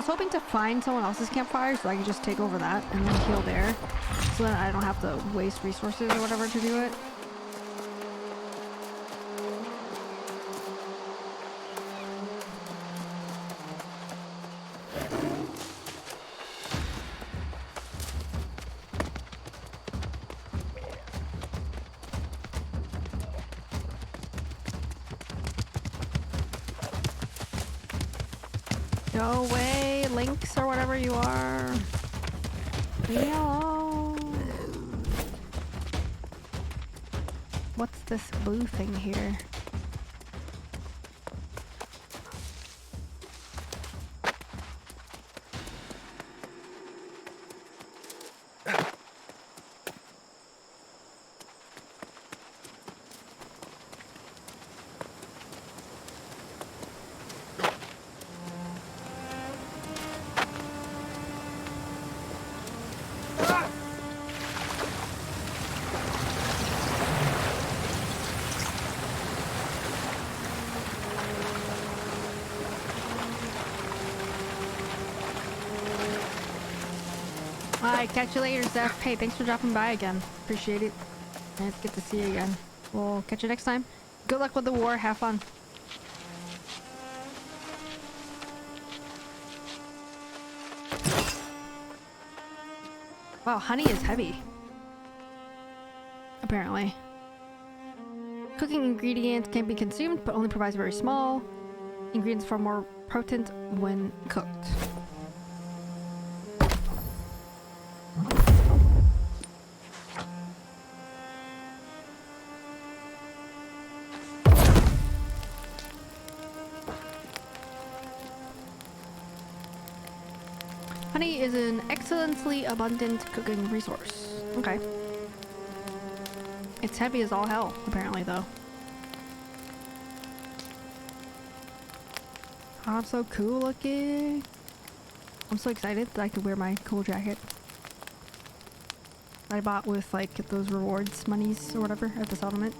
hoping to find someone else's campfire so I could just take over that and then heal there. So then I don't have to waste resources or whatever to do it. Go away, Lynx or whatever you are. Leave me alone. What's this blue thing here? Alright, catch you later, Zeph. Hey, thanks for dropping by again. Appreciate it. And it's good to see you again. We'll catch you next time. Good luck with the war. Have fun. Wow, honey is heavy. Apparently. Cooking ingredients can be consumed, but only provides very small. Ingredients far more potent when cooked. Honey is an excellently abundant cooking resource. Okay. It's heavy as all hell, apparently, though. I'm so cool looking. I'm so excited that I could wear my cool jacket that I bought with, like, those rewards monies or whatever at the settlement.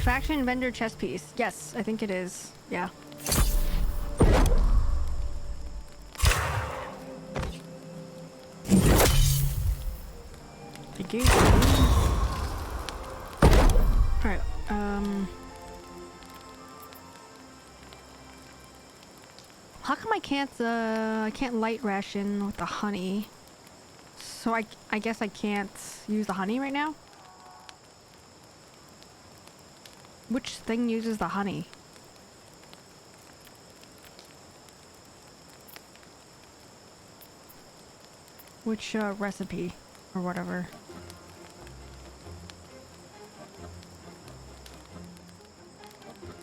Faction vendor chess piece. Yes, I think it is. Yeah. Thank you. Alright, how come I can't light ration with the honey? So I guess I can't use the honey right now? Which thing uses the honey? Which recipe or whatever?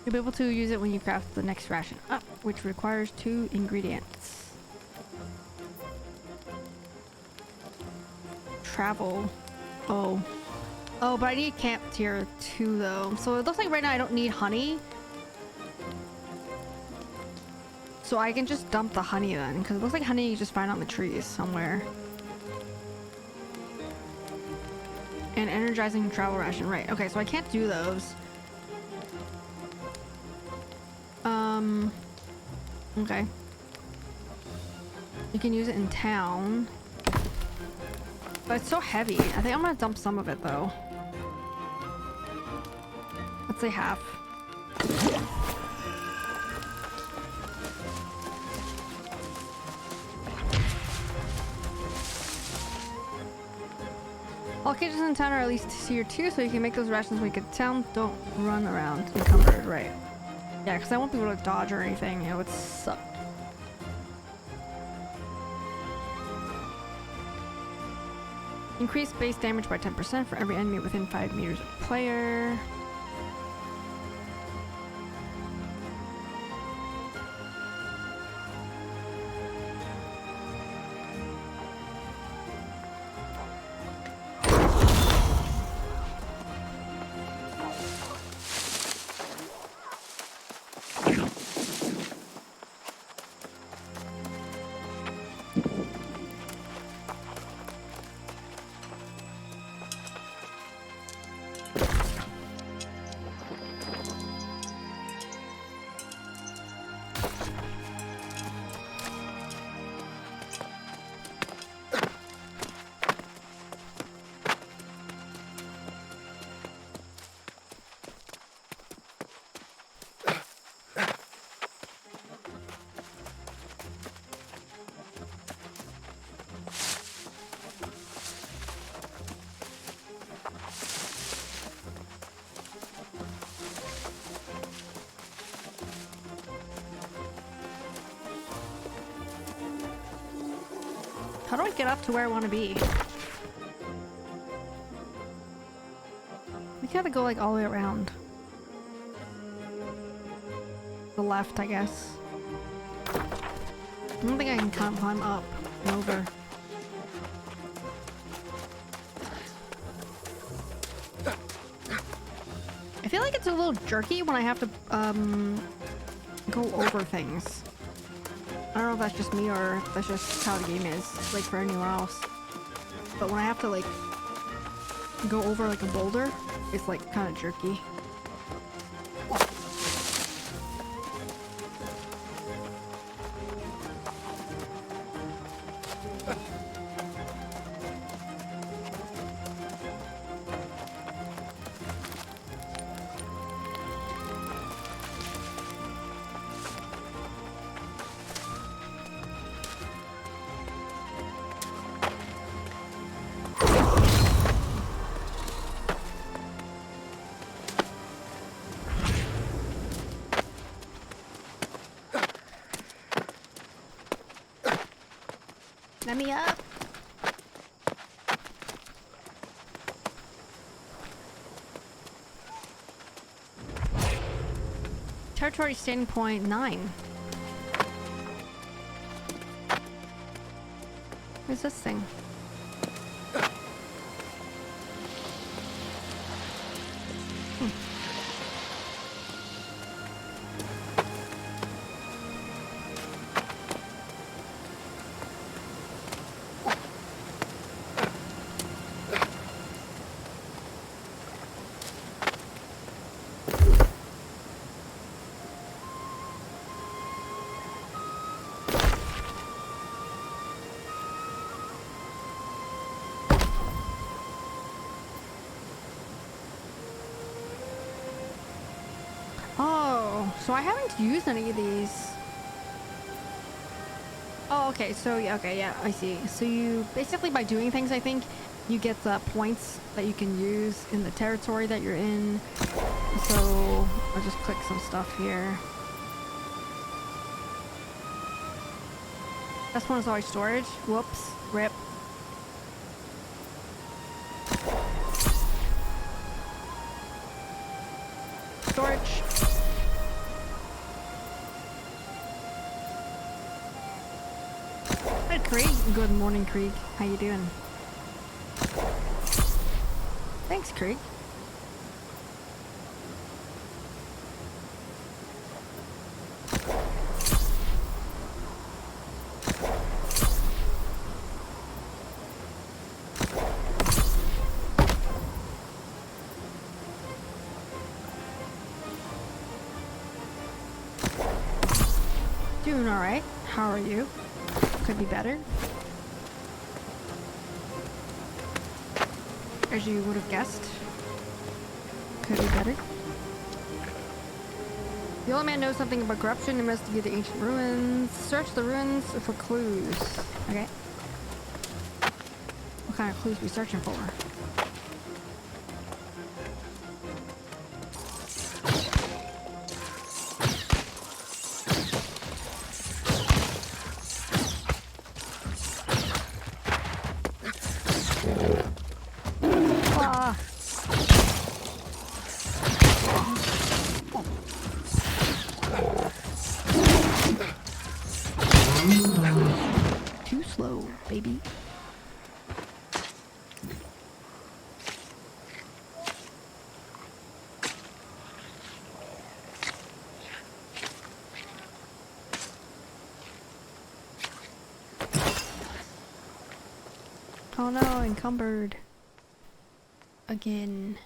You'll be able to use it when you craft the next ration up, which requires 2 ingredients. Travel. Oh. Oh, but I need camp tier 2 though. So it looks like right now I don't need honey. So I can just dump the honey then, because it looks like honey you just find on the trees somewhere. And energizing travel ration, right. Okay, so I can't do those. Okay. You can use it in town. But it's so heavy. I think I'm gonna dump some of it though. Let's say half. All cages in town are at least tier 2, so you can make those rations when you get to town. Don't run around encumbered, right? Yeah, because I won't be able to dodge or anything. It would suck. Increase base damage by 10% for every enemy within 5 meters of player. How do I get up to where I want to be? We gotta go like all the way around. The left, I guess. I don't think I can climb up and over. I feel like it's a little jerky when I have to go over things. I don't know if that's just me or if that's just how the game is, like for anyone else. But when I have to like go over like a boulder, it's like kind of jerky. Let me up. Territory standing point 9. Where's this thing? Oh, so I haven't used any of these. Oh, okay, so yeah, okay, yeah, I see. So you basically, by doing things, I think you get the points that you can use in the territory that you're in. So I'll just click some stuff here. This one is always storage. Whoops, rip. Storage. Hi, Krieg. Good morning, Krieg. How you doing? Thanks, Krieg. Doing alright. How are you? Could be better. As you would have guessed. Could be better. The old man knows something about corruption. Investigate the ancient ruins. Search the ruins for clues. Okay. What kind of clues are we searching for? Too slow, baby. Oh no, encumbered. Again.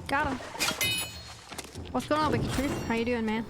Got him. What's going on, Vicky Truth? How you doing, man?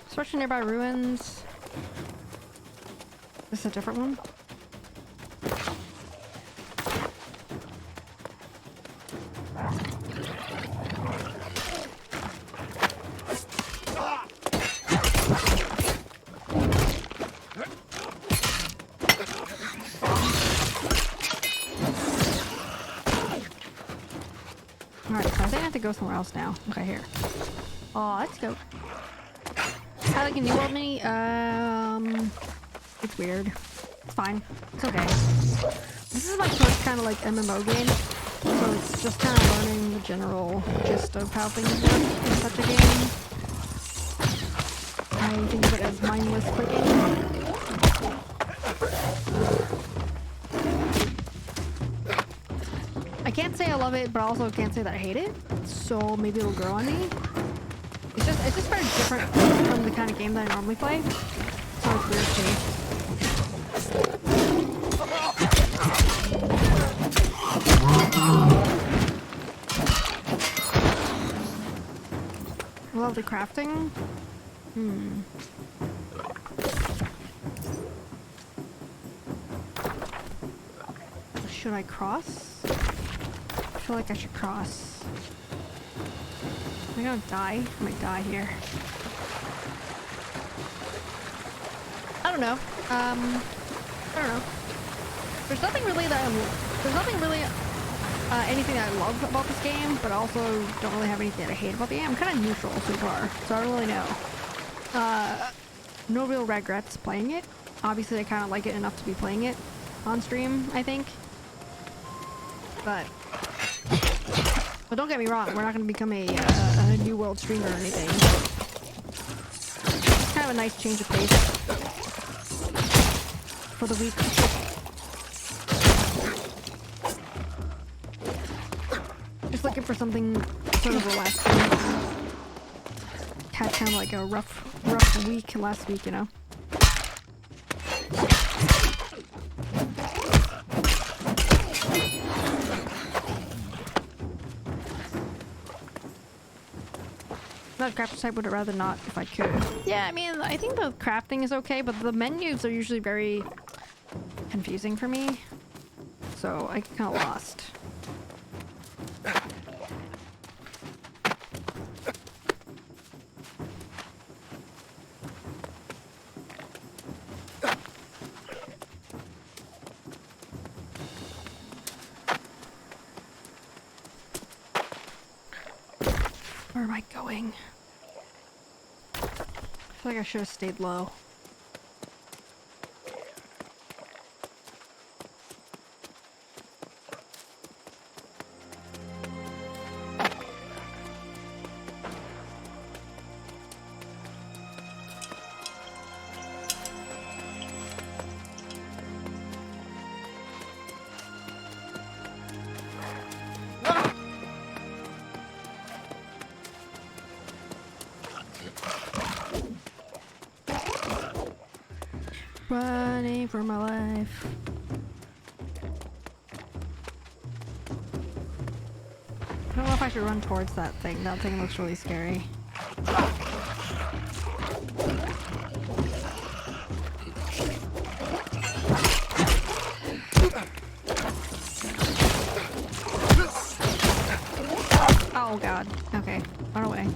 Search nearby ruins. Is this a different one? Alright, so I think I have to go somewhere else now. Okay, here. Oh, let's go. I like a New World mini. It's weird. It's fine. It's okay. This is my first kind of like MMO game, so it's just kind of learning the general gist of how things work in such a game. I think of it as mindless clicking. I can't say I love it, but I also can't say that I hate it. So maybe it'll grow on me. It's just very different from the kind of game that I normally play. So it's weird too. Love the crafting. Should I cross? I feel like I should cross. Am I gonna die? I might die here. I don't know. I don't know. There's nothing really anything that I love about this game, but I also don't really have anything that I hate about the game. I'm kind of neutral so far, so I don't really know. No real regrets playing it. Obviously, I kind of like it enough to be playing it on stream, I think. But don't get me wrong, we're not going to become a New World streamer or anything. It's kind of a nice change of pace for the week. Just looking for something sort of relaxing. Had kind of like a rough week last week, you know? That crafting type would rather not if I could. Yeah, I mean, I think the crafting is okay, but the menus are usually very confusing for me. So I get kind of lost. Where am I going? I feel like I should have stayed low. Running for my life. I don't know if I should run towards that thing. That thing looks really scary. Oh god. Okay. Run away.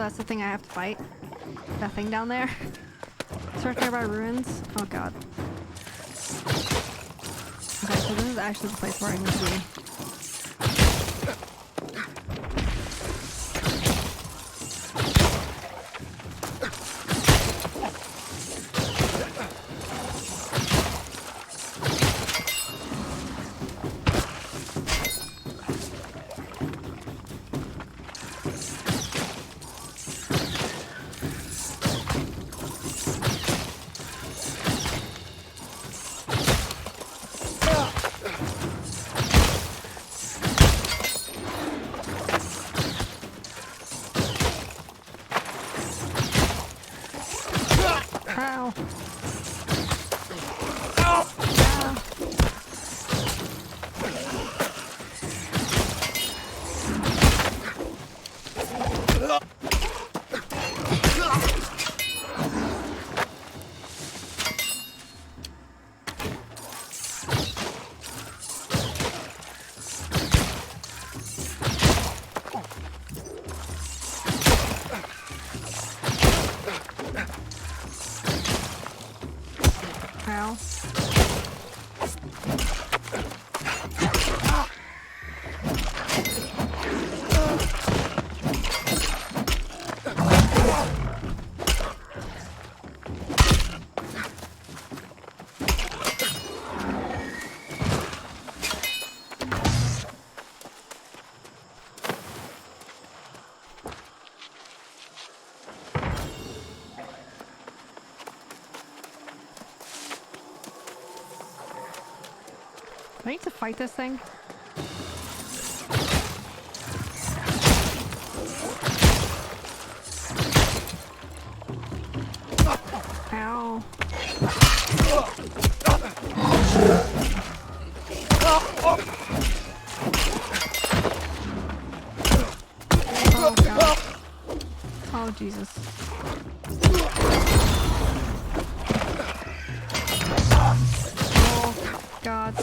that's the thing I have to fight. That thing down there. Search nearby ruins. Oh god. Okay, so this is actually the place where I need to be. Ow. Ow. I need to fight this thing. Ow. Oh god. Oh Jesus. Oh god.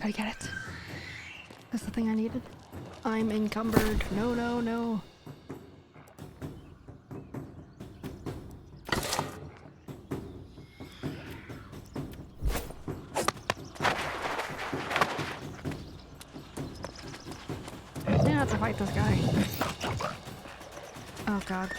I get it. That's the thing I needed. I'm encumbered. No, no, no. I didn't have to fight this guy. Oh god.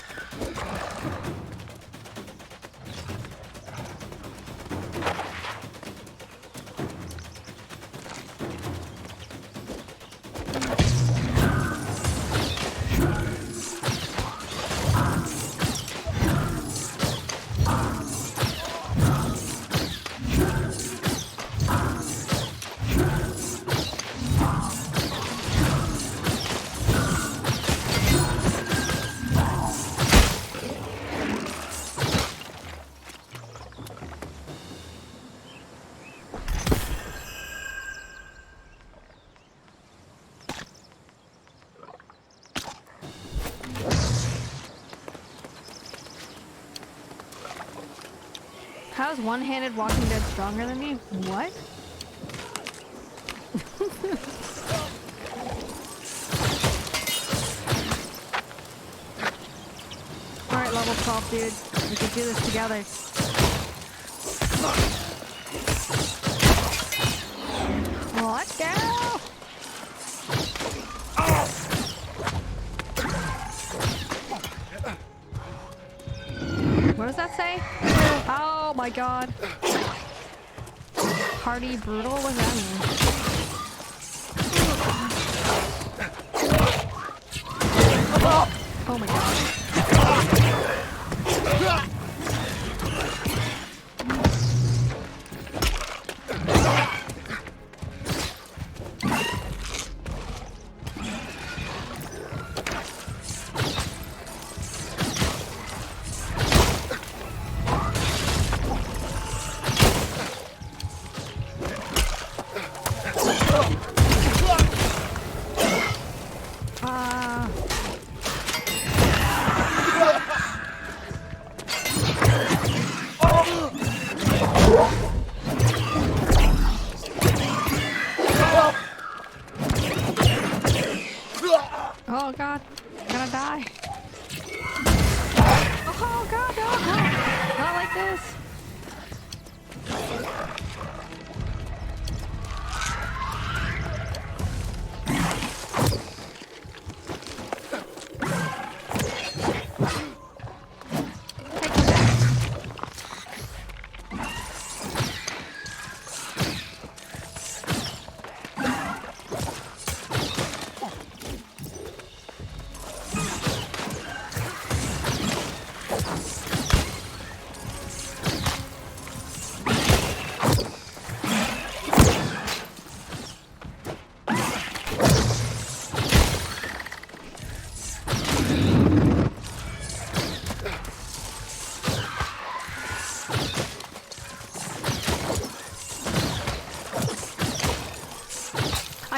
How is one-handed Walking Dead stronger than me? What? Alright, level 12, dude. We can do this together. Let's go! What does that say? Oh my god. Hardy brutal? What does that mean? Oh my god.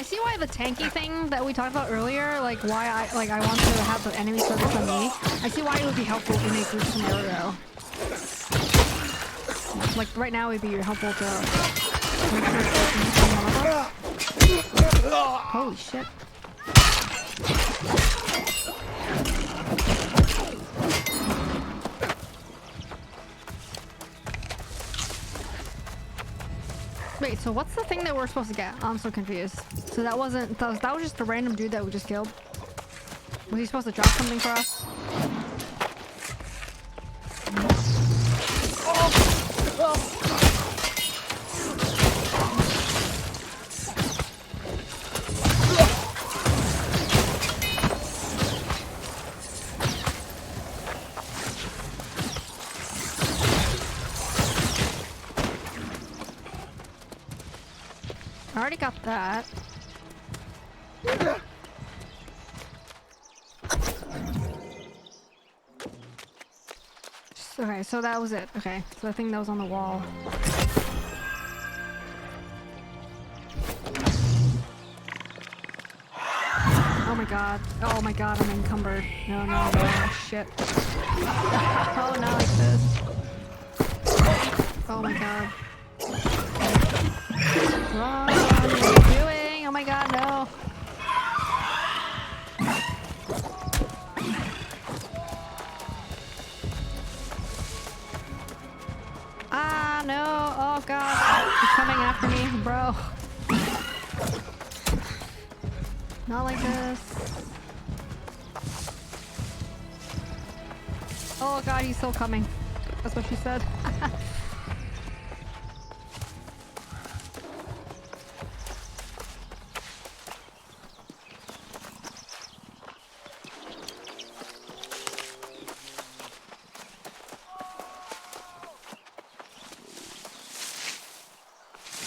see why the tanky thing that we talked about earlier, like why I wanted to have the enemy focus on me. I see why it would be helpful in a group scenario. Like right now, it'd be helpful to make sure it's one of us. Holy shit! Wait, so what's the thing that we're supposed to get? I'm so confused. So that was just a random dude that we just killed? Was he supposed to drop something for us? I already got that. Okay, so that was it. Okay, so the thing that was on the wall. Oh my god. Oh my god, I'm encumbered. No, no, no, shit. Oh, not like this. Oh my god. Run! What are you doing? Oh my god, no! Ah, no! Oh god! He's coming after me, bro! Not like this. Oh god, he's still coming. That's what she said.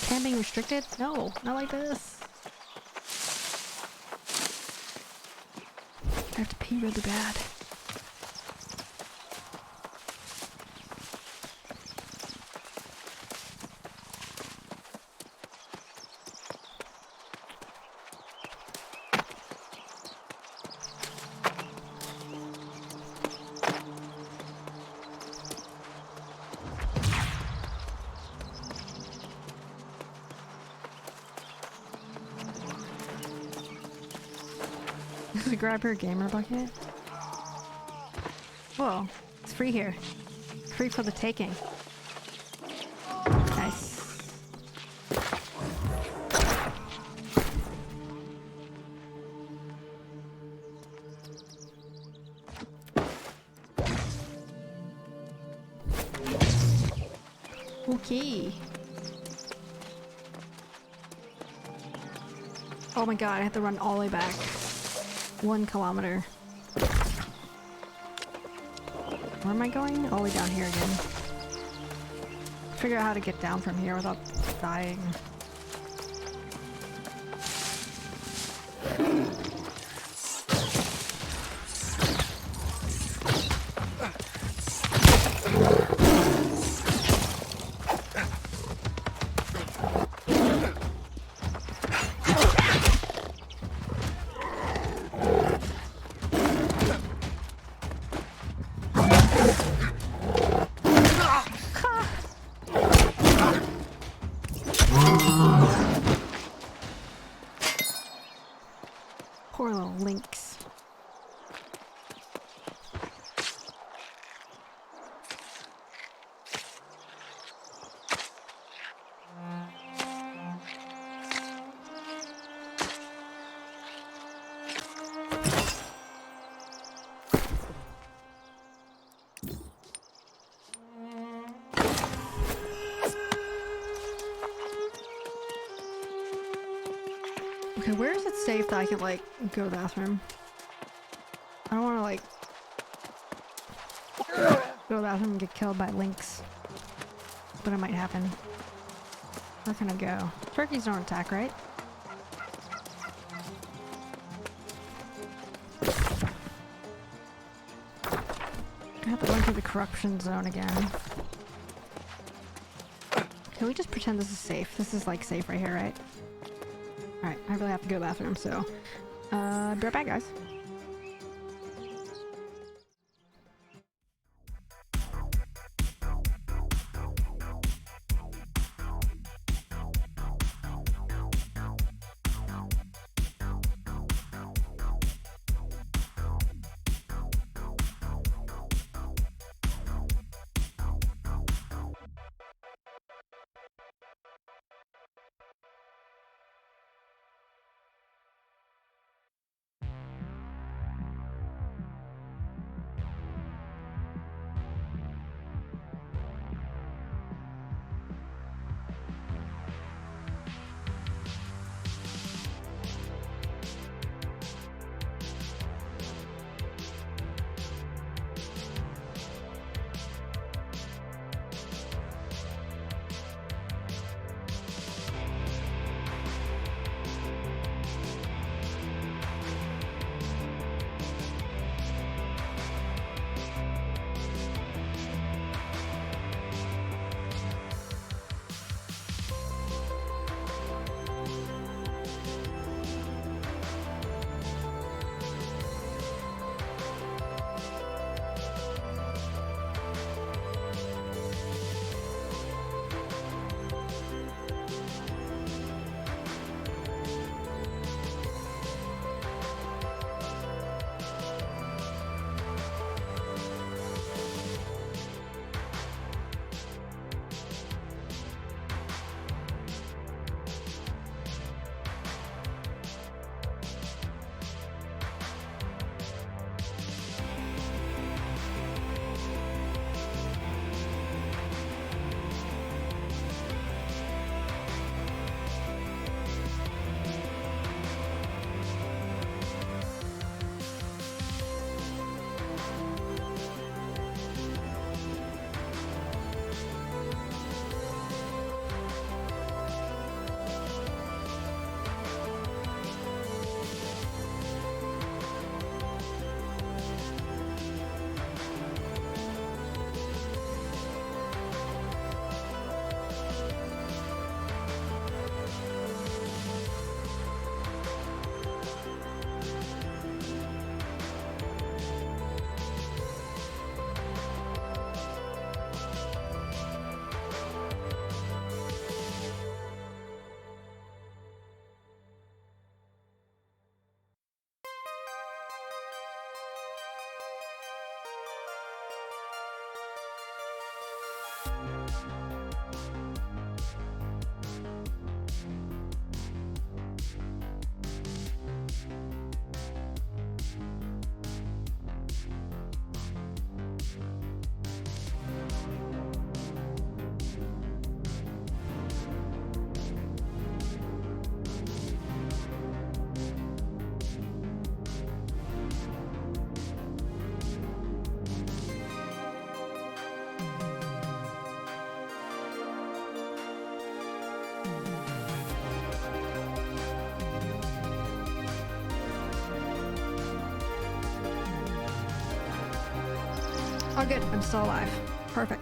Camping restricted? No, not like this. I have to pee really bad. Grab her gamer bucket. Whoa, it's free here. Free for the taking. Nice. Okay. Oh my god, I have to run all the way back. 1 kilometer. Where am I going? All the way down here again. Figure out how to get down from here without dying. Poor little lynx. Okay, where is it safe that I can, like, go to the bathroom? I don't want to, like, go to the bathroom and get killed by lynx. But it might happen. Where can I go? Turkeys don't attack, right? I have to run through the corruption zone again. Can we just pretend this is safe? This is, like, safe right here, right? Alright, I really have to go to the bathroom, so be right back, guys. Oh good, I'm still alive. Perfect.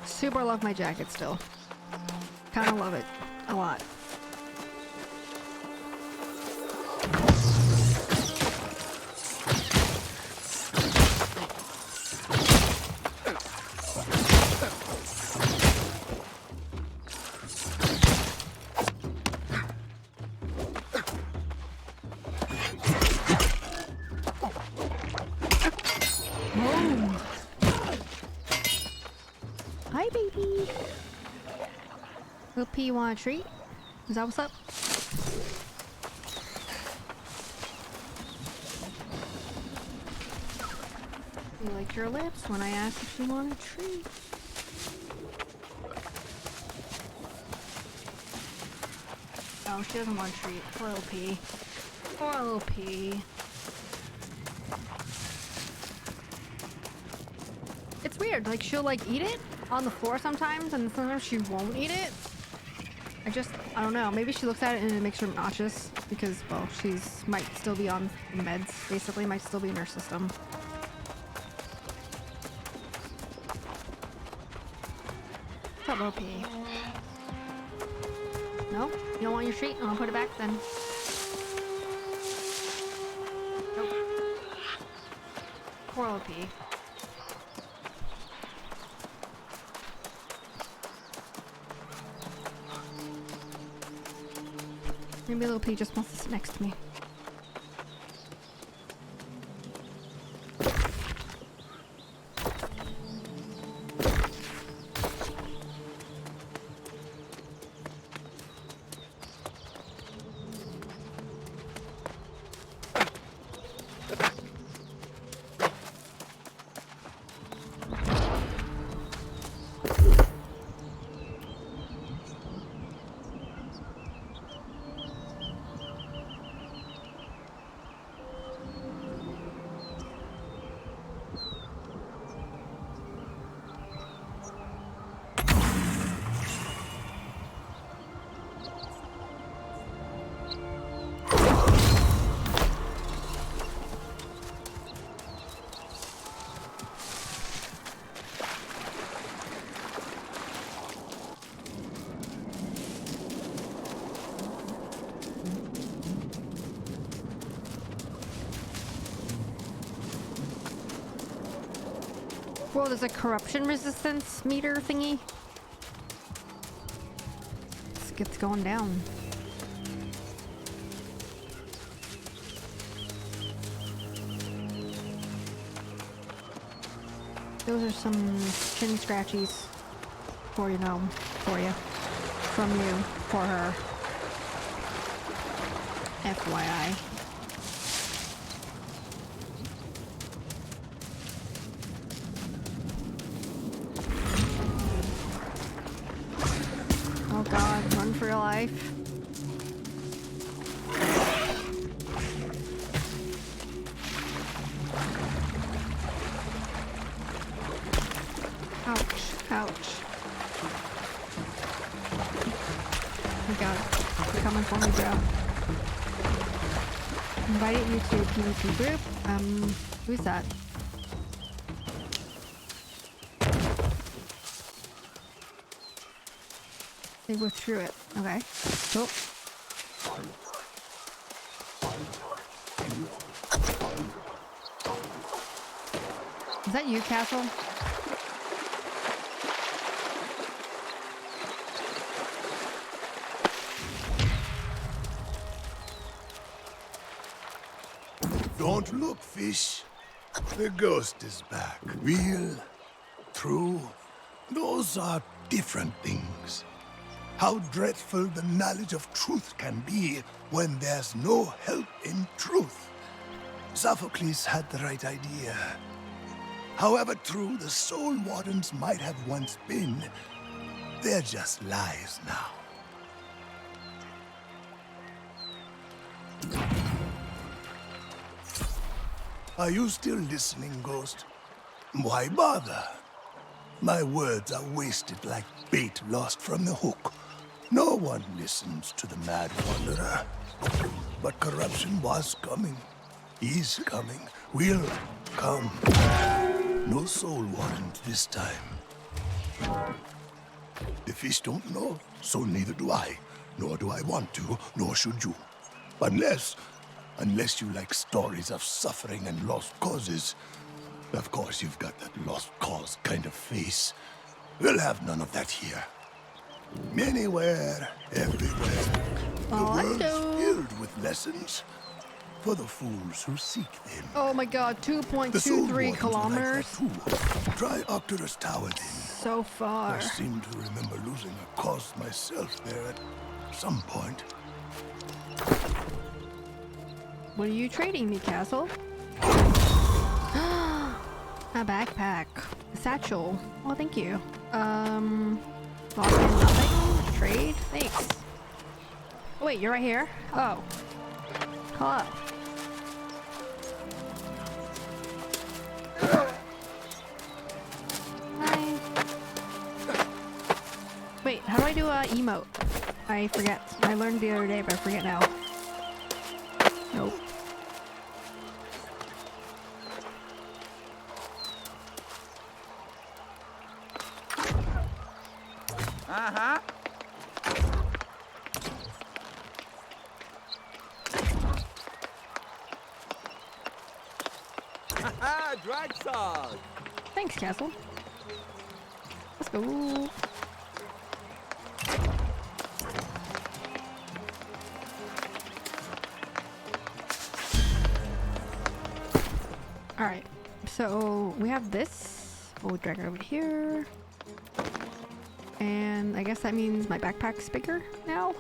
Super love my jacket still. Kinda love it. A lot. Hi, baby. Little P, you want a treat? Is that what's up? You like your lips when I asked if you want a treat? Oh, she doesn't want a treat. Poor little P. Poor little P. It's weird, like she'll like eat it on the floor sometimes and sometimes she won't eat it. I don't know. Maybe she looks at it and it makes her nauseous because, well, she's might still be on meds. Basically, might still be in her system. What's up, OP? No? You don't want your treat? I'll put it back then. Nope. Poor OP. Maybe little P just wants to sit next to me. Whoa, there's a corruption resistance meter thingy. It's going down. Those are some chin scratchies for you, know, for you, from you, for her. FYI. Oh god, run for your life. Ouch, ouch. Oh my god, you're coming for me, bro. Invited you to PvP group. Who's that? They withdrew it. Okay. Cool. Is that you, Castle? Don't look, fish. The ghost is back. Real, true, those are different things. How dreadful the knowledge of truth can be when there's no help in truth. Sophocles had the right idea. However true the Soul Wardens might have once been, they're just lies now. Are you still listening, Ghost? Why bother? My words are wasted like bait lost from the hook. No one listens to the mad wanderer. But corruption was coming. Is coming. Will come. No soul warrant this time. The fish don't know, so neither do I. Nor do I want to, nor should you. Unless you like stories of suffering and lost causes. Of course, you've got that lost cause kind of face. We'll have none of that here. Anywhere, everywhere. The world's filled with lessons for the fools who seek them. Oh my god, 2.23 kilometers. Like that too. Try Octorus Tower then. So far. I seem to remember losing a cause myself there at some point. What are you trading me, Castle? A backpack. A satchel. Oh, thank you. Nothing? Trade? Thanks. Oh, wait, you're right here? Oh. Hello. Hi. Wait, how do I do a emote? I forget. I learned the other day, but I forget now. Nope. Uh-huh. Haha, drag song. Thanks, Castle. Let's go. Alright, so we have this. We'll drag it over here. And I guess that means my backpack's bigger now.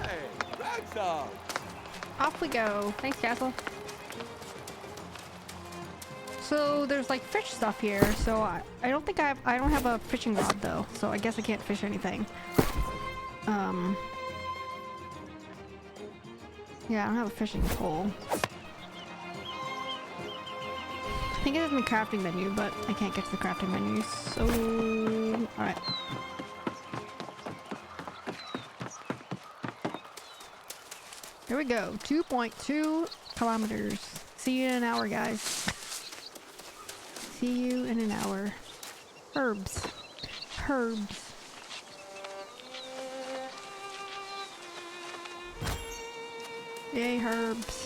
Hey, drag song. Off we go. Thanks, Castle. So there's like fish stuff here. So I don't think I don't have a fishing rod though. So I guess I can't fish anything. Yeah, I don't have a fishing pole. I think it is in the crafting menu, but I can't get to the crafting menu. So all right. Here we go. 2.2 kilometers. See you in an hour, guys. See you in an hour. Herbs. Herbs. Yay, herbs.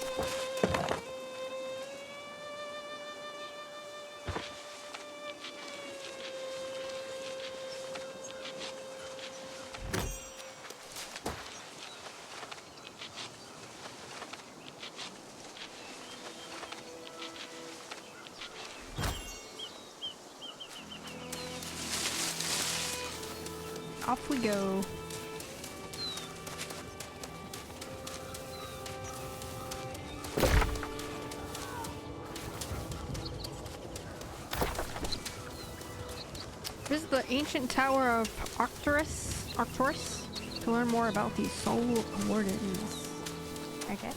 Off we go. This is the ancient tower of Arcturus. To learn more about these soul wardens. Okay.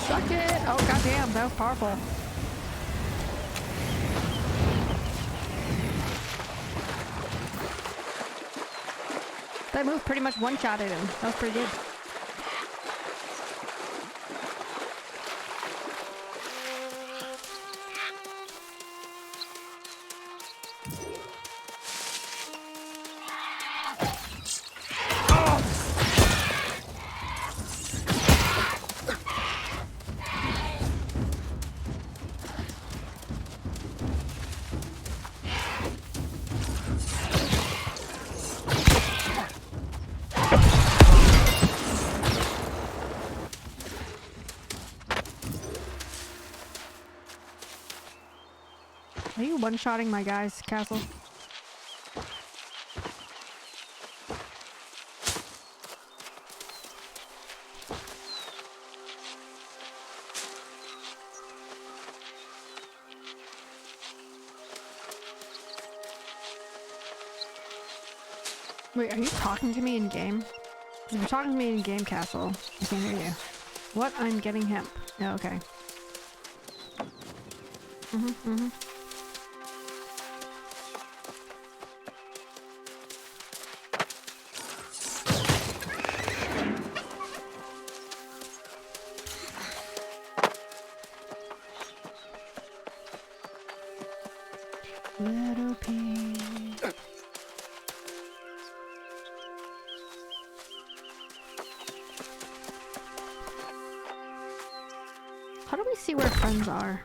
Suck it! Oh goddamn, that was powerful. That move pretty much one-shotted him. That was pretty good. Are you one-shotting my guys, Castle? Wait, are you talking to me in game? If you're talking to me in game, Castle, I can't hear you. What? I'm getting hemp. Oh, okay. Little pig. How do we see where friends are?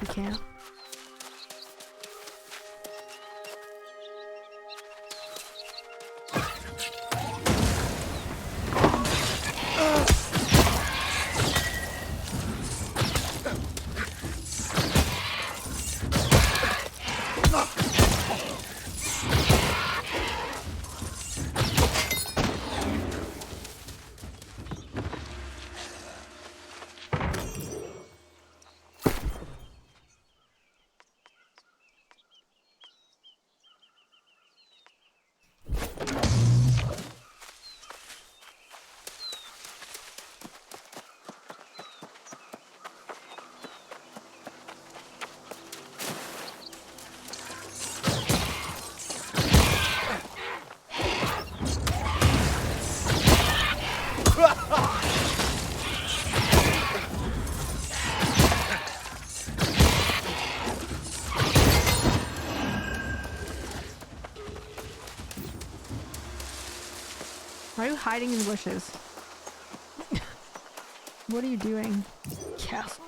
we can. Why are you hiding in the bushes? What are you doing? Castle.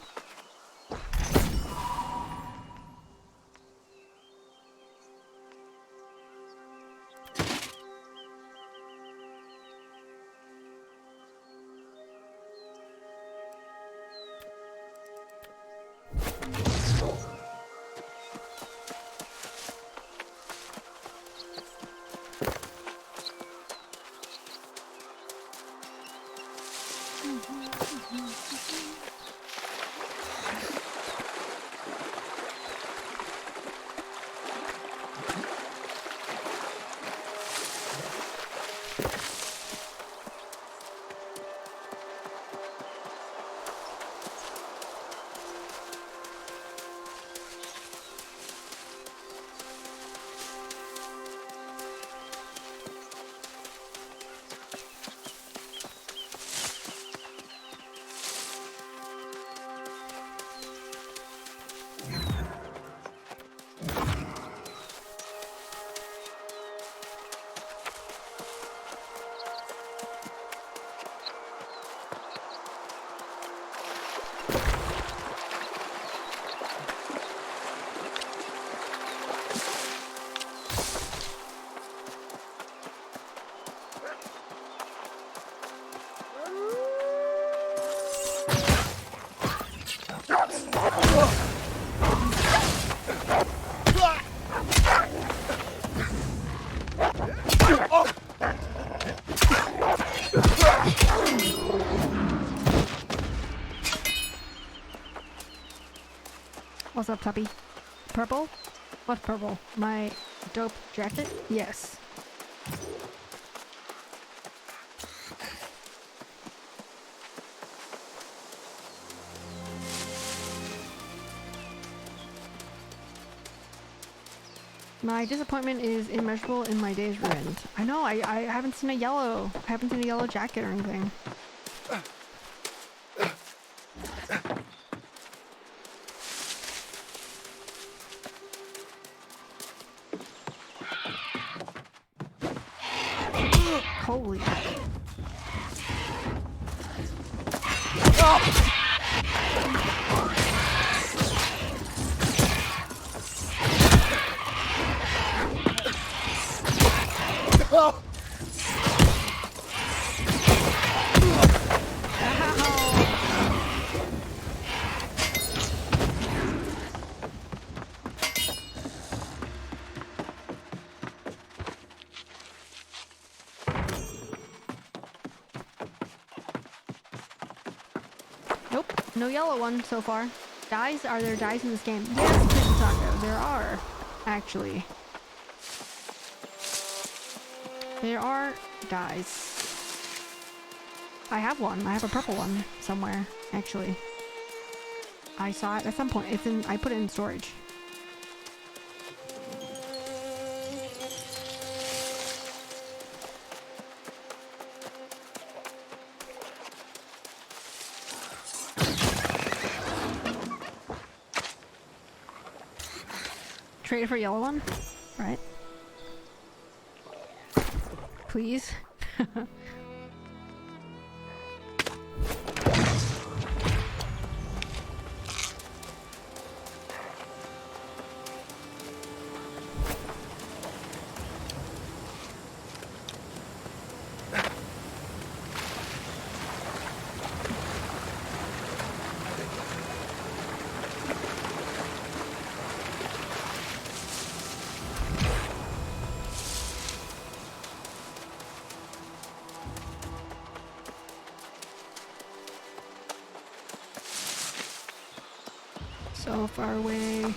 What's up, Tuppy? Purple? What's purple? My dope jacket? Yes. My disappointment is immeasurable and my day is ruined. I know, I haven't seen a yellow. I haven't seen a yellow jacket or anything. Holy. Nope, no yellow one so far. Dyes? Are there dyes in this game? Yes, Kitten Taco, there are, actually. There are dyes. I have one. I have a purple one somewhere, actually. I saw it at some point. It's in. I put it in storage. Trade it for a yellow one? Right. Please. So far away.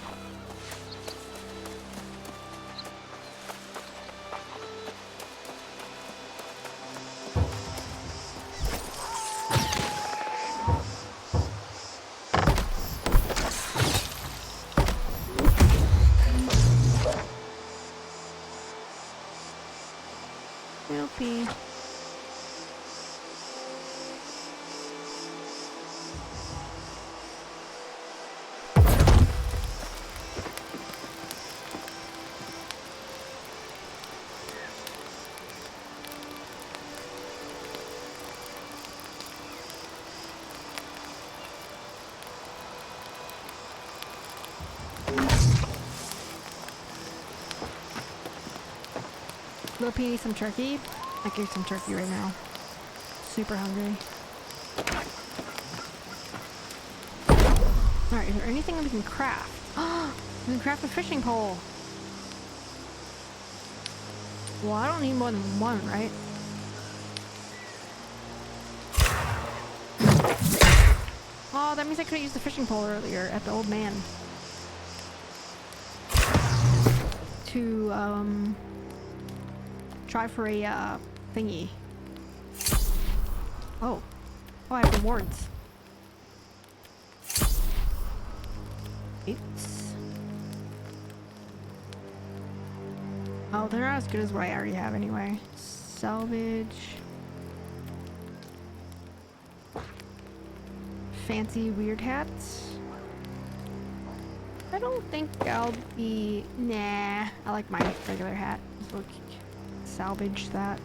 Milky. Little P, some turkey. I could eat some turkey right now. Super hungry. Alright, is there anything we can craft? We can craft a fishing pole. Well, I don't need more than one, right? Oh, that means I could have used the fishing pole earlier at the old man. To, try for a, thingy. Oh. Oh, I have rewards. Oops. Oh, they're not as good as what I already have anyway. Salvage. Fancy weird hats. I don't think I'll be... Nah, I like my regular hat. So salvage that.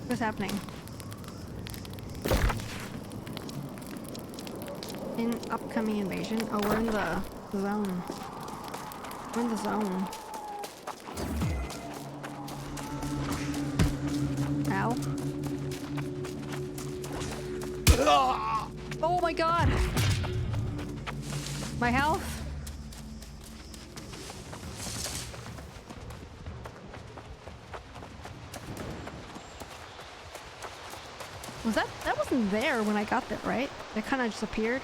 What's happening? In upcoming invasion? Oh, we're in the zone. We're in the zone. Ow. Oh my god! My health? That wasn't there when I got there, right? It kind of just appeared.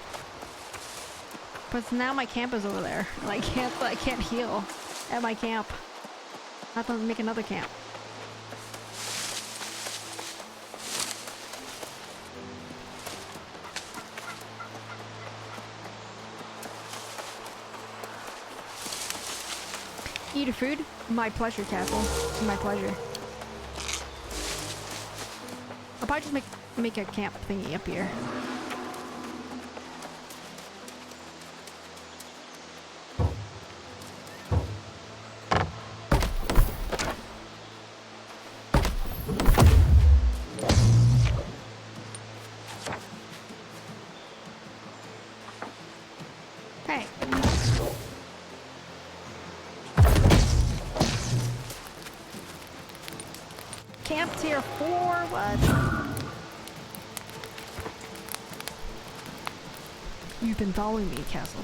But now my camp is over there. And I can't heal at my camp. I have to make another camp. Eat a food? My pleasure, Castle. My pleasure. I'll probably just make a camp thingy up here. Hey. Camp tier 4, what? You've been following me, Castle.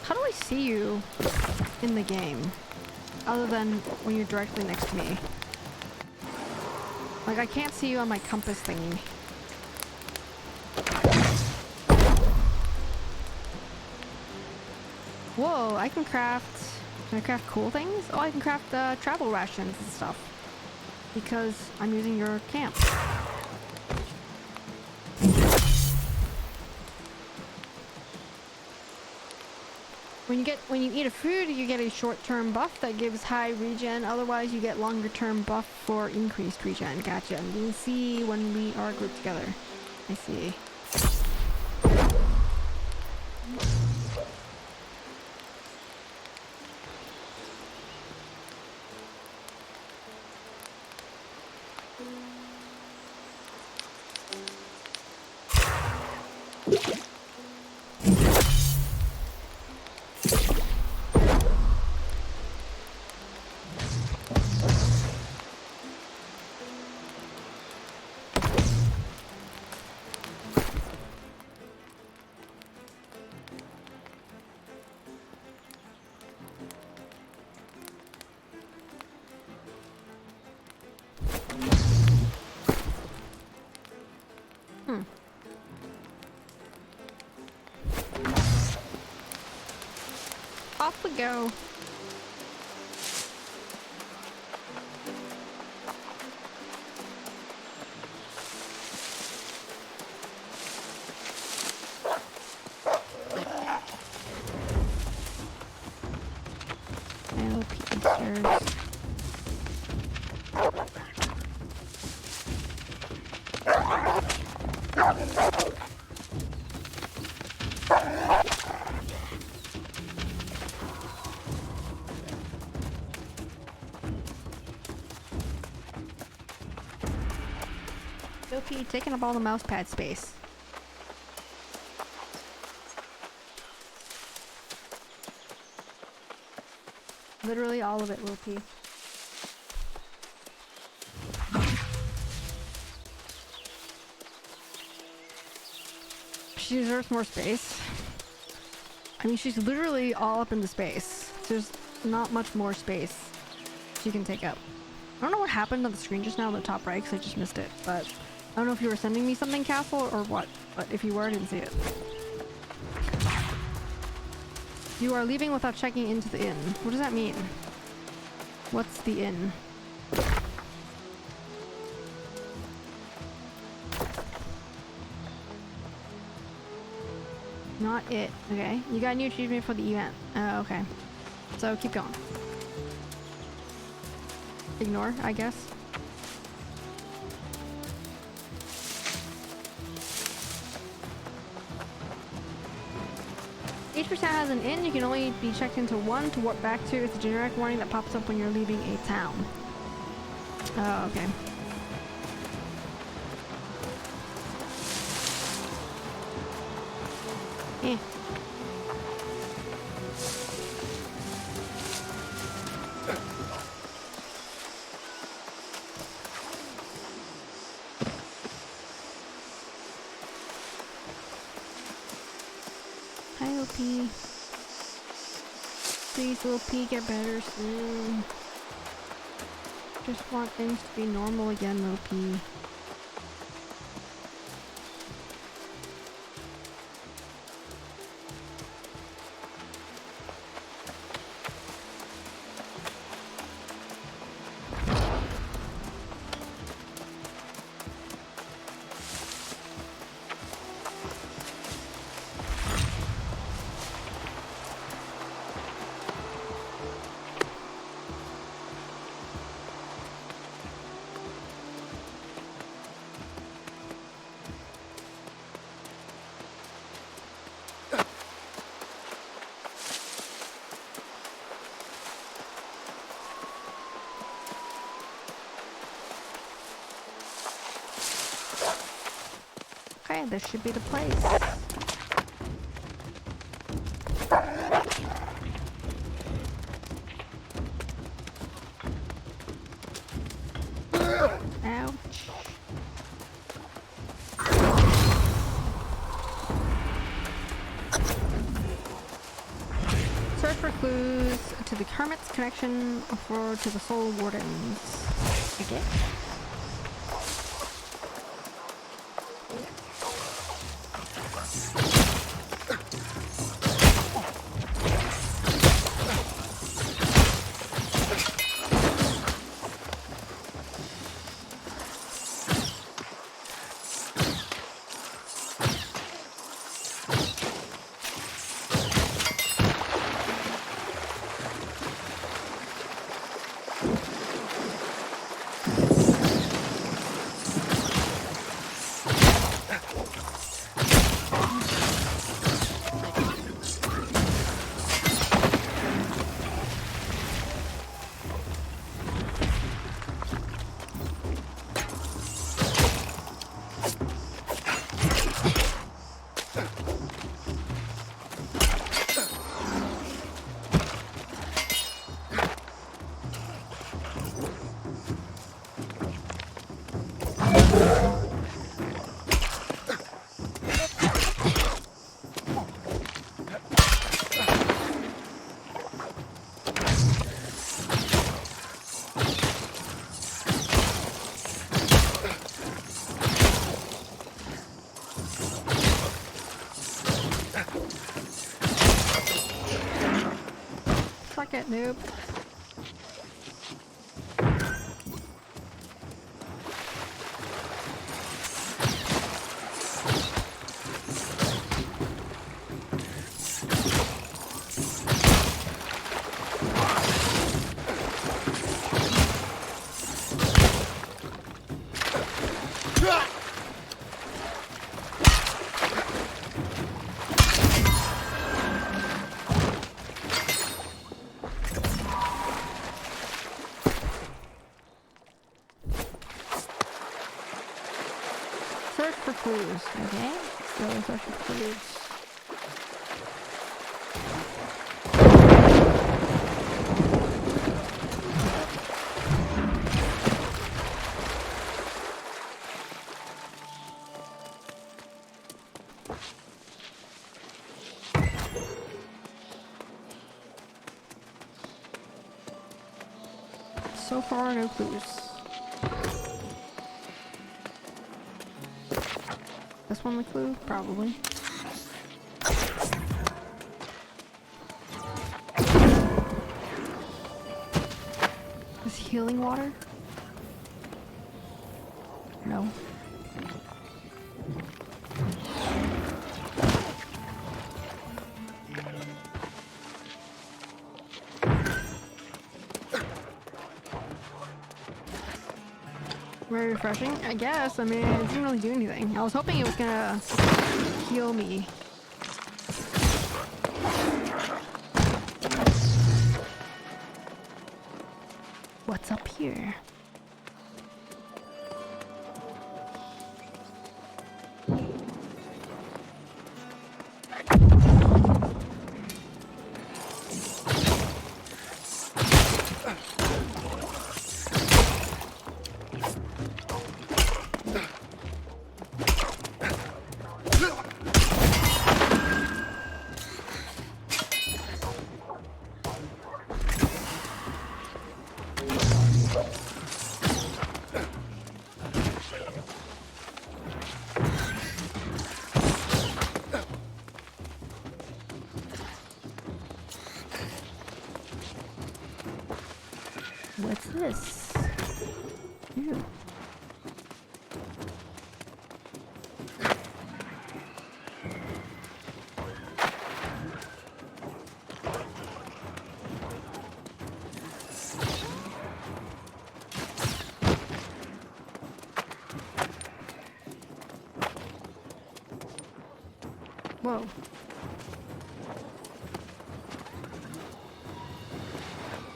How do I see you in the game? Other than when you're directly next to me. Like, I can't see you on my compass thingy. Whoa, I can craft... Can I craft cool things? Oh, I can craft travel rations and stuff. Because I'm using your camp. when you eat a food, you get a short-term buff that gives high regen. Otherwise, you get longer-term buff for increased regen. Gotcha. And you can see when we are grouped together. I see. Off we go. Hello, Peters. Loki taking up all the mouse pad space. Literally all of it, Loki. She deserves more space. I mean, she's literally all up in the space. There's not much more space she can take up. I don't know what happened on the screen just now in the top right because I just missed it, but I don't know if you were sending me something, Castle, or what, but if you were, I didn't see it. You are leaving without checking into the inn. What does that mean? What's the inn? Not it. Okay. You got a new achievement for the event. Okay. So keep going. Ignore, I guess. Each percent has an inn. You can only be checked into one to warp back to. It's a generic warning that pops up when you're leaving a town. Oh, okay. Eh. Hi, OP. Please, OP, get better soon. Just want things to be normal again, OP. Okay, this should be the place. Ouch. Search for clues to the Hermit's connection or to the Soul Wardens. Okay. Nope. Search for clues. Okay. Still search for clues. So far, no clues. This one the clue? Probably. Is healing water? No. Very refreshing, I guess. I mean, it didn't really do anything. I was hoping it was gonna heal me. What's up here? What's this? Ew. Whoa.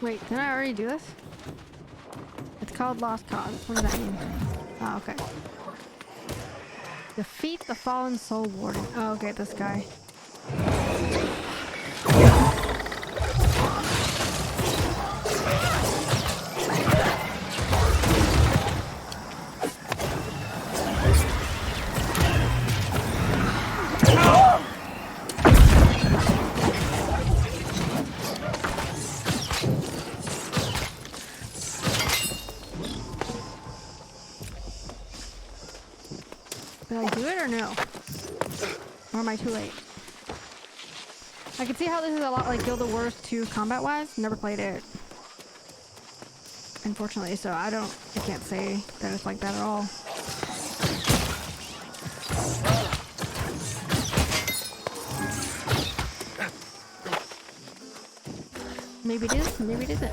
Wait, didn't I already do this? It's called Lost Cause. What does that mean? Oh, okay. Defeat the fallen soul warden. Oh, okay, this guy. Did I do it or no? Or am I too late? I can see how this is a lot like Guild Wars 2 combat-wise. Never played it, unfortunately, so I can't say that it's like that at all. Maybe it is, maybe it isn't.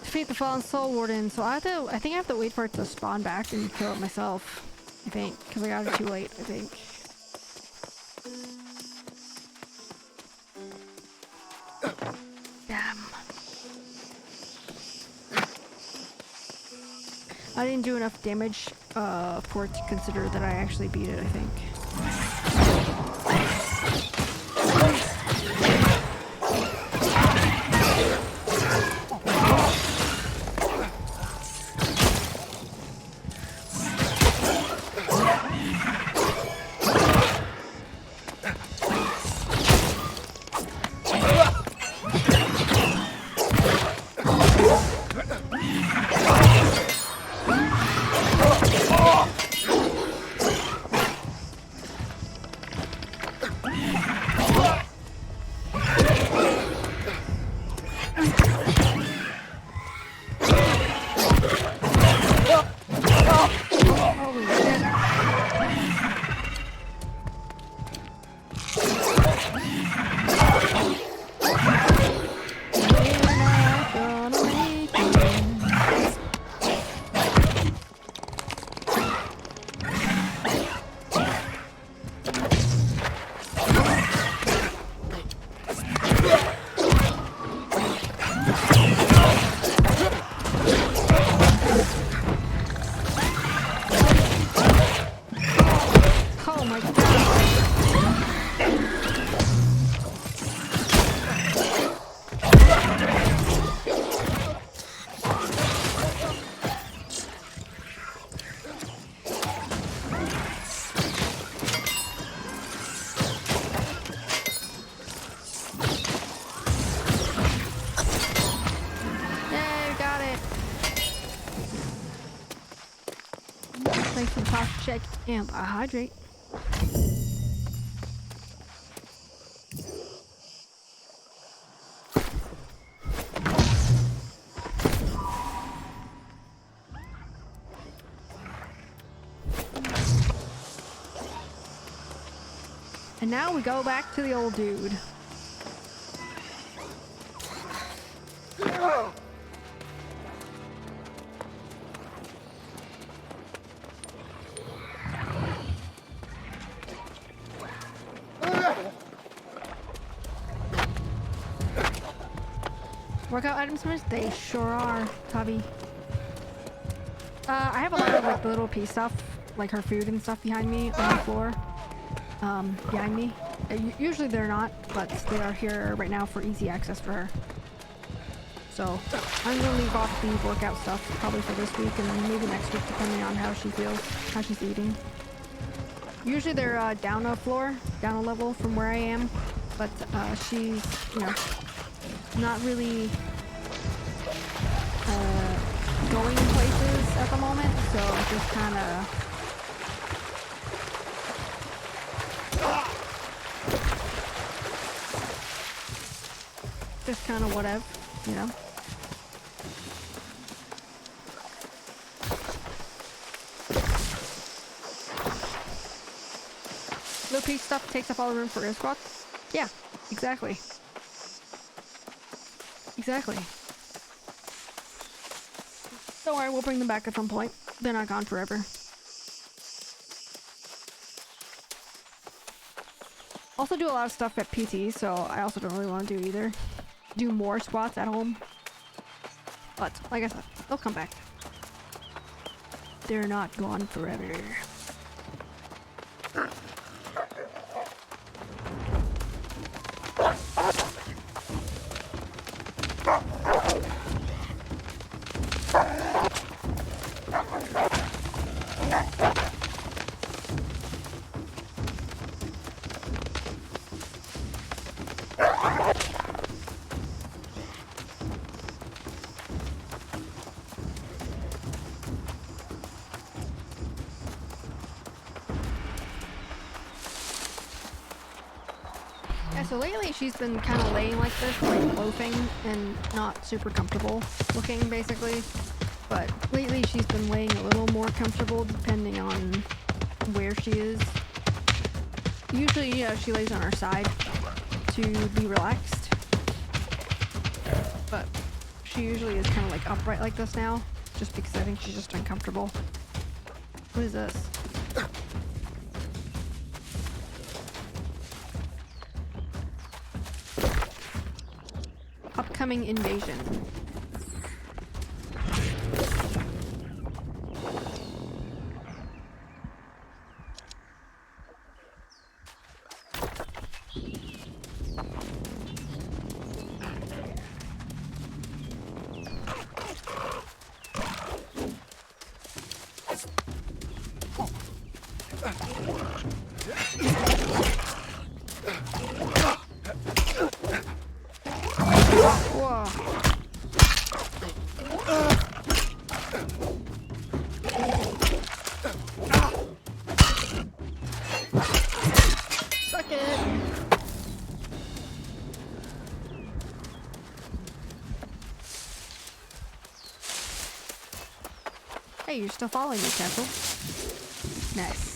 Defeat the fallen soul warden, so I think I have to wait for it to spawn back and kill it myself. I think, because I got it too late, I think. Damn. I didn't do enough damage for it to consider that I actually beat it, I think. my god. Yay, got it. Thanks for the pop check and a hydrate. And now we go back to the old dude. Workout items, miss? They sure are, Tubby. I have a lot of like the little pea stuff, like her food and stuff behind me on the floor. Behind me. Usually they're not, but they are here right now for easy access for her. So I'm gonna leave off the workout stuff probably for this week and then maybe next week depending on how she feels, how she's eating. Usually they're down a floor, down a level from where I am, but she's, you know, not really going places at the moment, so just kind of whatever, you know. Little piece stuff takes up all the room for air squats. Yeah, exactly. Exactly. Don't worry, we'll bring them back at some point. They're not gone forever. Also do a lot of stuff at PT, so I also don't really want to do either. Do more squats at home. But, like I said, they'll come back. They're not gone forever. So lately she's been kind of laying like this, like loafing and not super comfortable looking basically. But lately she's been laying a little more comfortable depending on where she is. Usually, you know, she lays on her side to be relaxed. But she usually is kind of like upright like this now, just because I think she's just uncomfortable. What is this? Upcoming invasion. Whoa. Suck it. Hey, you're still following me, Castle. Nice.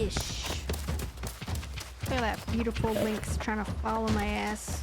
ish. Look at that beautiful lynx trying to follow my ass.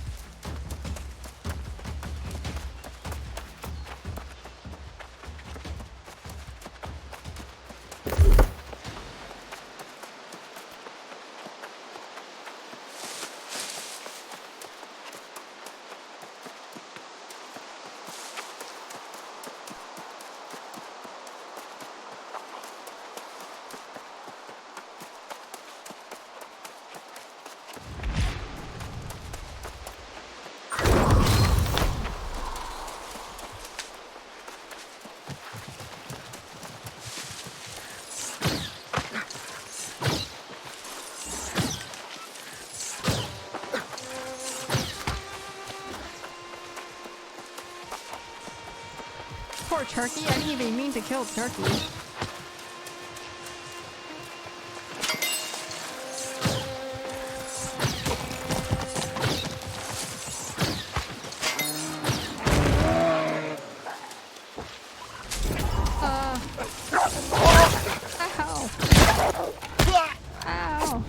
Poor turkey. I didn't even mean to kill turkey. Ow. Ow.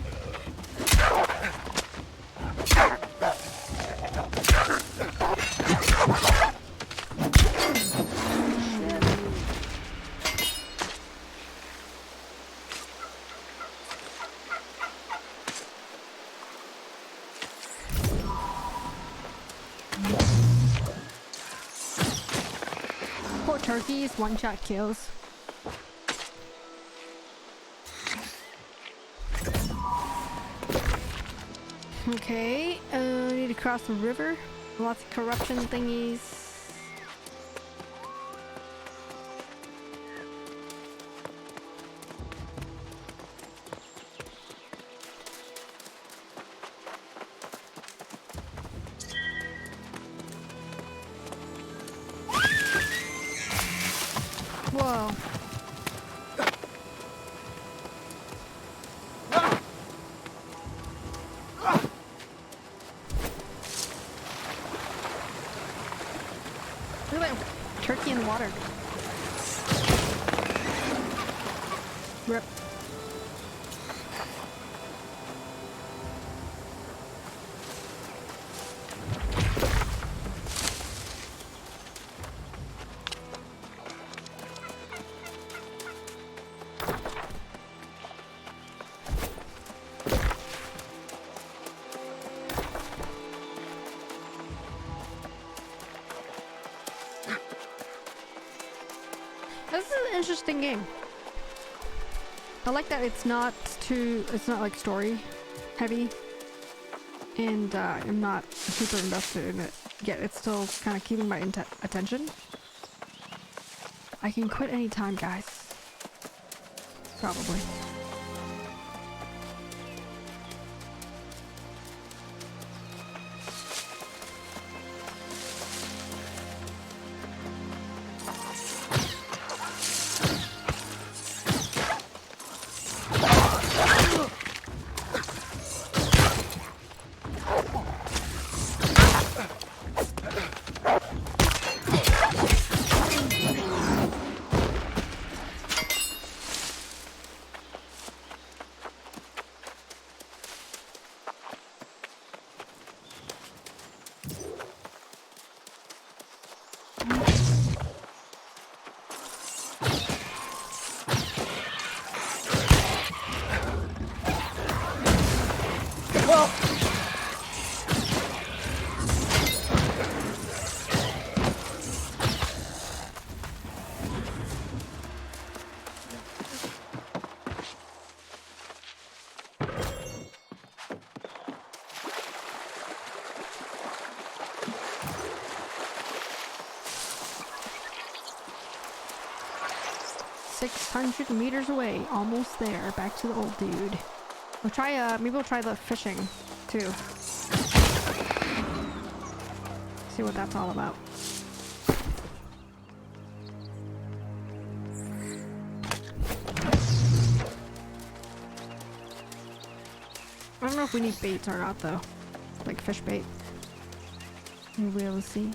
Poor turkeys, one-shot kills. Okay, need to cross the river. Lots of corruption thingies. Whoa. Look at that turkey in the water. Rip. This is an interesting game. I like that it's not like story heavy, and I'm not super invested in it yet. It's still kind of keeping my attention. I can quit anytime, guys. Probably. $600 meters away, almost there. Back to the old dude. We'll try. Maybe we'll try the fishing too. See what that's all about. I don't know if we need baits or not though, like fish bait. We'll be able to see.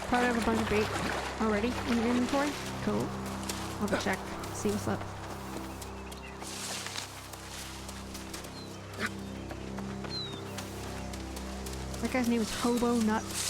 Probably have a bunch of bait already in your inventory. Cool. I'll go check, see what's up. That guy's name is Hobo Nuts.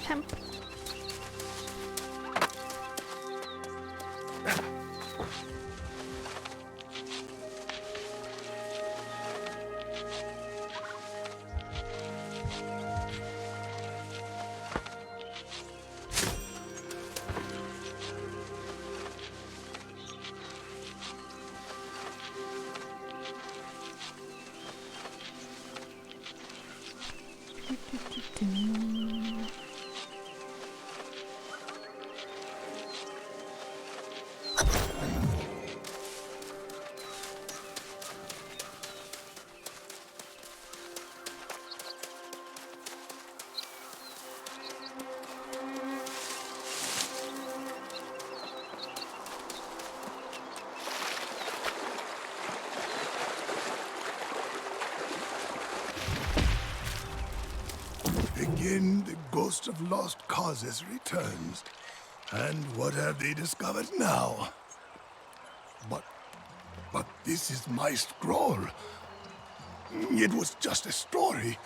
Temp. Again, the ghost of lost causes returns. And what have they discovered now? But this is my scroll. It was just a story.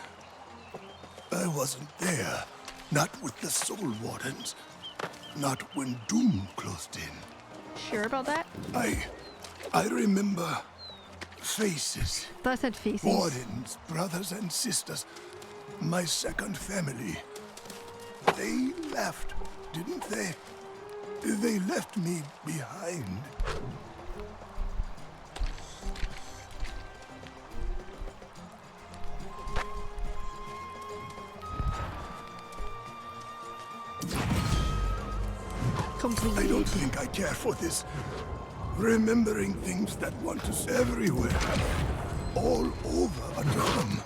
I wasn't there. Not with the Soul Wardens. Not when Doom closed in. Sure about that? I remember faces. Thought I said feces. Wardens, brothers and sisters. My second family. They left, didn't they? They left me behind. Completely. I don't think I care for this. Remembering things that want us everywhere. All over a drum.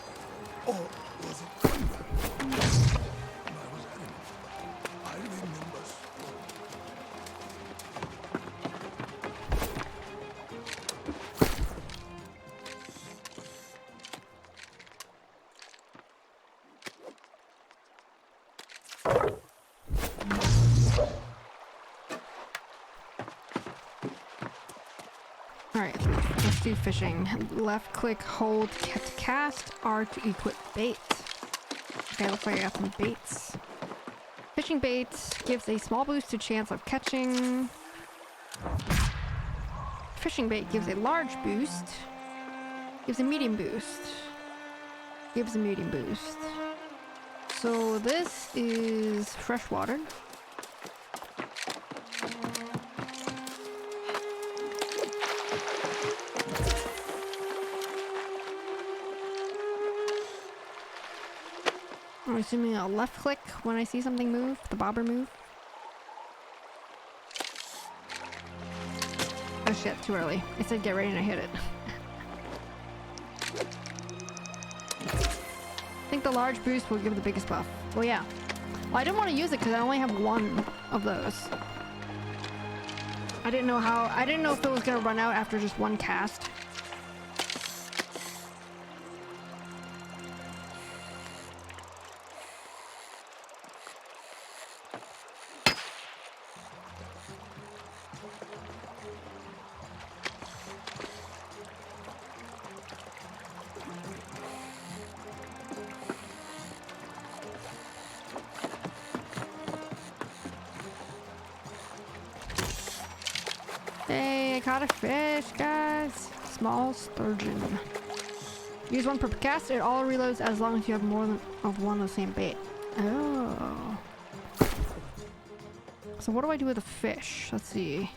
Or was it thunder? I was adamant. I remember. Alright, let's do fishing. Left click, hold to cast, R to equip bait. Okay, looks like I got some baits. Fishing bait gives a small boost to chance of catching. Fishing bait gives a large boost. Gives a medium boost. Gives a medium boost. So this is freshwater. I'm assuming I'll left click when I see something move, the bobber move. Oh shit, too early. It said get ready and I hit it. I think the large boost will give the biggest buff. Well, yeah. Well, I didn't want to use it because I only have one of those. I didn't know if it was going to run out after just one cast. Hey, I caught a fish, guys. Small sturgeon. Use one per cast. It all reloads as long as you have more than of one of the same bait. Oh. So what do I do with the fish? Let's see.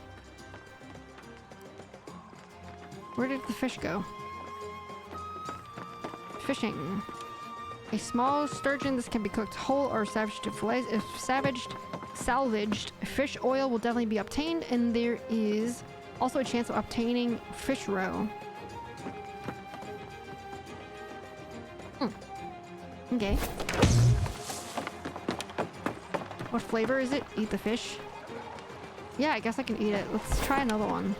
Where did the fish go? Fishing. A small sturgeon. This can be cooked whole or salvaged to fillets. If salvaged, fish oil will definitely be obtained, and there is also a chance of obtaining fish roe. Okay. What flavor is it? Eat the fish? Yeah, I guess I can eat it. Let's try another one.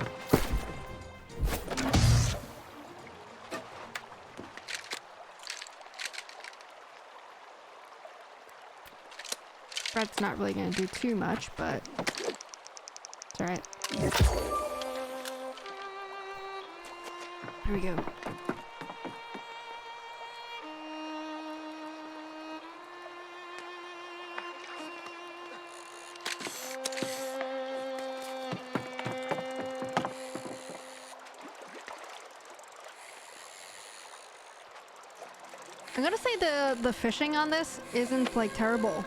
Bread's not really gonna do too much, but it's alright. Here we go. I'm gonna say the fishing on this isn't like terrible.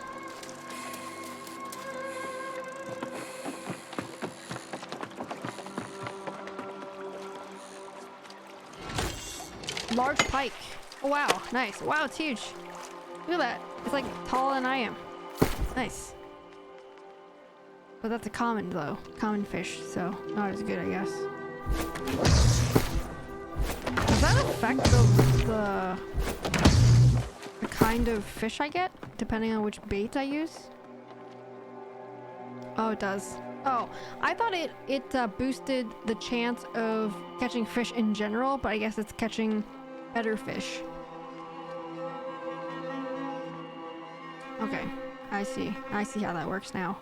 Large pike. Oh wow, nice. Wow, it's huge. Look at that. It's like taller than I am. Nice. But that's a common though. Common fish, so not as good, I guess. Does that affect the kind of fish I get, depending on which bait I use? Oh, it does. Oh, I thought it boosted the chance of catching fish in general, but I guess it's catching better fish. Okay, I see. I see how that works now.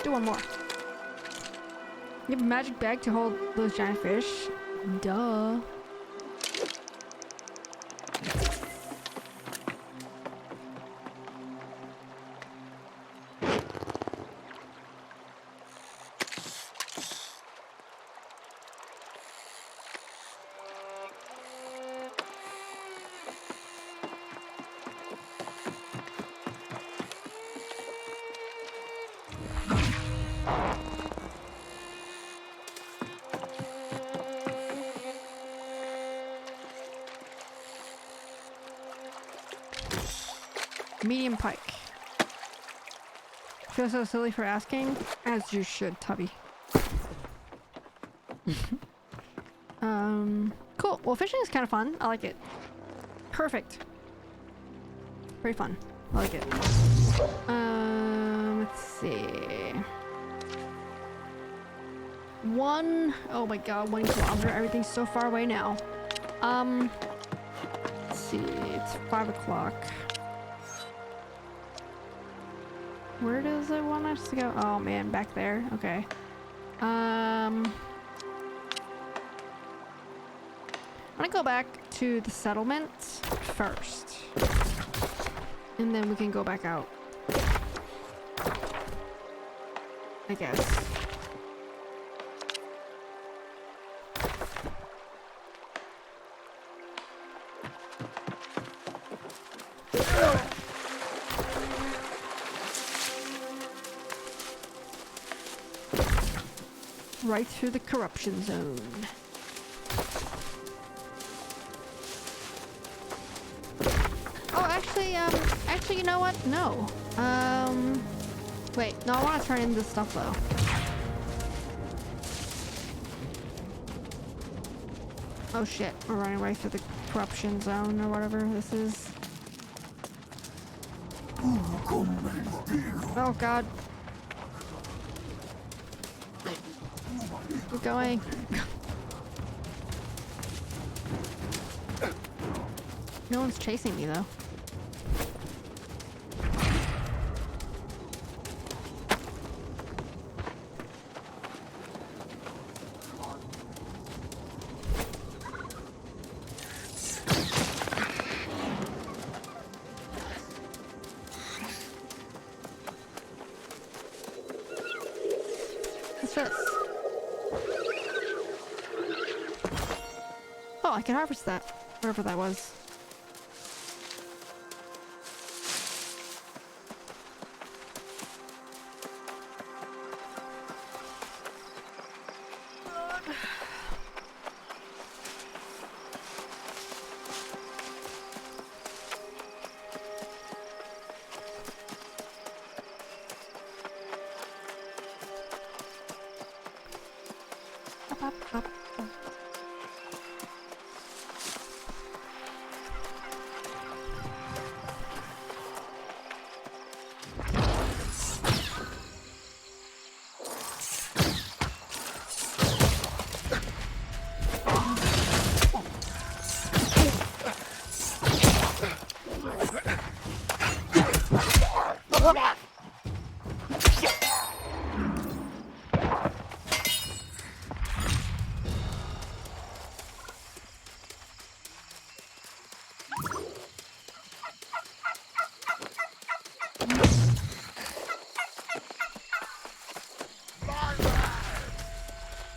Do one more. You have a magic bag to hold those giant fish? Duh. Medium pike. Feel so silly for asking, as you should, Tubby. Cool. Well, fishing is kind of fun. I like it. Perfect. Very fun. I like it. Let's see. Oh my god, 1 kilometer. Everything's so far away now. Let's see. It's 5 o'clock. Where does it want us to go? Oh man, back there. Okay. I'm gonna go back to the settlement first. And then we can go back out. I guess. Right through the corruption zone. Oh, actually, you know what? No. Wait, no, I want to turn in this stuff though. Oh shit, we're running right through the corruption zone or whatever this is. Oh god. Keep going. No one's chasing me though. is this? Oh, I can harvest that. Wherever that was.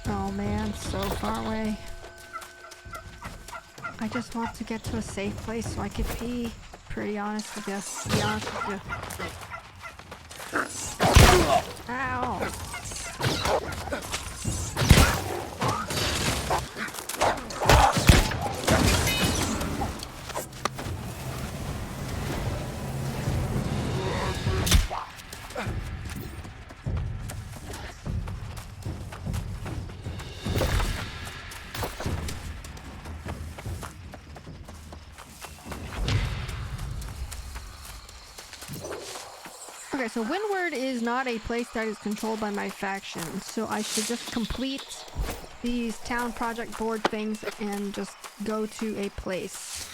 Oh man, so far away. I just want to get to a safe place so I can pee. Pretty honest with you. To be honest with you. Ow! Okay, so Windward is not a place that is controlled by my faction, so I should just complete these town project board things and just go to a place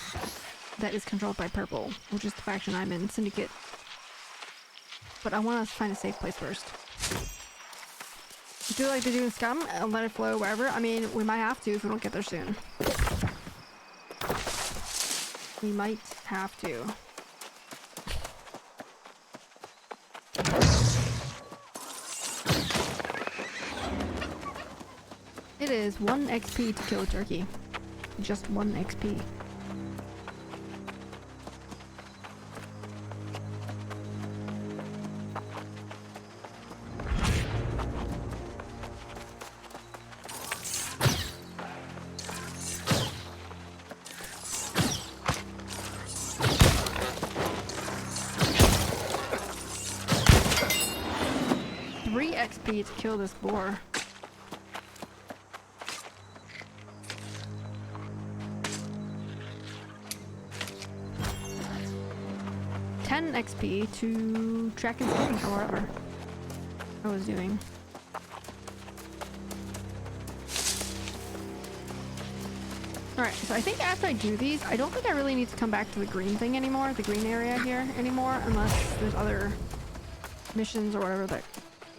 that is controlled by Purple, which is the faction I'm in, Syndicate. But I want to find a safe place first. Do like they do in Scum and let it flow wherever. I mean, we might have to if we don't get there soon. We might have to. It is 1 XP to kill a turkey. Just 1 XP. XP to kill this boar. XP to track and field or whatever I was doing. Alright, so I think after I do these, I don't think I really need to come back to the green thing anymore, the green area here anymore, unless there's other missions or whatever that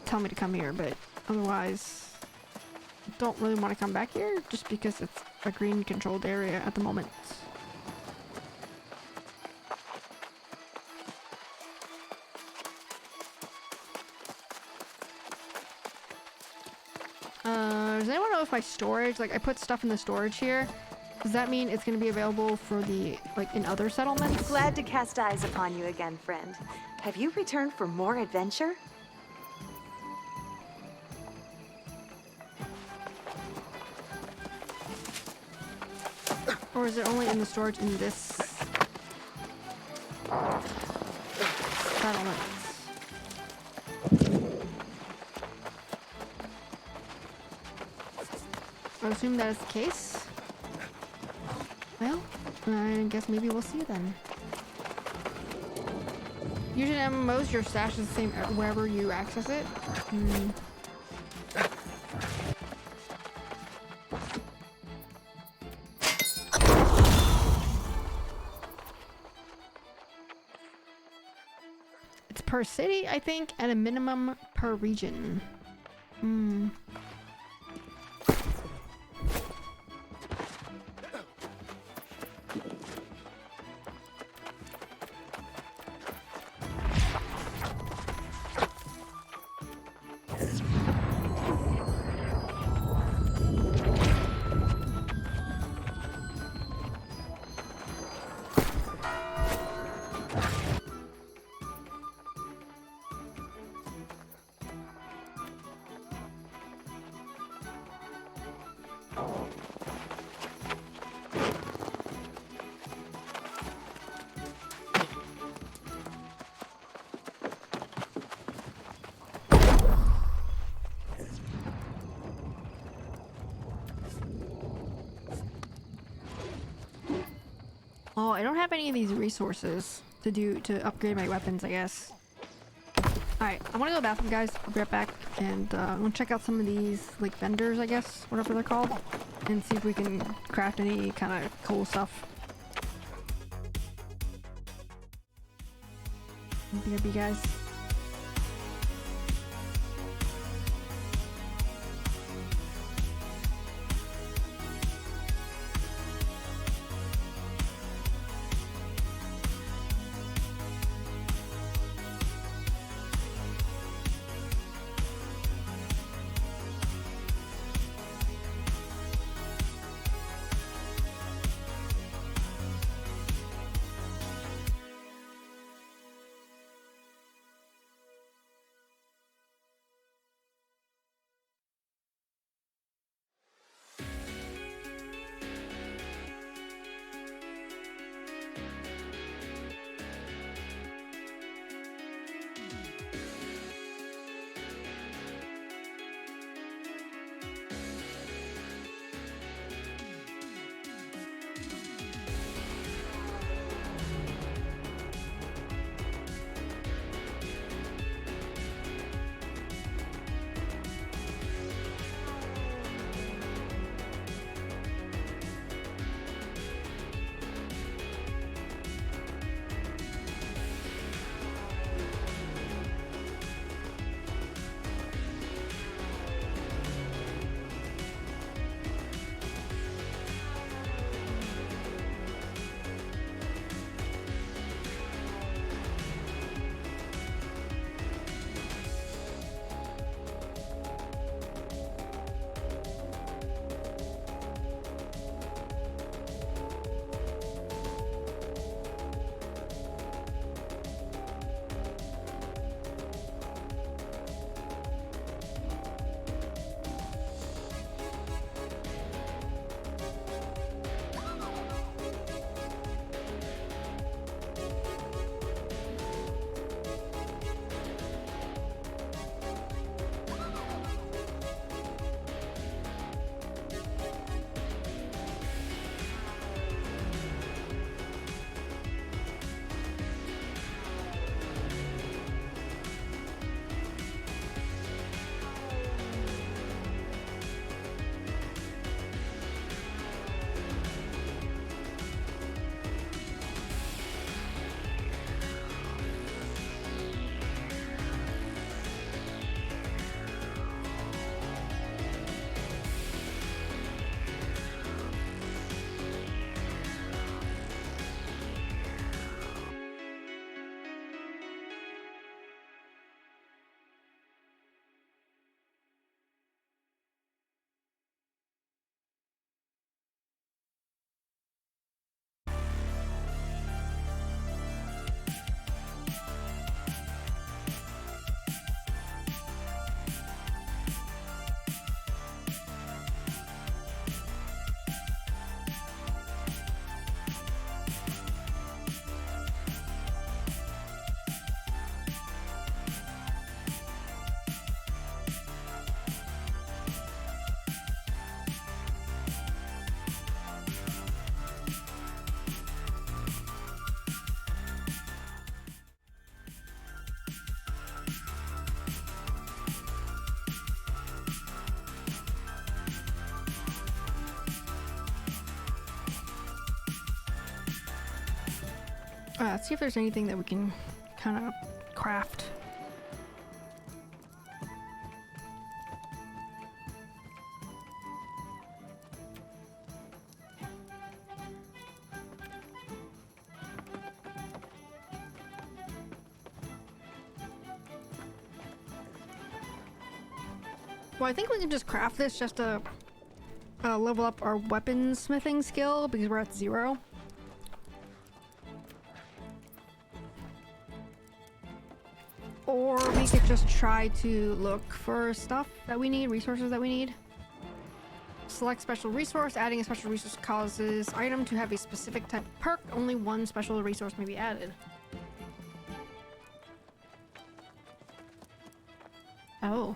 tell me to come here, but otherwise I don't really want to come back here just because it's a green controlled area at the moment. Does anyone know if my storage, like I put stuff in the storage here, does that mean it's going to be available for the, like in other settlements? Glad to cast eyes upon you again, friend. Have you returned for more adventure? Or is it only in the storage in this settlement? I assume that is the case. Well, I guess maybe we'll see then. Usually in MMOs, your stash is the same wherever you access it. It's per city, I think, and a minimum per region. Oh, I don't have any of these resources to upgrade my weapons, I guess. Alright, I'm gonna go to the bathroom, guys. I'll be right back. And I'm gonna check out some of these, like, vendors, I guess, whatever they're called. And see if we can craft any kind of cool stuff. BRB, guys. Let's see if there's anything that we can kind of craft. Well, I think we can just craft this just to level up our weaponsmithing skill because we're at 0. Or we could just try to look for stuff that we need, resources that we need. Select special resource. Adding a special resource causes item to have a specific type of perk. Only one special resource may be added. Oh.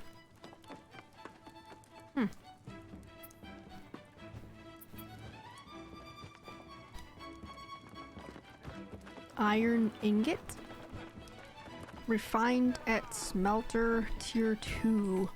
iron ingot. Refined at smelter tier 2.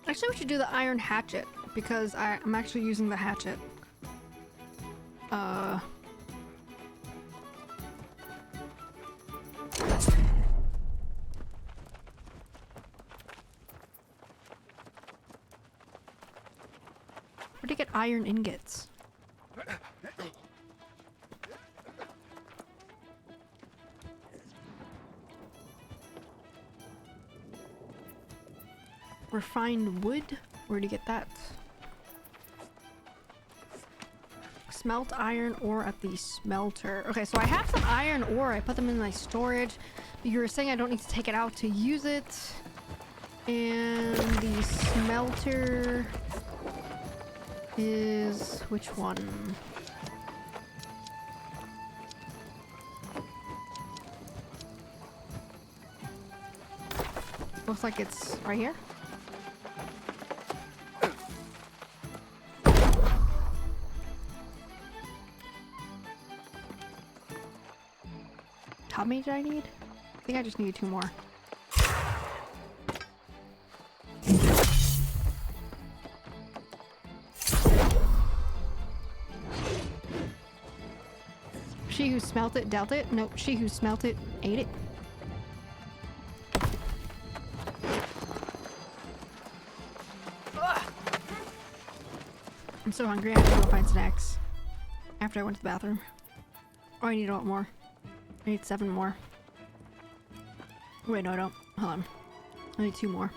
Actually, we should do the iron hatchet because I'm actually using the hatchet. Where'd you get iron ingots? Refined wood? Where'd you get that? Smelt iron ore at the smelter. Okay, so I have some iron ore. I put them in my storage. You were saying I don't need to take it out to use it. And the smelter is which one? Looks like it's right here. How many did I need? I think I just needed 2 more. She who smelt it dealt it? Nope, she who smelt it ate it. Ugh. I'm so hungry, I have to go find snacks. After I went to the bathroom. Oh, I need a lot more. I need 7 more. Wait, no I don't. Hold on. I need 2 more.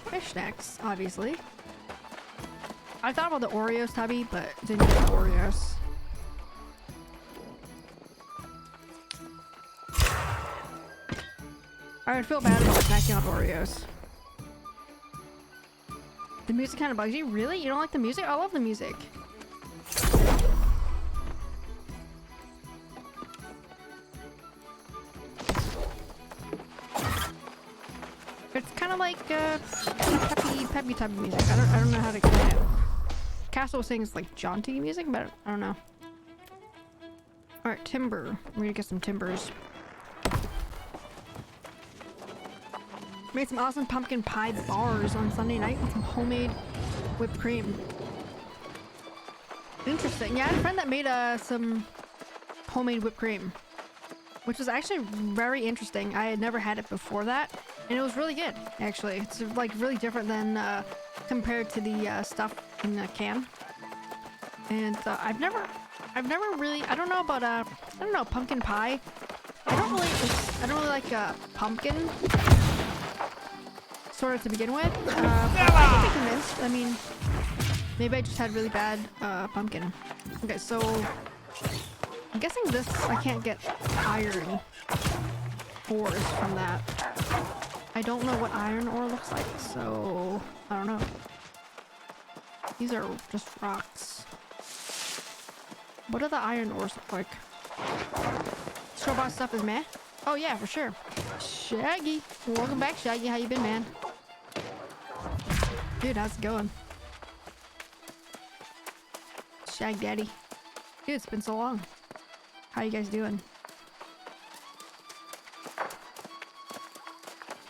Fish snacks, obviously. I thought about the Oreos, Tubby, but didn't get the Oreos. I would feel bad about snacking on Oreos. The music kind of bugs you? Really? You don't like the music? I love the music. It's kind of like peppy type of music. I don't know how to explain it. Castle was saying it's like jaunty music, but I don't know. Alright, timber. We're gonna get some timbers. Made some awesome pumpkin pie bars on Sunday night with some homemade whipped cream. Interesting. Yeah, I had a friend that made some homemade whipped cream, which was actually very interesting. I had never had it before that, and it was really good, actually. It's like really different than compared to the stuff in a can. And I've never really, I don't know about I don't know, pumpkin pie. I don't really like pumpkin sort of to begin with. But I can be convinced. I mean, maybe I just had really bad pumpkin. Okay, so I'm guessing this I can't get iron ores from that. I don't know what iron ore looks like, so I don't know. These are just rocks. What do the iron ores look like? Store-bought stuff is meh? Oh yeah, for sure. Shaggy! Welcome back, Shaggy. How you been, man? Dude, how's it going? Shag Daddy. Dude, it's been so long. How you guys doing?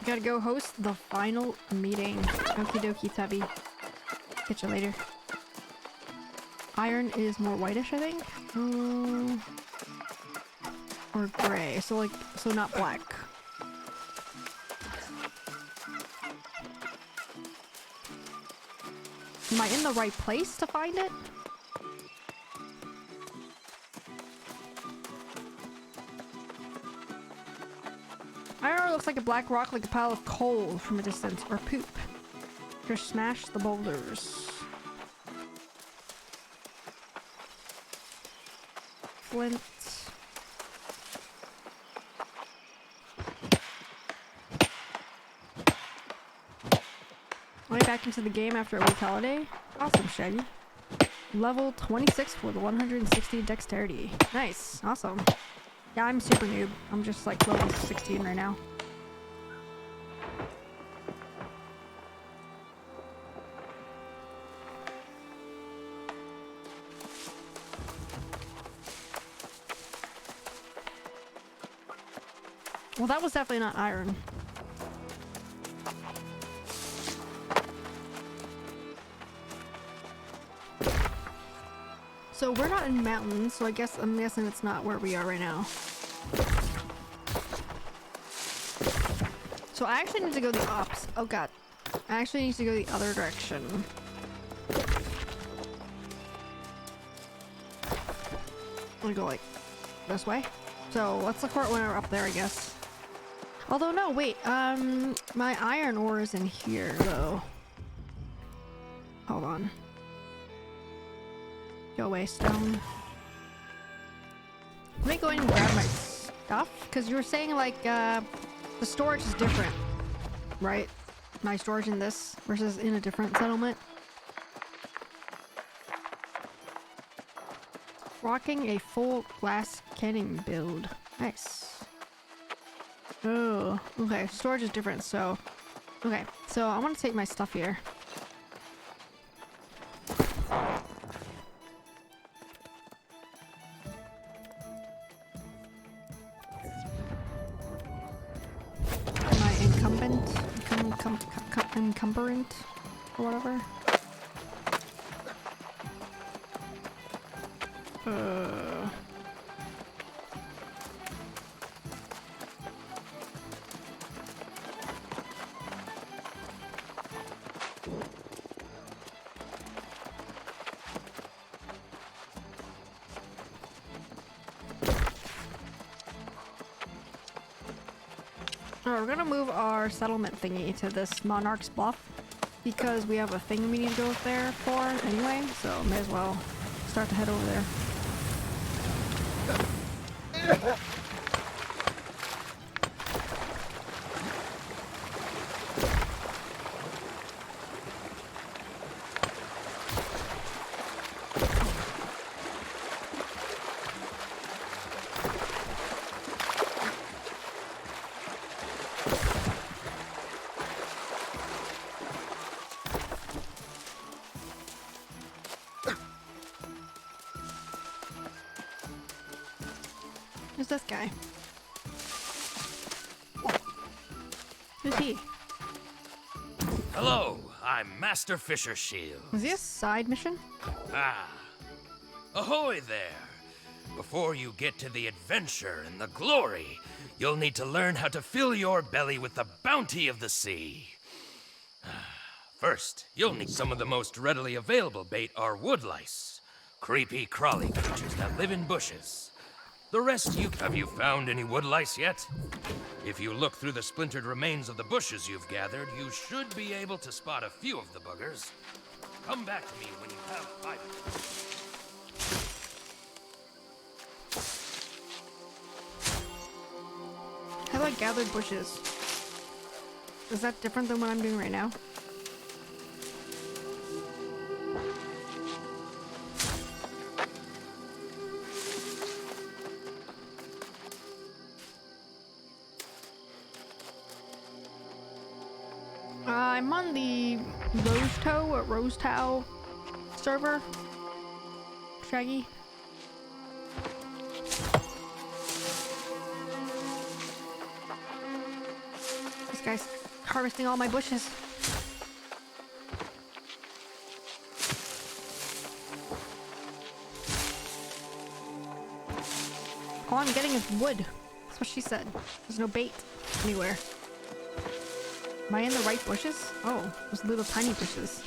Gotta go host the final meeting. Okie dokie, Tubby. Catch you later. Iron is more whitish, I think? Or gray. So not black. Am I in the right place to find it? Iron looks like a black rock, like a pile of coal from a distance, or poop. Just smash the boulders. Flint. Am I back into the game after a week holiday? Awesome, Shaggy. Level 26 with 160 dexterity. Nice. Awesome. Yeah, I'm super noob. I'm just like level 16 right now. Well, that was definitely not iron. So we're not in mountains, so I'm guessing it's not where we are right now. So I actually need to go the opposite. Oh god. I actually need to go the other direction. I'm gonna go like this way. So let's look for it when we're up there, I guess. Although no, wait, my iron ore is in here though. Hold on. Go away, stone. Let me go in and grab my stuff, because you were saying like the storage is different, right? My storage in this versus in a different settlement. Rocking a full glass canning build. Nice. Oh, okay. Storage is different, so... Okay, so I want to take my stuff here. Am I incumbent? Encumbrant? Or whatever? Alright, we're gonna move our settlement thingy to this Monarch's Bluff because we have a thing we need to go there for anyway, so may as well start to head over there. Who's this guy? Who's he? Hello, I'm Master Fisher Shield. Is he a side mission? Ah. Ahoy there! Before you get to the adventure and the glory, you'll need to learn how to fill your belly with the bounty of the sea. First, you'll need some of the most readily available bait are woodlice. Creepy, crawly creatures that live in bushes. The rest have you found any woodlice yet? If you look through the splintered remains of the bushes you've gathered, you should be able to spot a few of the buggers. Come back to me when you have 5 of them. How do I gather bushes? Is that different than what I'm doing right now? I'm on the Rose Tow server. Shaggy. This guy's harvesting all my bushes. All I'm getting is wood. That's what she said. There's no bait anywhere. Am I in the right bushes? Oh, those little tiny bushes.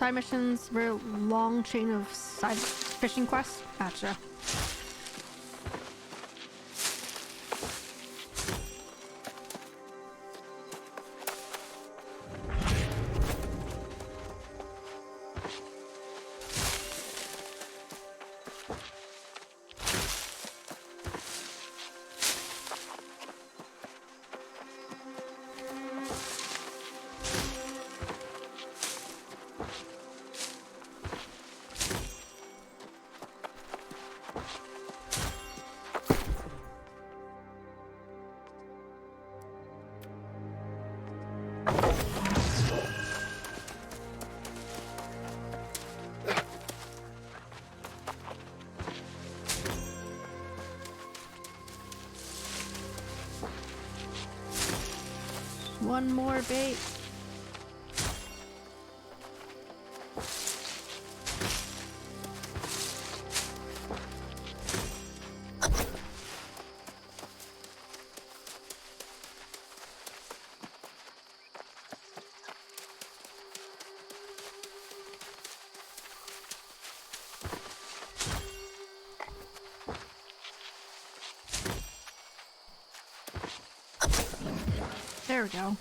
side missions, very long chain of side fishing quests. Gotcha. One more bait. There we go.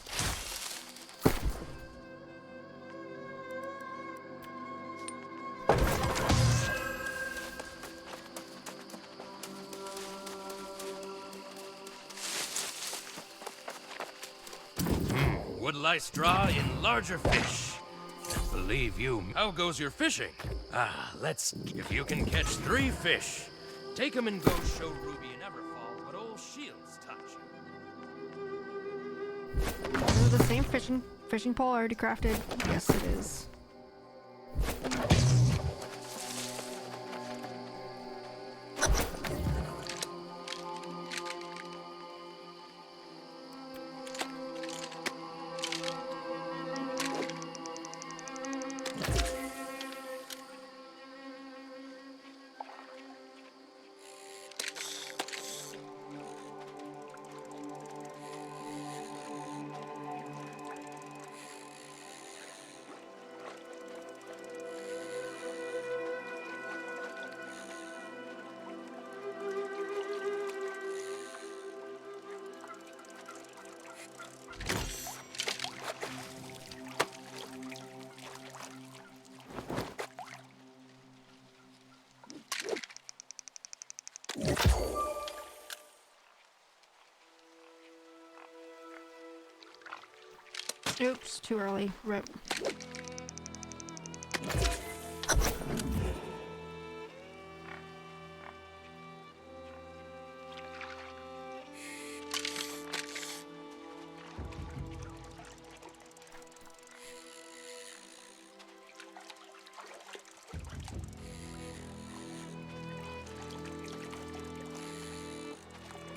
Wood lice draw in larger fish. And believe you, how goes your fishing? If you can catch 3 fish, take 'em and go show Ruby and Everfall what old Shields taught you. Is it the same fishing pole already crafted? Yes, it is. Oops, too early. Rip.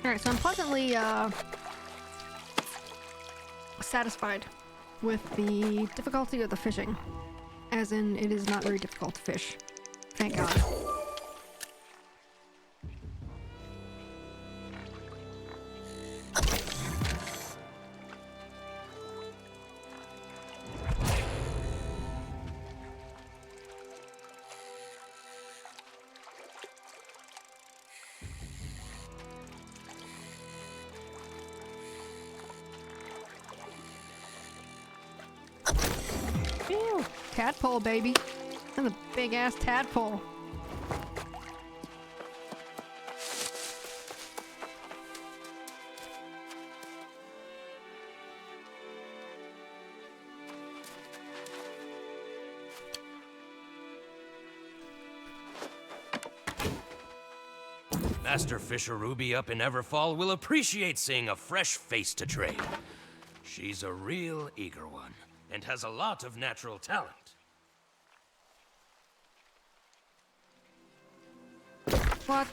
Alright, so I'm pleasantly satisfied with the difficulty of the fishing. As in, it is not very difficult to fish. Thank God. Ew, tadpole, baby. And the big ass tadpole. Master Fisher Ruby up in Everfall will appreciate seeing a fresh face to trade. She's a real eager one, and has a lot of natural talent. What?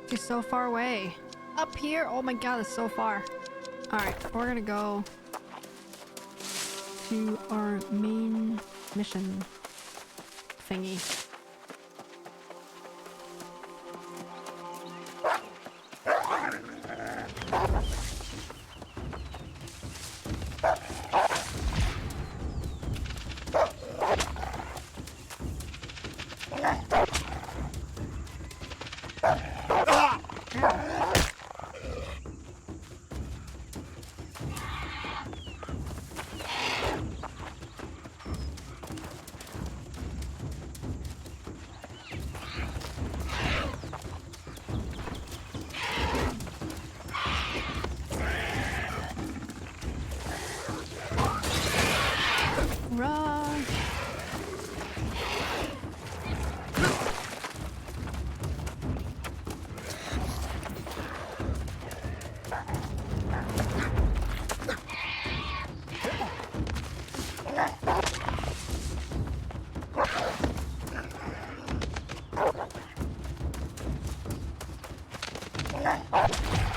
She's so far away. Up here? Oh my god, it's so far. Alright, we're gonna go to our main mission thingy. Run.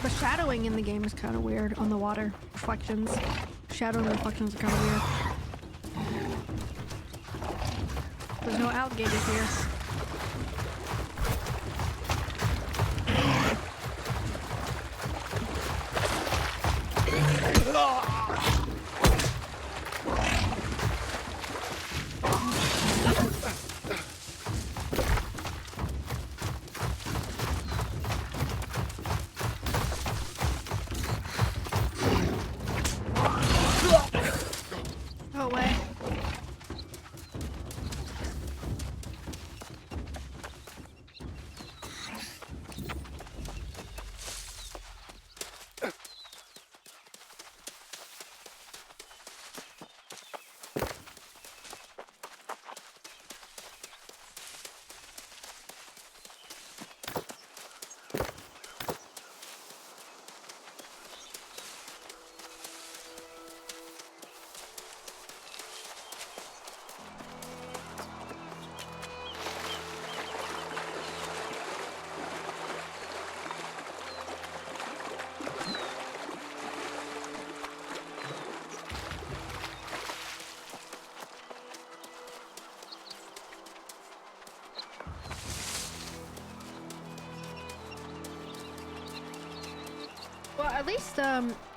The shadowing in the game is kind of weird on the water. Reflections. Shadowing reflections are kind of weird. There's no alligators here. No way. Well, at least,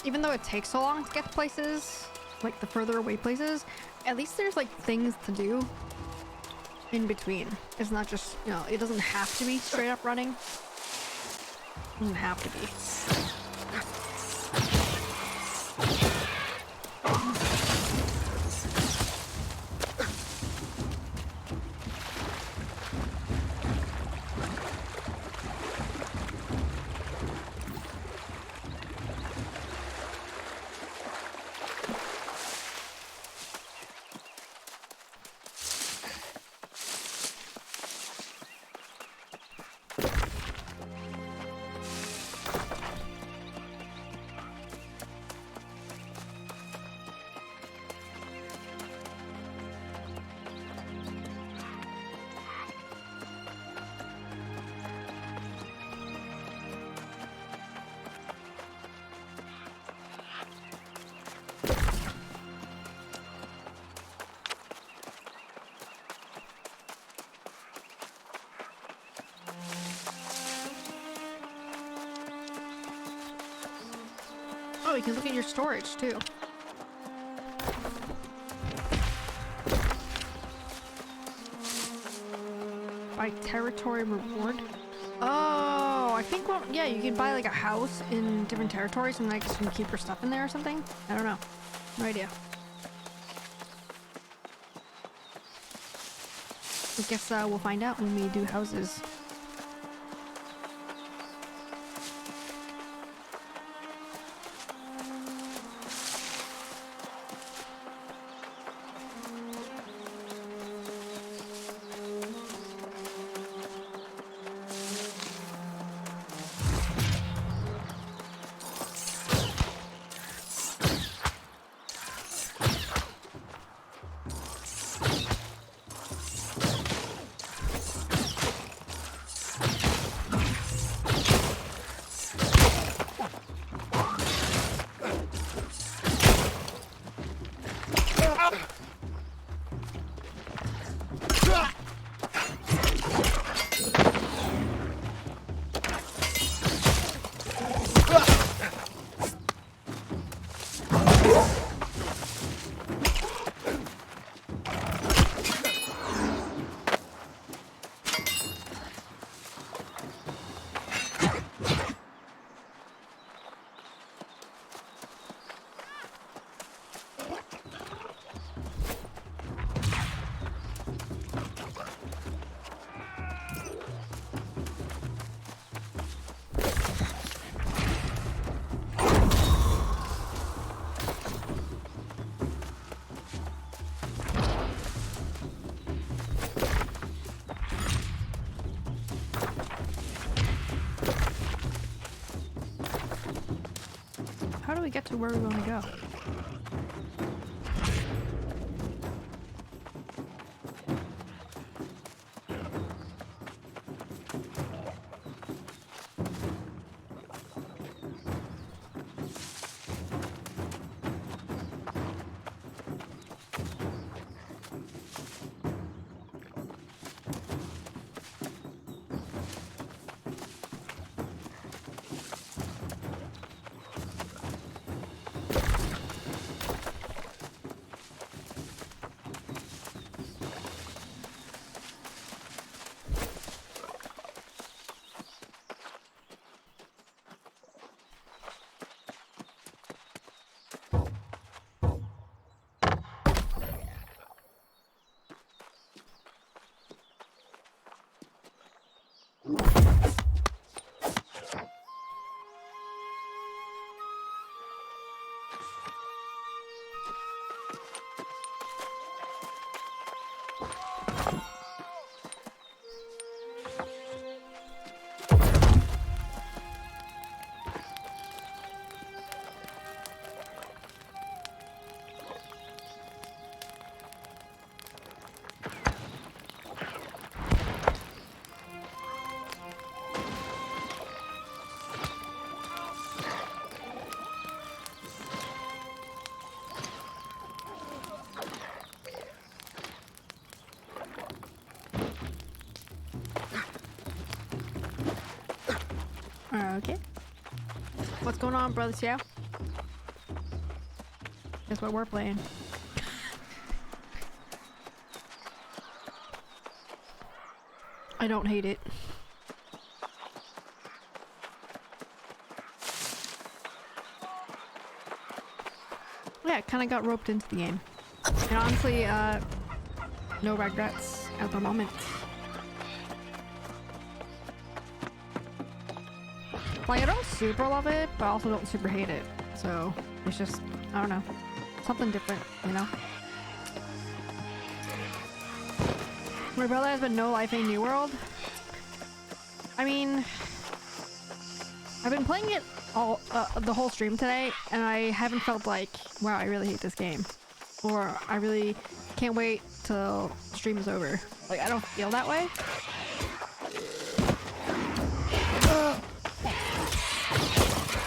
even though it takes so long to get to places, like the further away places, at least there's like things to do in between. It's not just, you know, it doesn't have to be straight up running. It doesn't have to be. Oh, you can look at your storage too. By territory reward. Oh, I think, well, yeah, you can buy like a house in different territories and like you can keep your stuff in there or something. I don't know. No idea. I guess we'll find out when we do houses. do we get to where we want to go? Okay. What's going on, Brother Xiao? Guess what we're playing. I don't hate it. Yeah, I kind of got roped into the game. And honestly, no regrets at the moment. Like, I don't super love it, but I also don't super hate it. So, it's just, I don't know. Something different, you know? My brother has been no life in New World. I mean, I've been playing it all the whole stream today, and I haven't felt like, wow, I really hate this game. Or, I really can't wait till stream is over. Like, I don't feel that way.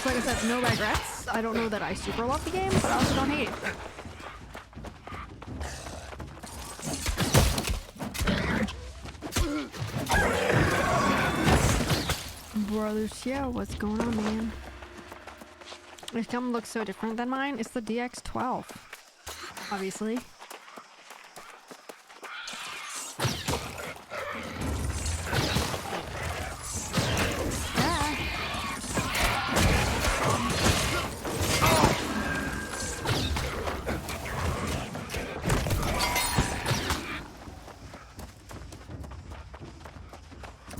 So like I said, no regrets. I don't know that I super love the game, but I also don't hate it. Brothers, yeah, what's going on, man? This gun looks so different than mine. It's the DX12, obviously.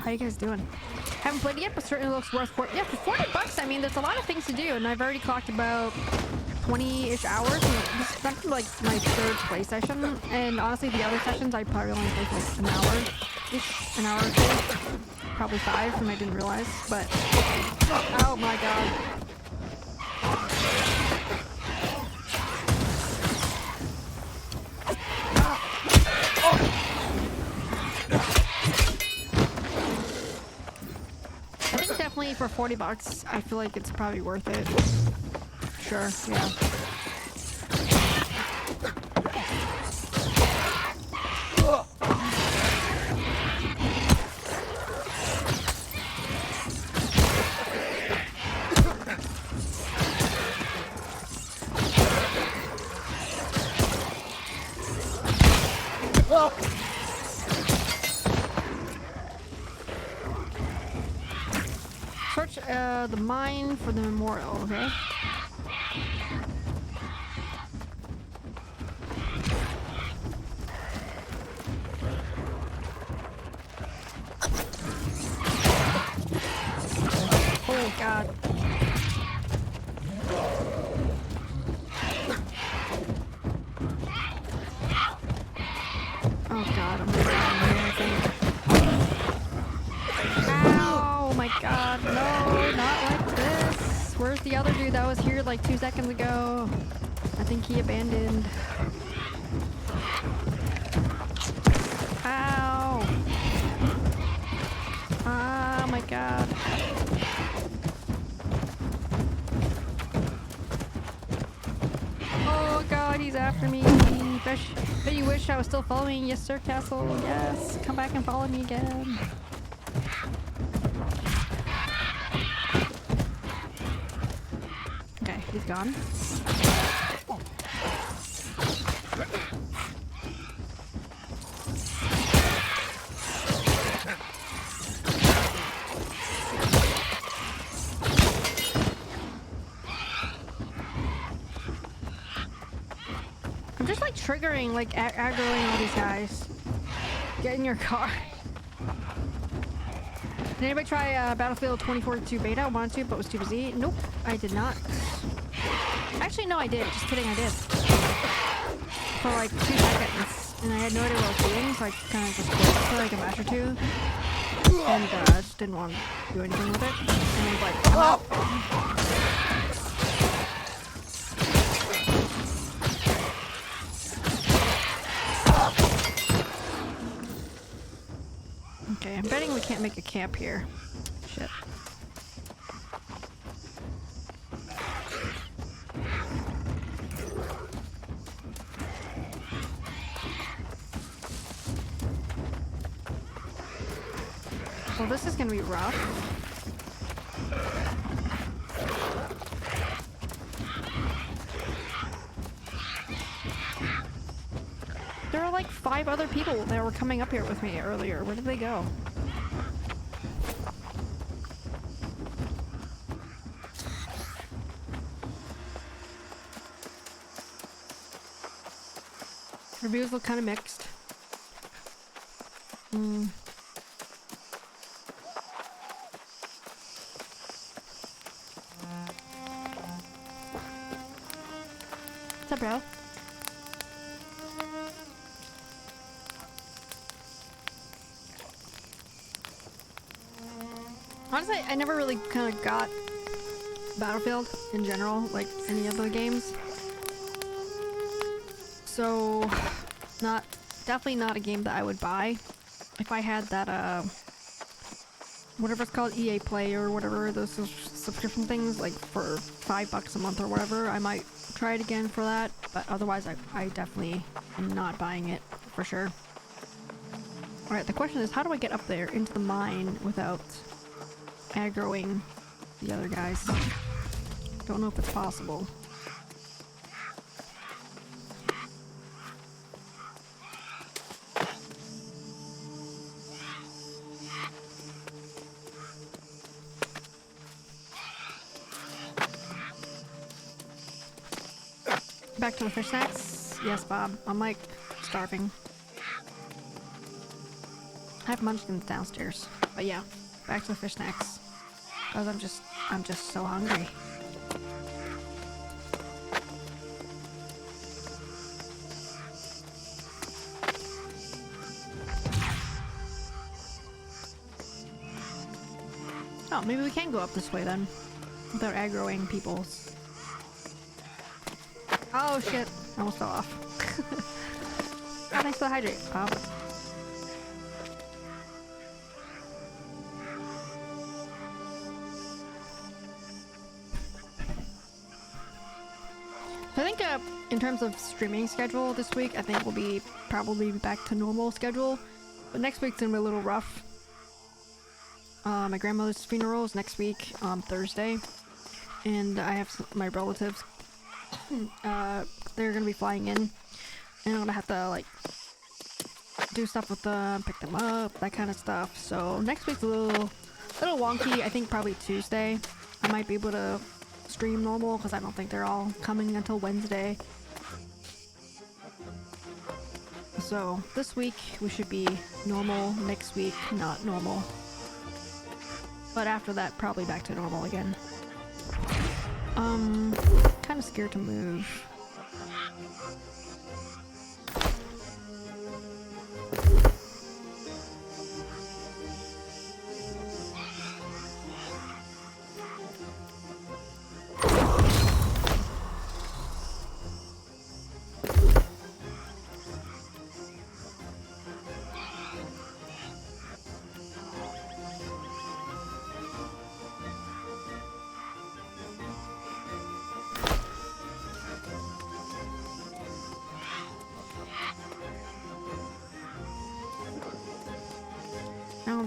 How you guys doing? Haven't played it yet, but certainly looks worth yeah, for $40, I mean, there's a lot of things to do, and I've already clocked about 20-ish hours, and that's like my third play session, and honestly, the other sessions I probably only played for like an hour-ish, an hour or two, probably 5, and I didn't realize, but, oh my god. Definitely for $40, I feel like it's probably worth it. Sure, yeah. Search the mine for the memorial, okay? Oh god. Oh god, I'm gonna die here, I think. Oh my god, no, not like this. Where's the other dude that was here like 2 seconds ago? I think he abandoned. Ow! Oh my god. Oh god, he's after me. Bet you wish I was still following. Yes, sir, Castle. Yes, come back and follow me again. Okay, he's gone. I'm just like triggering, like aggroing all these guys. Get in your car. Did anybody try Battlefield 2042 beta? I wanted to, but was too busy. Nope, I did not. Actually, no, I did. Just kidding, I did. For like 2 seconds. And I had no idea what I was doing, so I kind of just quit for like a match or two. And I just didn't want to do anything with it. And I was like, I'm out. Okay, I'm betting we can't make a camp here. Shit. Well, this is gonna be rough. There are like 5 other people that were coming up here with me earlier. Where did they go? Reviews look kind of mixed. What's up, bro? Honestly, I never really kind of got Battlefield in general, like any other games. So, definitely not a game that I would buy. If I had that, whatever it's called, EA Play or whatever, those subscription things, like for $5 a month or whatever, I might try it again for that. But otherwise, I definitely am not buying it, for sure. Alright, the question is, how do I get up there into the mine without aggroing the other guys? Don't know if it's possible. Back to the fish snacks? Yes, Bob. I'm like starving. I have munchkins downstairs. But yeah, back to the fish snacks. Because I'm just so hungry. Oh, maybe we can go up this way then. Without aggroing people. Oh shit, I almost fell off. Oh, thanks for the hydrate, Bob. So I think in terms of streaming schedule this week, I think we'll be probably back to normal schedule. But next week's gonna be a little rough. My grandmother's funeral is next week on Thursday. And I have my relatives. They're gonna be flying in, and I'm gonna have to like do stuff with them, pick them up, that kind of stuff. So next week's a little wonky. I think probably Tuesday I might be able to stream normal because I don't think they're all coming until Wednesday. So this week we should be normal. Next week not normal. But after that, probably back to normal again. Kind of scared to move.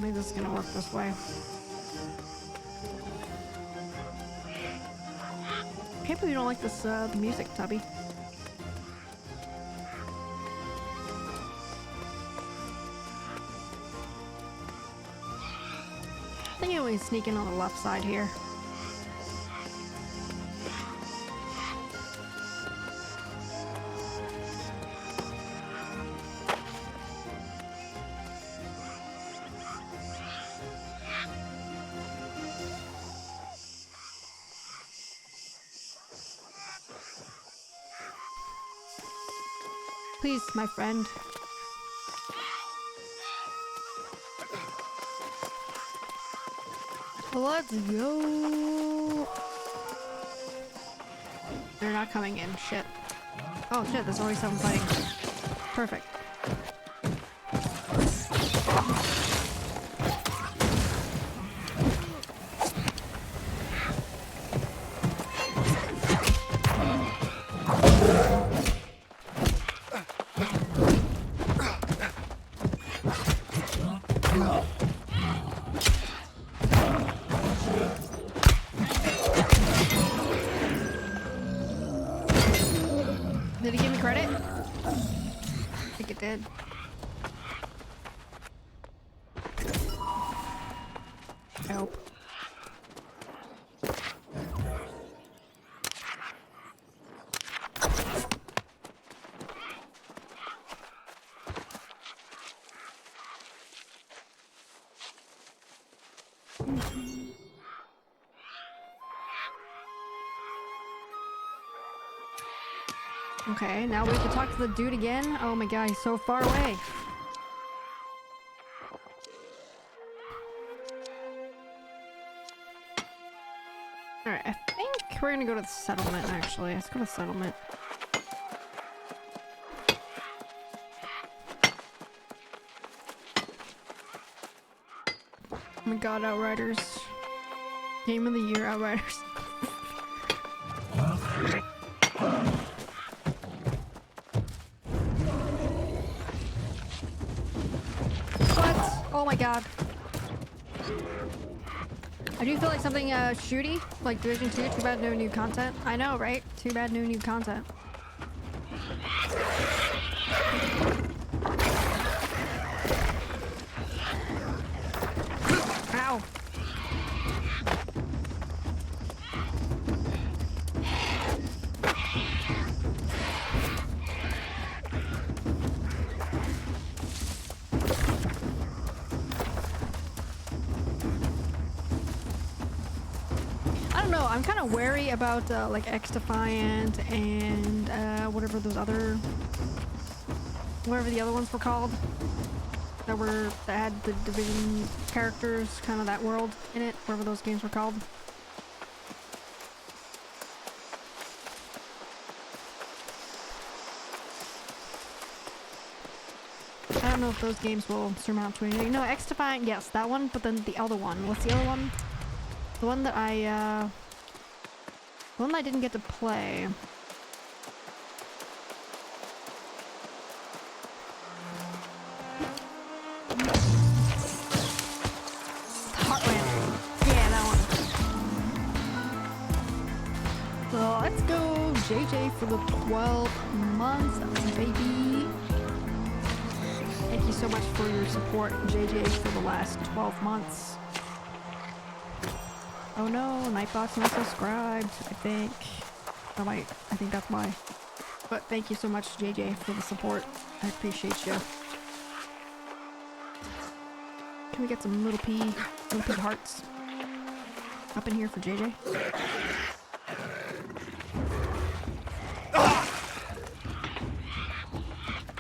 think this is gonna work this way. Can't believe you don't like this, the music, Tubby. I think I'm gonna sneak in on the left side here. Please, my friend. Let's go. They're not coming in. Shit. Oh shit, there's already someone fighting. Perfect. Did he give me credit? I think it did. I hope. Okay, now we can talk to the dude again. Oh my god, he's so far away. Alright, I think we're gonna go to the settlement, actually. Let's go to the settlement. Oh my god, Outriders. Game of the Year, Outriders. Oh my god. I do feel like something shooty, like Division 2, too bad no new content. I know, right? Too bad no new content. Ow. I'm kind of wary about like X-Defiant and whatever the other ones were called that had the Division characters, kind of that world in it, whatever those games were called. I don't know if those games will surmount to anything. No, X-Defiant, yes, that one, but then the other one. What's the other one? The one that I didn't get to play. Heartland. Yeah, that one. So let's go JJ for the 12 months, baby. Thank you so much for your support, JJ, for the last 12 months. Oh no, Nightbot's not subscribed, I think. I think that's why. But thank you so much, JJ, for the support. I appreciate you. Can we get some little pea hearts up in here for JJ?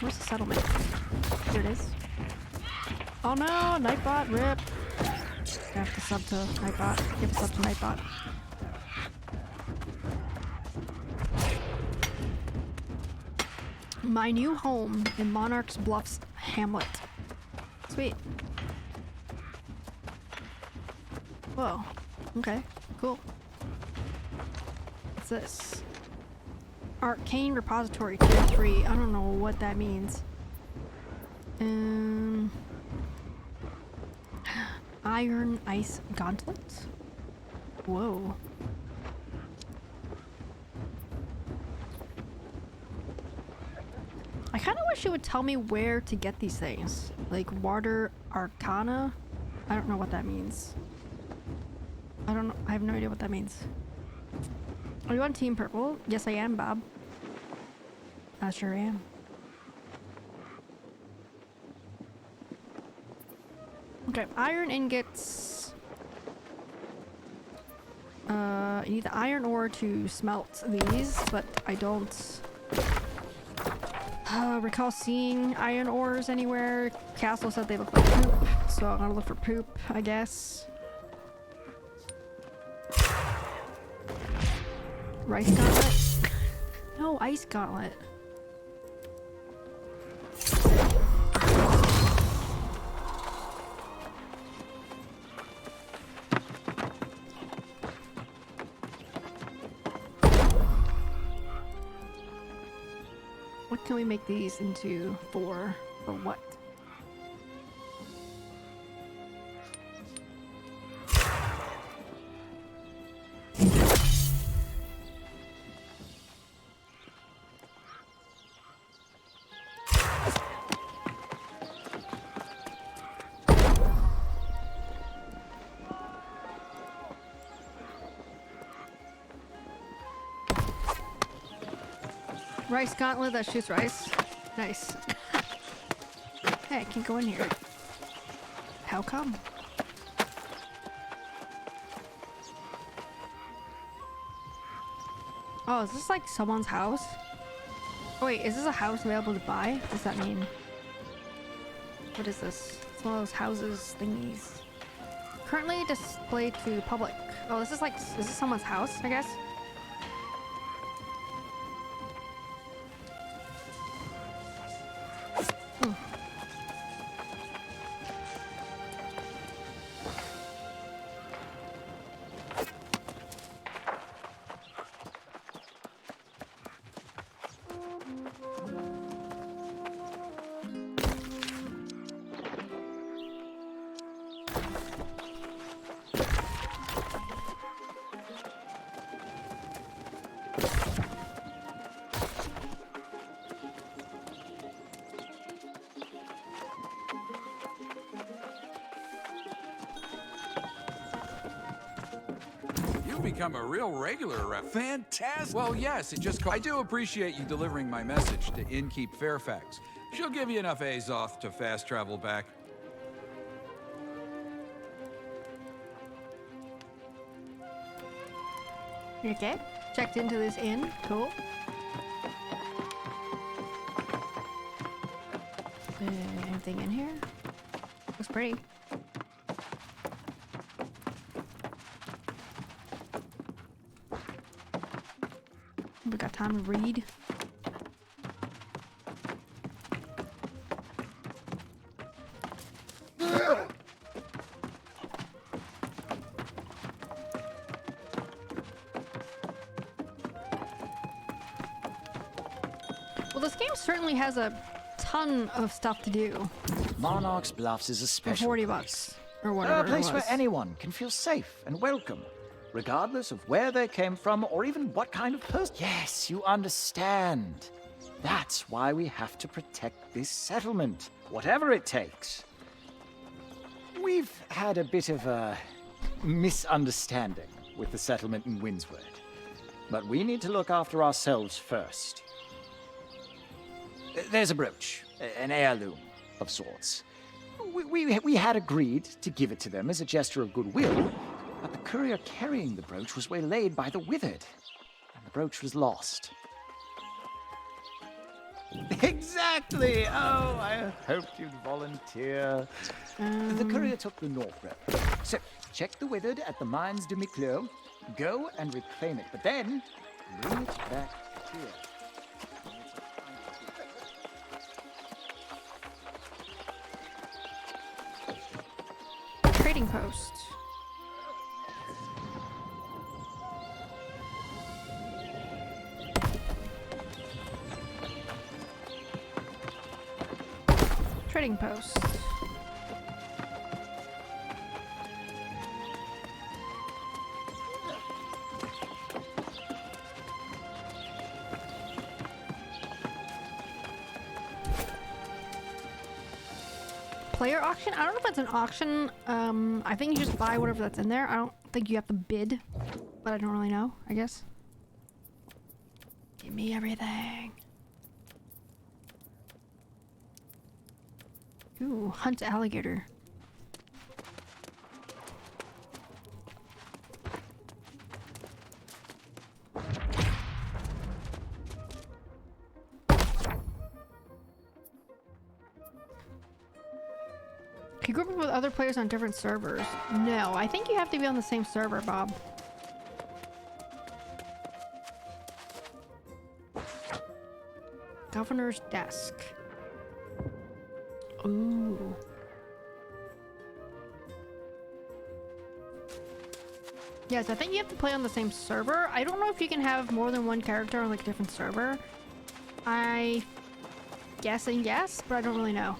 Where's the settlement? Here it is. Oh no, Nightbot, rip. I have to sub to Nightbot. Give a sub to Nightbot. My new home in Monarch's Bluffs Hamlet. Sweet. Whoa. Okay, cool. What's this? Arcane Repository Tier 3. I don't know what that means. iron ice gauntlet. Whoa. I kind of wish it would tell me where to get these things. Like water arcana. I don't know what that means. I don't know. I have no idea what that means. Are you on Team Purple? Yes, I am, Bob. I sure am. Okay, iron ingots. You need the iron ore to smelt these, but I don't recall seeing iron ores anywhere. Castle said they look like poop, so I'm gonna look for poop, I guess. Rice gauntlet? No, ice gauntlet. What can we make these into for what? Rice gauntlet that shoots rice. Nice. Hey, I can't go in here. How come? Oh, is this like someone's house? Oh wait, is this a house available to buy? What does that mean? What is this? It's one of those houses thingies. Currently displayed to public. Oh, this is like, is this someone's house, I guess? Become a real regular around. Fantastic! Well, yes, it just. I do appreciate you delivering my message to Innkeep Fairfax. She'll give you enough Azoth to fast travel back. You okay? Checked into this inn. Cool. Anything in here? Looks pretty. We got time to read. Well, this game certainly has a ton of stuff to do. Monarch's Bluffs is a For special 40 place. bucks or whatever. A place it where was. anyone can feel safe and welcome, regardless of where they came from or even what kind of person. Yes, you understand. That's why we have to protect this settlement, whatever it takes. We've had a bit of a misunderstanding with the settlement in Windsward, but we need to look after ourselves first. There's a brooch, an heirloom of sorts. We had agreed to give it to them as a gesture of goodwill, but the courier carrying the brooch was waylaid by the Withered, and the brooch was lost. Exactly! Oh, I hoped you'd volunteer. The courier took the North Road. So, check the Withered at the Mines de Miclot, go and reclaim it, but then bring it back here. Trading post. Trading post. player auction. I don't know if it's an auction. I think you just buy whatever that's in there. I don't think you have to bid, but I don't really know, I guess. Give me everything. Ooh, hunt alligator. Can you group up with other players on different servers? No, I think you have to be on the same server, Bob. Governor's desk. Ooh. Yes, I think you have to play on the same server. I don't know if you can have more than one character on like a different server. I guessing yes, but I don't really know.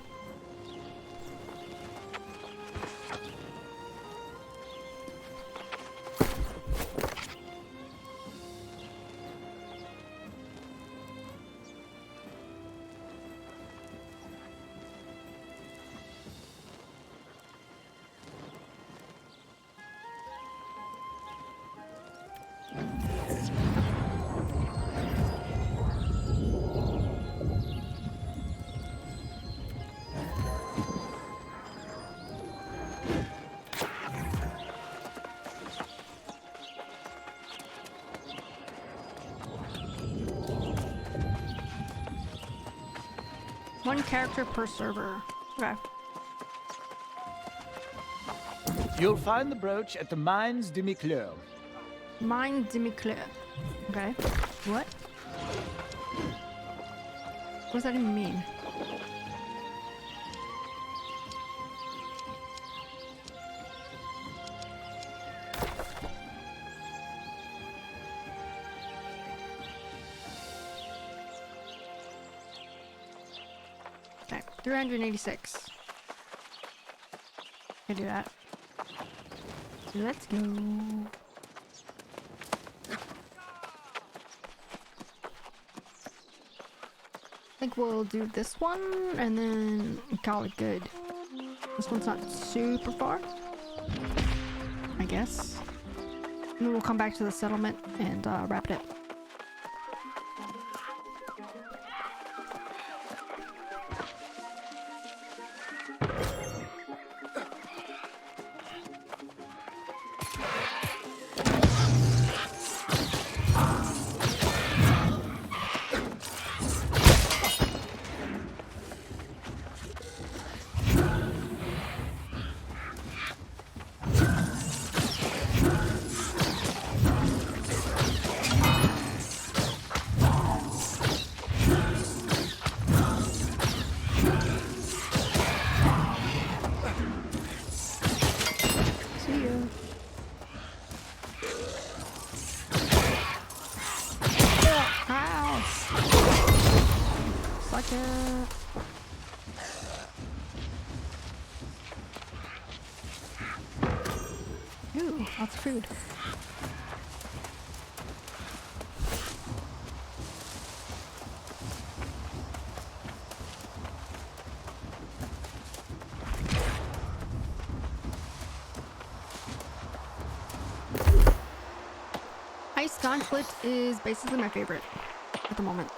One character per server. Okay. You'll find the brooch at the Mines de Micleur. Mine demi-clear. Okay. What? What does that even mean? Okay, 386. Can do that. So let's go. I think we'll do this one and then call it good. This one's not super far, I guess. And then we'll come back to the settlement and wrap it up. Ooh, lots of food. Ice Gauntlet is basically my favorite at the moment.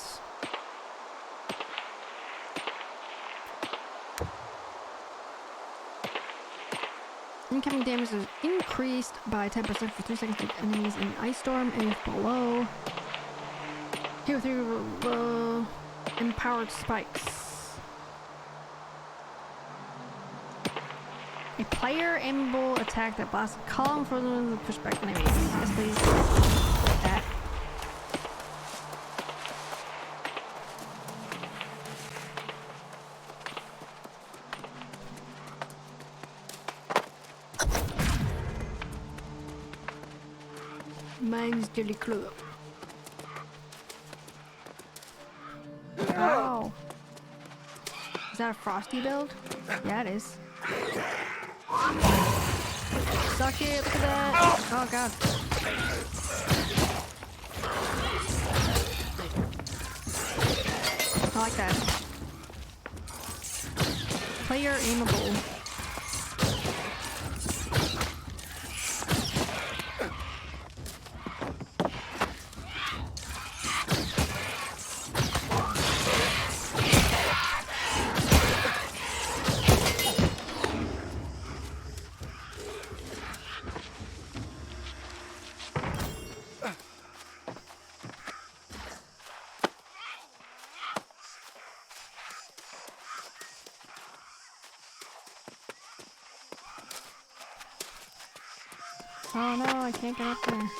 Incoming damage is increased by 10% for 3 seconds to enemies in Ice Storm, and if below. Here through empowered spikes. A player aimable attack that blasts a column for the pushback enemies. Yes, please. Like that. Mine's really close. Wow. Is that a frosty build? Yeah, it is. Suck it, look at that. Oh god. I like that. player aimable. Oh no, I can't get up there.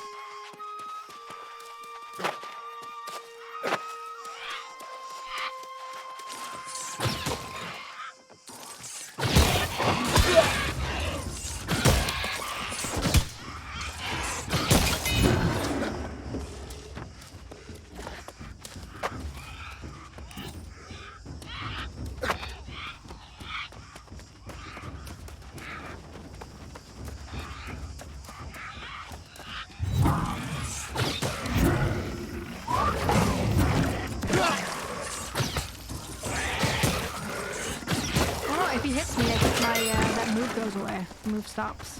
If he hits me, I think my that move goes away. The move stops.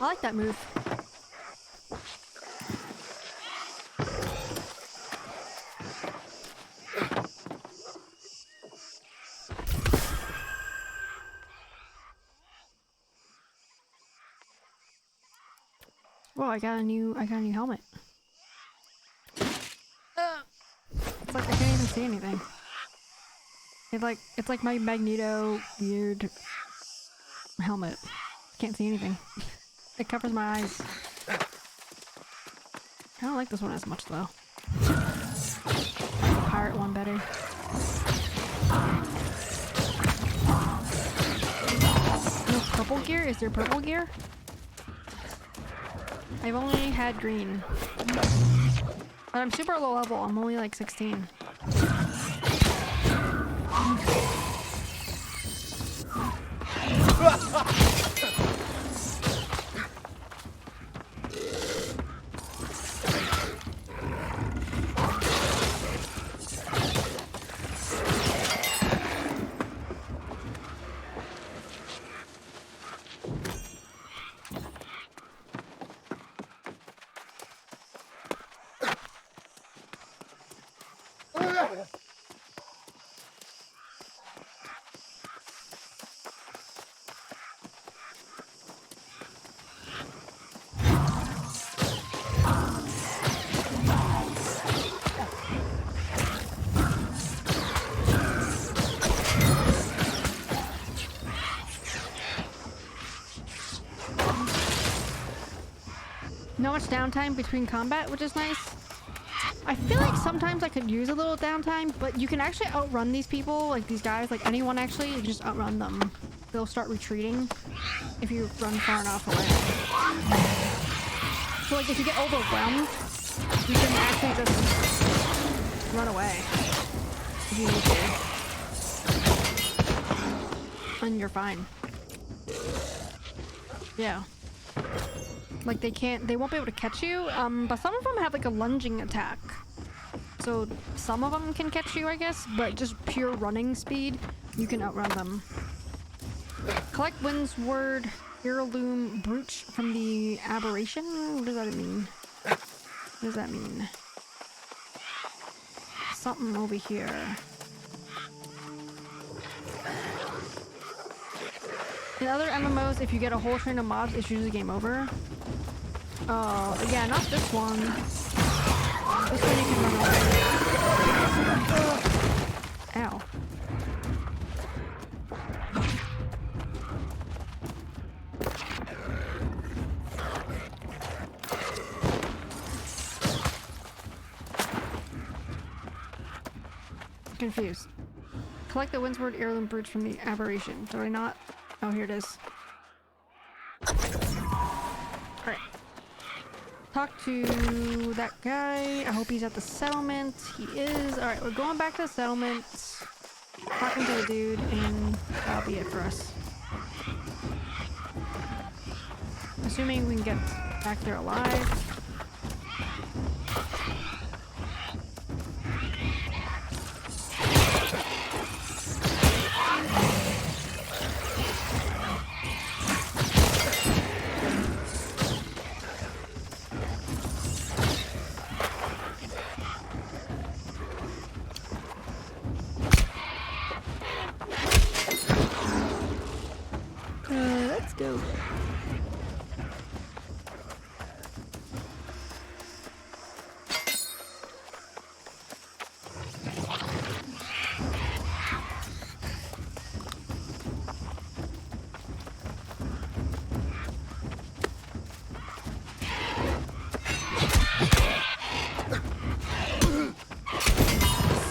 I like that move. Whoa, I got a new helmet. It's like I can't even see anything. It's like my Magneto weird helmet. Can't see anything. It covers my eyes. I don't like this one as much though. I like the pirate one better. No purple gear? Is there purple gear? I've only had green. But I'm super low level. I'm only like 16. Not much downtime between combat, which is nice. I feel like sometimes I could use a little downtime, but you can actually outrun these people, like these guys, like anyone actually, you just outrun them. They'll start retreating if you run far enough away. So like if you get overwhelmed, you can actually just run away if you need to. And you're fine. Yeah. Like they won't be able to catch you, but some of them have like a lunging attack. So some of them can catch you, I guess, but just pure running speed, you can outrun them. Collect Wynn's word, heirloom brooch from the aberration? What does that mean? What does that mean? Something over here. In other MMOs, if you get a whole train of mobs, it's usually game over. Oh, yeah, not this one. This way you can run away. Ow. Confused. Collect the Windsward heirloom brooch from the aberration. Do I not? Oh, here it is. Alright. Talk to that guy. I hope he's at the settlement. He is. Alright, we're going back to the settlement. Talking to the dude, and that'll be it for us. Assuming we can get back there alive. Let's go.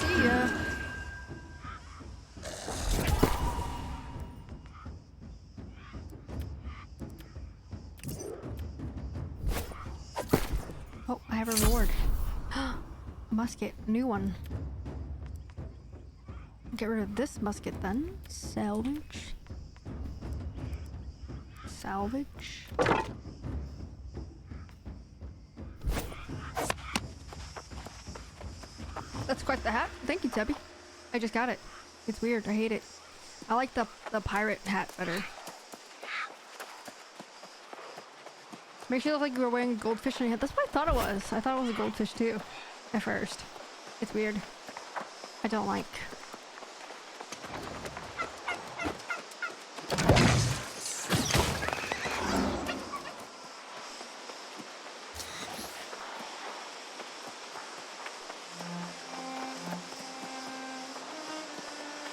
See ya. Oh, I have a reward. Musket, new one. Get rid of this musket then. Salvage. Salvage. That's quite the hat. Thank you, Tubby. I just got it. It's weird. I hate it. I like the pirate hat better. Makes you look like you were wearing a goldfish on your head. That's what I thought it was. I thought it was a goldfish too, at first. It's weird. I don't like.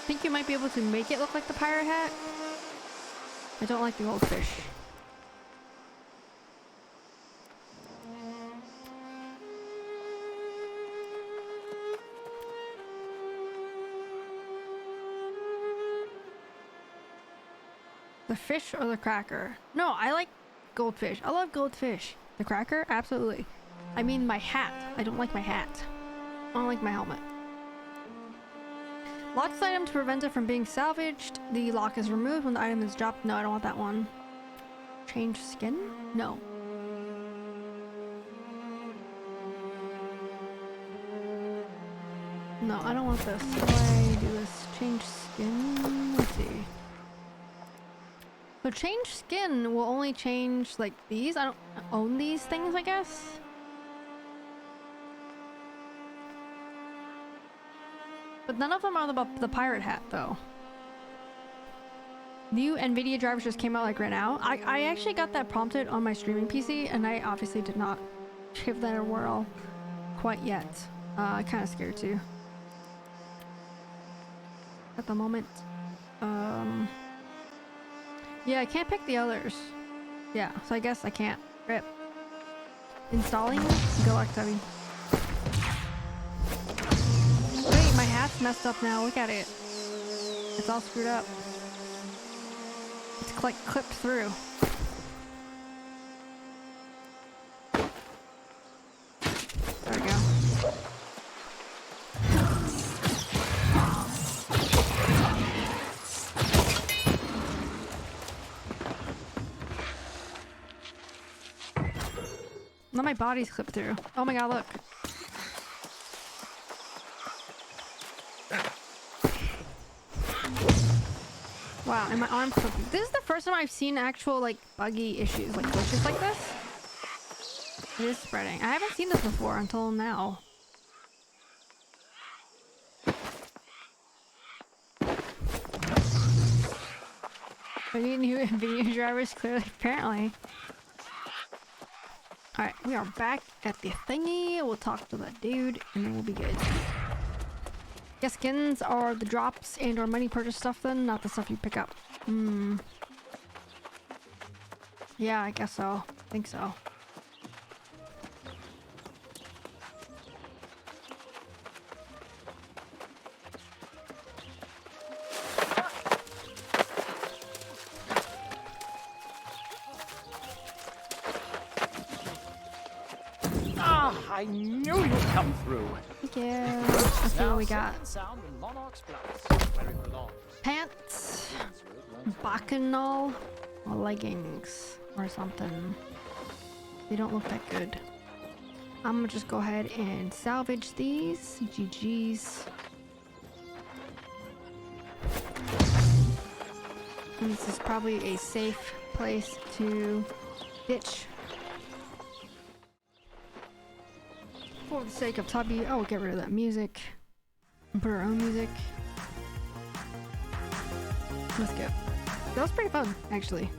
Think you might be able to make it look like the pirate hat? I don't like the goldfish. The fish or the cracker? No, I like goldfish. I love goldfish. The cracker? Absolutely. I mean my hat. I don't like my hat. I don't like my helmet. Lock this item to prevent it from being salvaged. The lock is removed when the item is dropped. No, I don't want that one. Change skin? No. No, I don't want this. How do I do this? Change skin? Let's see. So change skin will only change like these. I don't own these things, I guess. But none of them are the pirate hat though. New NVIDIA drivers just came out like right now. I actually got that prompted on my streaming PC and I obviously did not give that a whirl quite yet. I'm kind of scared too. At the moment. Yeah, I can't pick the others. Yeah, so I guess I can't. Rip. Installing? Good luck, Tubby. Wait, my hat's messed up now. Look at it. It's all screwed up. It's like clipped through. There we go. Now my body's clipped through. Oh my god, look. Wow, and my arm's clipped. This is the first time I've seen actual, like, buggy issues, like glitches like this. It is spreading. I haven't seen this before until now. I need new NVIDIA drivers, clearly, apparently. Alright, we are back at the thingy. We'll talk to that dude and then we'll be good. Yeah, skins are the drops and or money purchase stuff then, not the stuff you pick up. Yeah, I guess so. I think so. I knew you'd come through. Thank you. Let's see what we got. Sound in Monarch's Blast, where it belongs. Pants, bacchanal, or leggings, or something. They don't look that good. I'm gonna just go ahead and salvage these. GG's. And this is probably a safe place to ditch. For the sake of Tubby, I will get rid of that music and put our own music. Let's go. That was pretty fun, actually.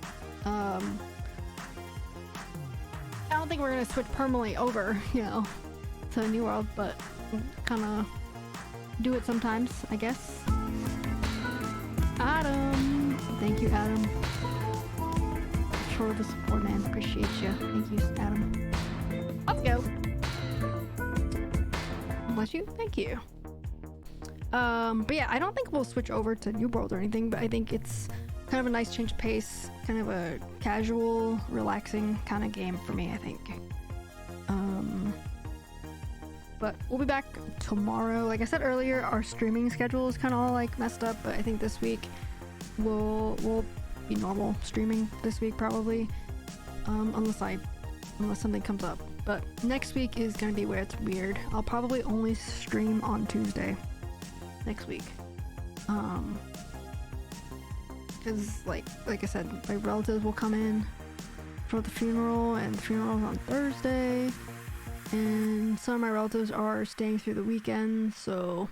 I don't think we're gonna switch permanently over, you know, to a new world, but kind of do it sometimes, I guess. Adam, thank you, Adam, for the support, man. Appreciate you. Thank you, Adam. Let's go. Bless you. Thank you. But yeah, I don't think we'll switch over to New World or anything, but I think it's kind of a nice change of pace, kind of a casual, relaxing kind of game for me, I think. But we'll be back tomorrow. Like I said earlier, our streaming schedule is kind of all like messed up, but I think this week we'll be normal streaming this week probably, unless something comes up. But next week is gonna be where it's weird. I'll probably only stream on Tuesday next week. Because like I said, my relatives will come in for the funeral, and the funeral's on Thursday. And some of my relatives are staying through the weekend, so...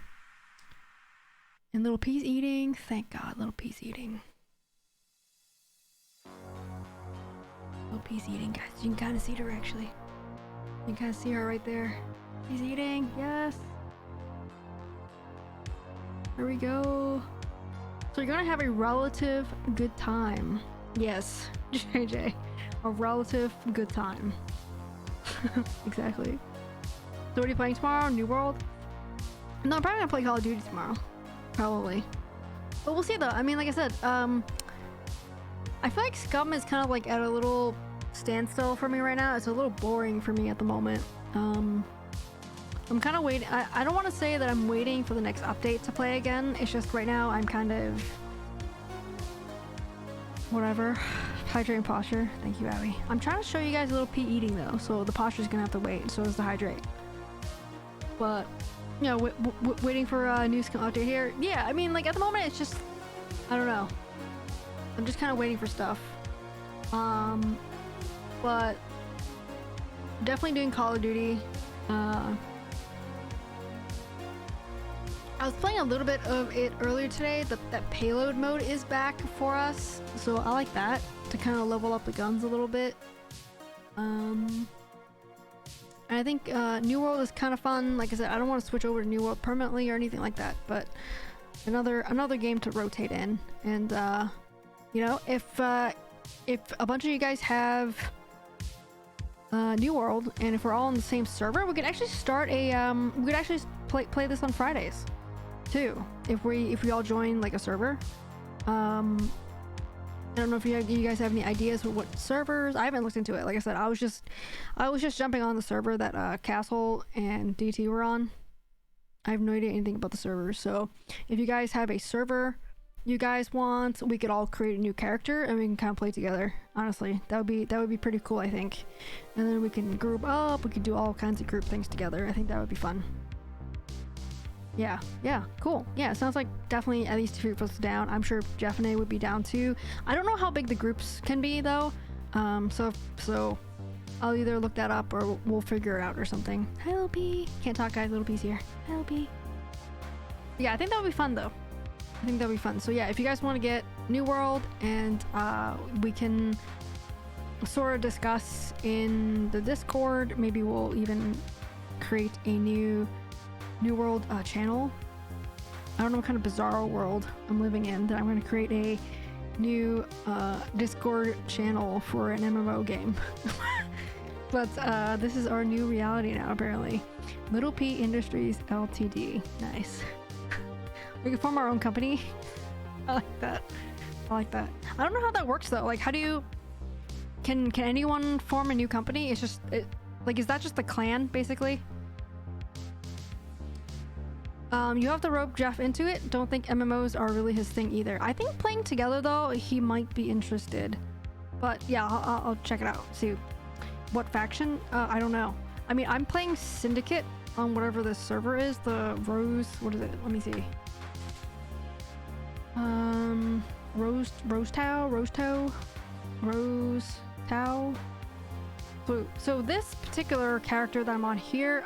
And little P's eating. Thank God, little P's eating. Little P's eating, guys. You can kind of see her, actually. You can kind of see her right there. She's eating, yes. There we go. So you're gonna have a relative good time. Yes, JJ. A relative good time. Exactly. So what are you playing tomorrow? New World? No, I'm probably gonna play Call of Duty tomorrow. Probably. But we'll see though. I mean, like I said, I feel like Scum is kind of like at a little standstill for me right now. It's a little boring for me at the moment. I'm kind of waiting. I don't want to say that I'm waiting for the next update to play again. It's just right now I'm kind of... whatever. Hydrate posture. Thank you, Abby. I'm trying to show you guys a little P eating though, so the posture's gonna have to wait, so does the hydrate. But, you know, waiting for a new skill update here. Yeah, I mean, like at the moment it's just... I don't know. I'm just kind of waiting for stuff. But definitely doing Call of Duty. I was playing a little bit of it earlier today. That payload mode is back for us, so I like that to kind of level up the guns a little bit. And I think New World is kind of fun. Like I said, I don't want to switch over to New World permanently or anything like that, but another game to rotate in. And you know, if a bunch of you guys have New World, and if we're all on the same server, we could actually start a we could actually play this on Fridays too, if we all join like a server. I don't know if you guys have any ideas for what servers. I haven't looked into it. Like I said, I was just jumping on the server that Castle and DT were on. I have no idea anything about the servers, so if you guys have a server you guys want, we could all create a new character and we can kind of play together. Honestly, that would be pretty cool, I think. And then we can group up, we could do all kinds of group things together. I think that would be fun. Yeah, cool. Yeah, sounds like definitely at least 2 of us down. I'm sure Jeff and A would be down too. I don't know how big the groups can be though. So I'll either look that up or we'll figure it out or something. Hi, Little P. Can't talk, guys. Little P's here. Hi, Little P. Yeah, I think that would be fun though. I think that'll be fun. So yeah, if you guys want to get New World and we can sort of discuss in the Discord. Maybe we'll even create a new world channel. I don't know what kind of bizarre world I'm living in that I'm going to create a new Discord channel for an MMO game. But this is our new reality now, apparently. Little P Industries Ltd. Nice. We can form our own company. I like that. I like that. I don't know how that works though. Like, how do you... Can anyone form a new company? It's just... like, is that just the clan, basically? You have to rope Jeff into it. Don't think MMOs are really his thing either. I think playing together though, he might be interested. But yeah, I'll check it out. See what faction. I don't know. I mean, I'm playing Syndicate on whatever this server is. The Rose. What is it? Let me see. Rose Tau. So this particular character that I'm on here,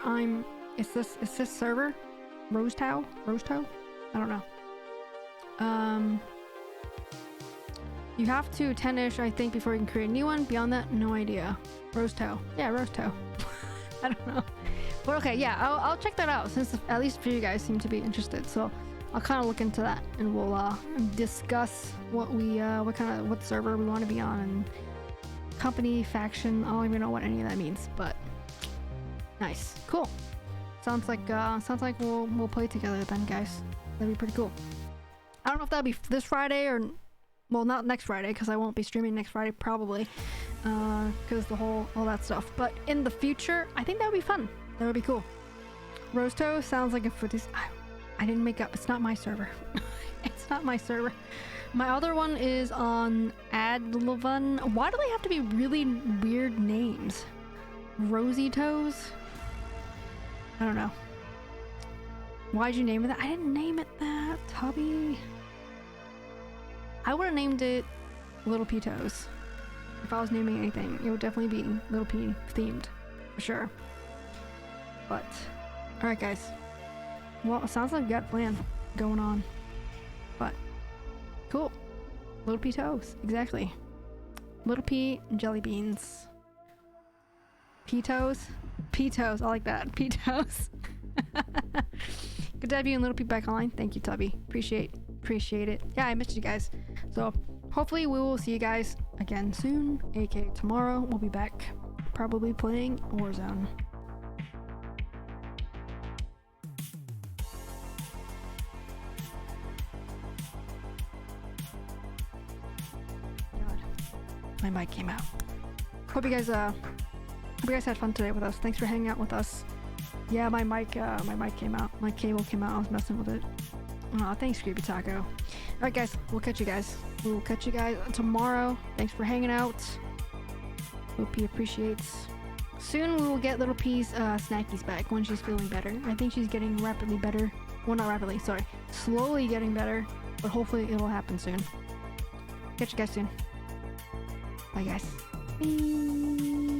is this server? Rose Tau? I don't know. You have to 10-ish, I think, before you can create a new one. Beyond that, no idea. Rose Tau. Yeah, Rose Tau. I don't know. But okay, yeah, I'll check that out since at least a few of you guys seem to be interested. So I'll kind of look into that and we'll discuss what server we want to be on and company, faction. I don't even know what any of that means, but nice. Cool. Sounds like we'll play together then, guys. That'd be pretty cool. I don't know if that'll be this Friday or, well, not next Friday because I won't be streaming next Friday probably, because all that stuff. But in the future, I think that would be fun. That would be cool. Rosto sounds like a footies. I didn't make up. It's not my server. It's not my server. My other one is on Adlevan. Why do they have to be really weird names? Rosy Toes? I don't know. Why'd you name it that? I didn't name it that, Tubby. I would have named it Little P Toes. If I was naming anything, it would definitely be Little P themed, for sure. But, alright guys. Well, it sounds like we got a plan going on. But, cool. Little P Toes, exactly. Little P jelly beans. P-toes? P-toes, I like that. P-toes. Good to have you and Little P back online. Thank you, Tubby. Appreciate it. Yeah, I missed you guys. So, hopefully we will see you guys again soon. aka tomorrow. We'll be back probably playing Warzone. God. My mic came out. Hope you guys had fun today with us. Thanks for hanging out with us. Yeah, my mic came out. My cable came out. I was messing with it. Aw, thanks, Creepy Taco. Alright guys, we'll catch you guys. We will catch you guys tomorrow. Thanks for hanging out. Little P appreciates. Soon we will get Little P's snackies back when she's feeling better. I think she's getting rapidly better. Well, not rapidly, sorry. Slowly getting better, but hopefully it'll happen soon. Catch you guys soon. Bye guys. Bye.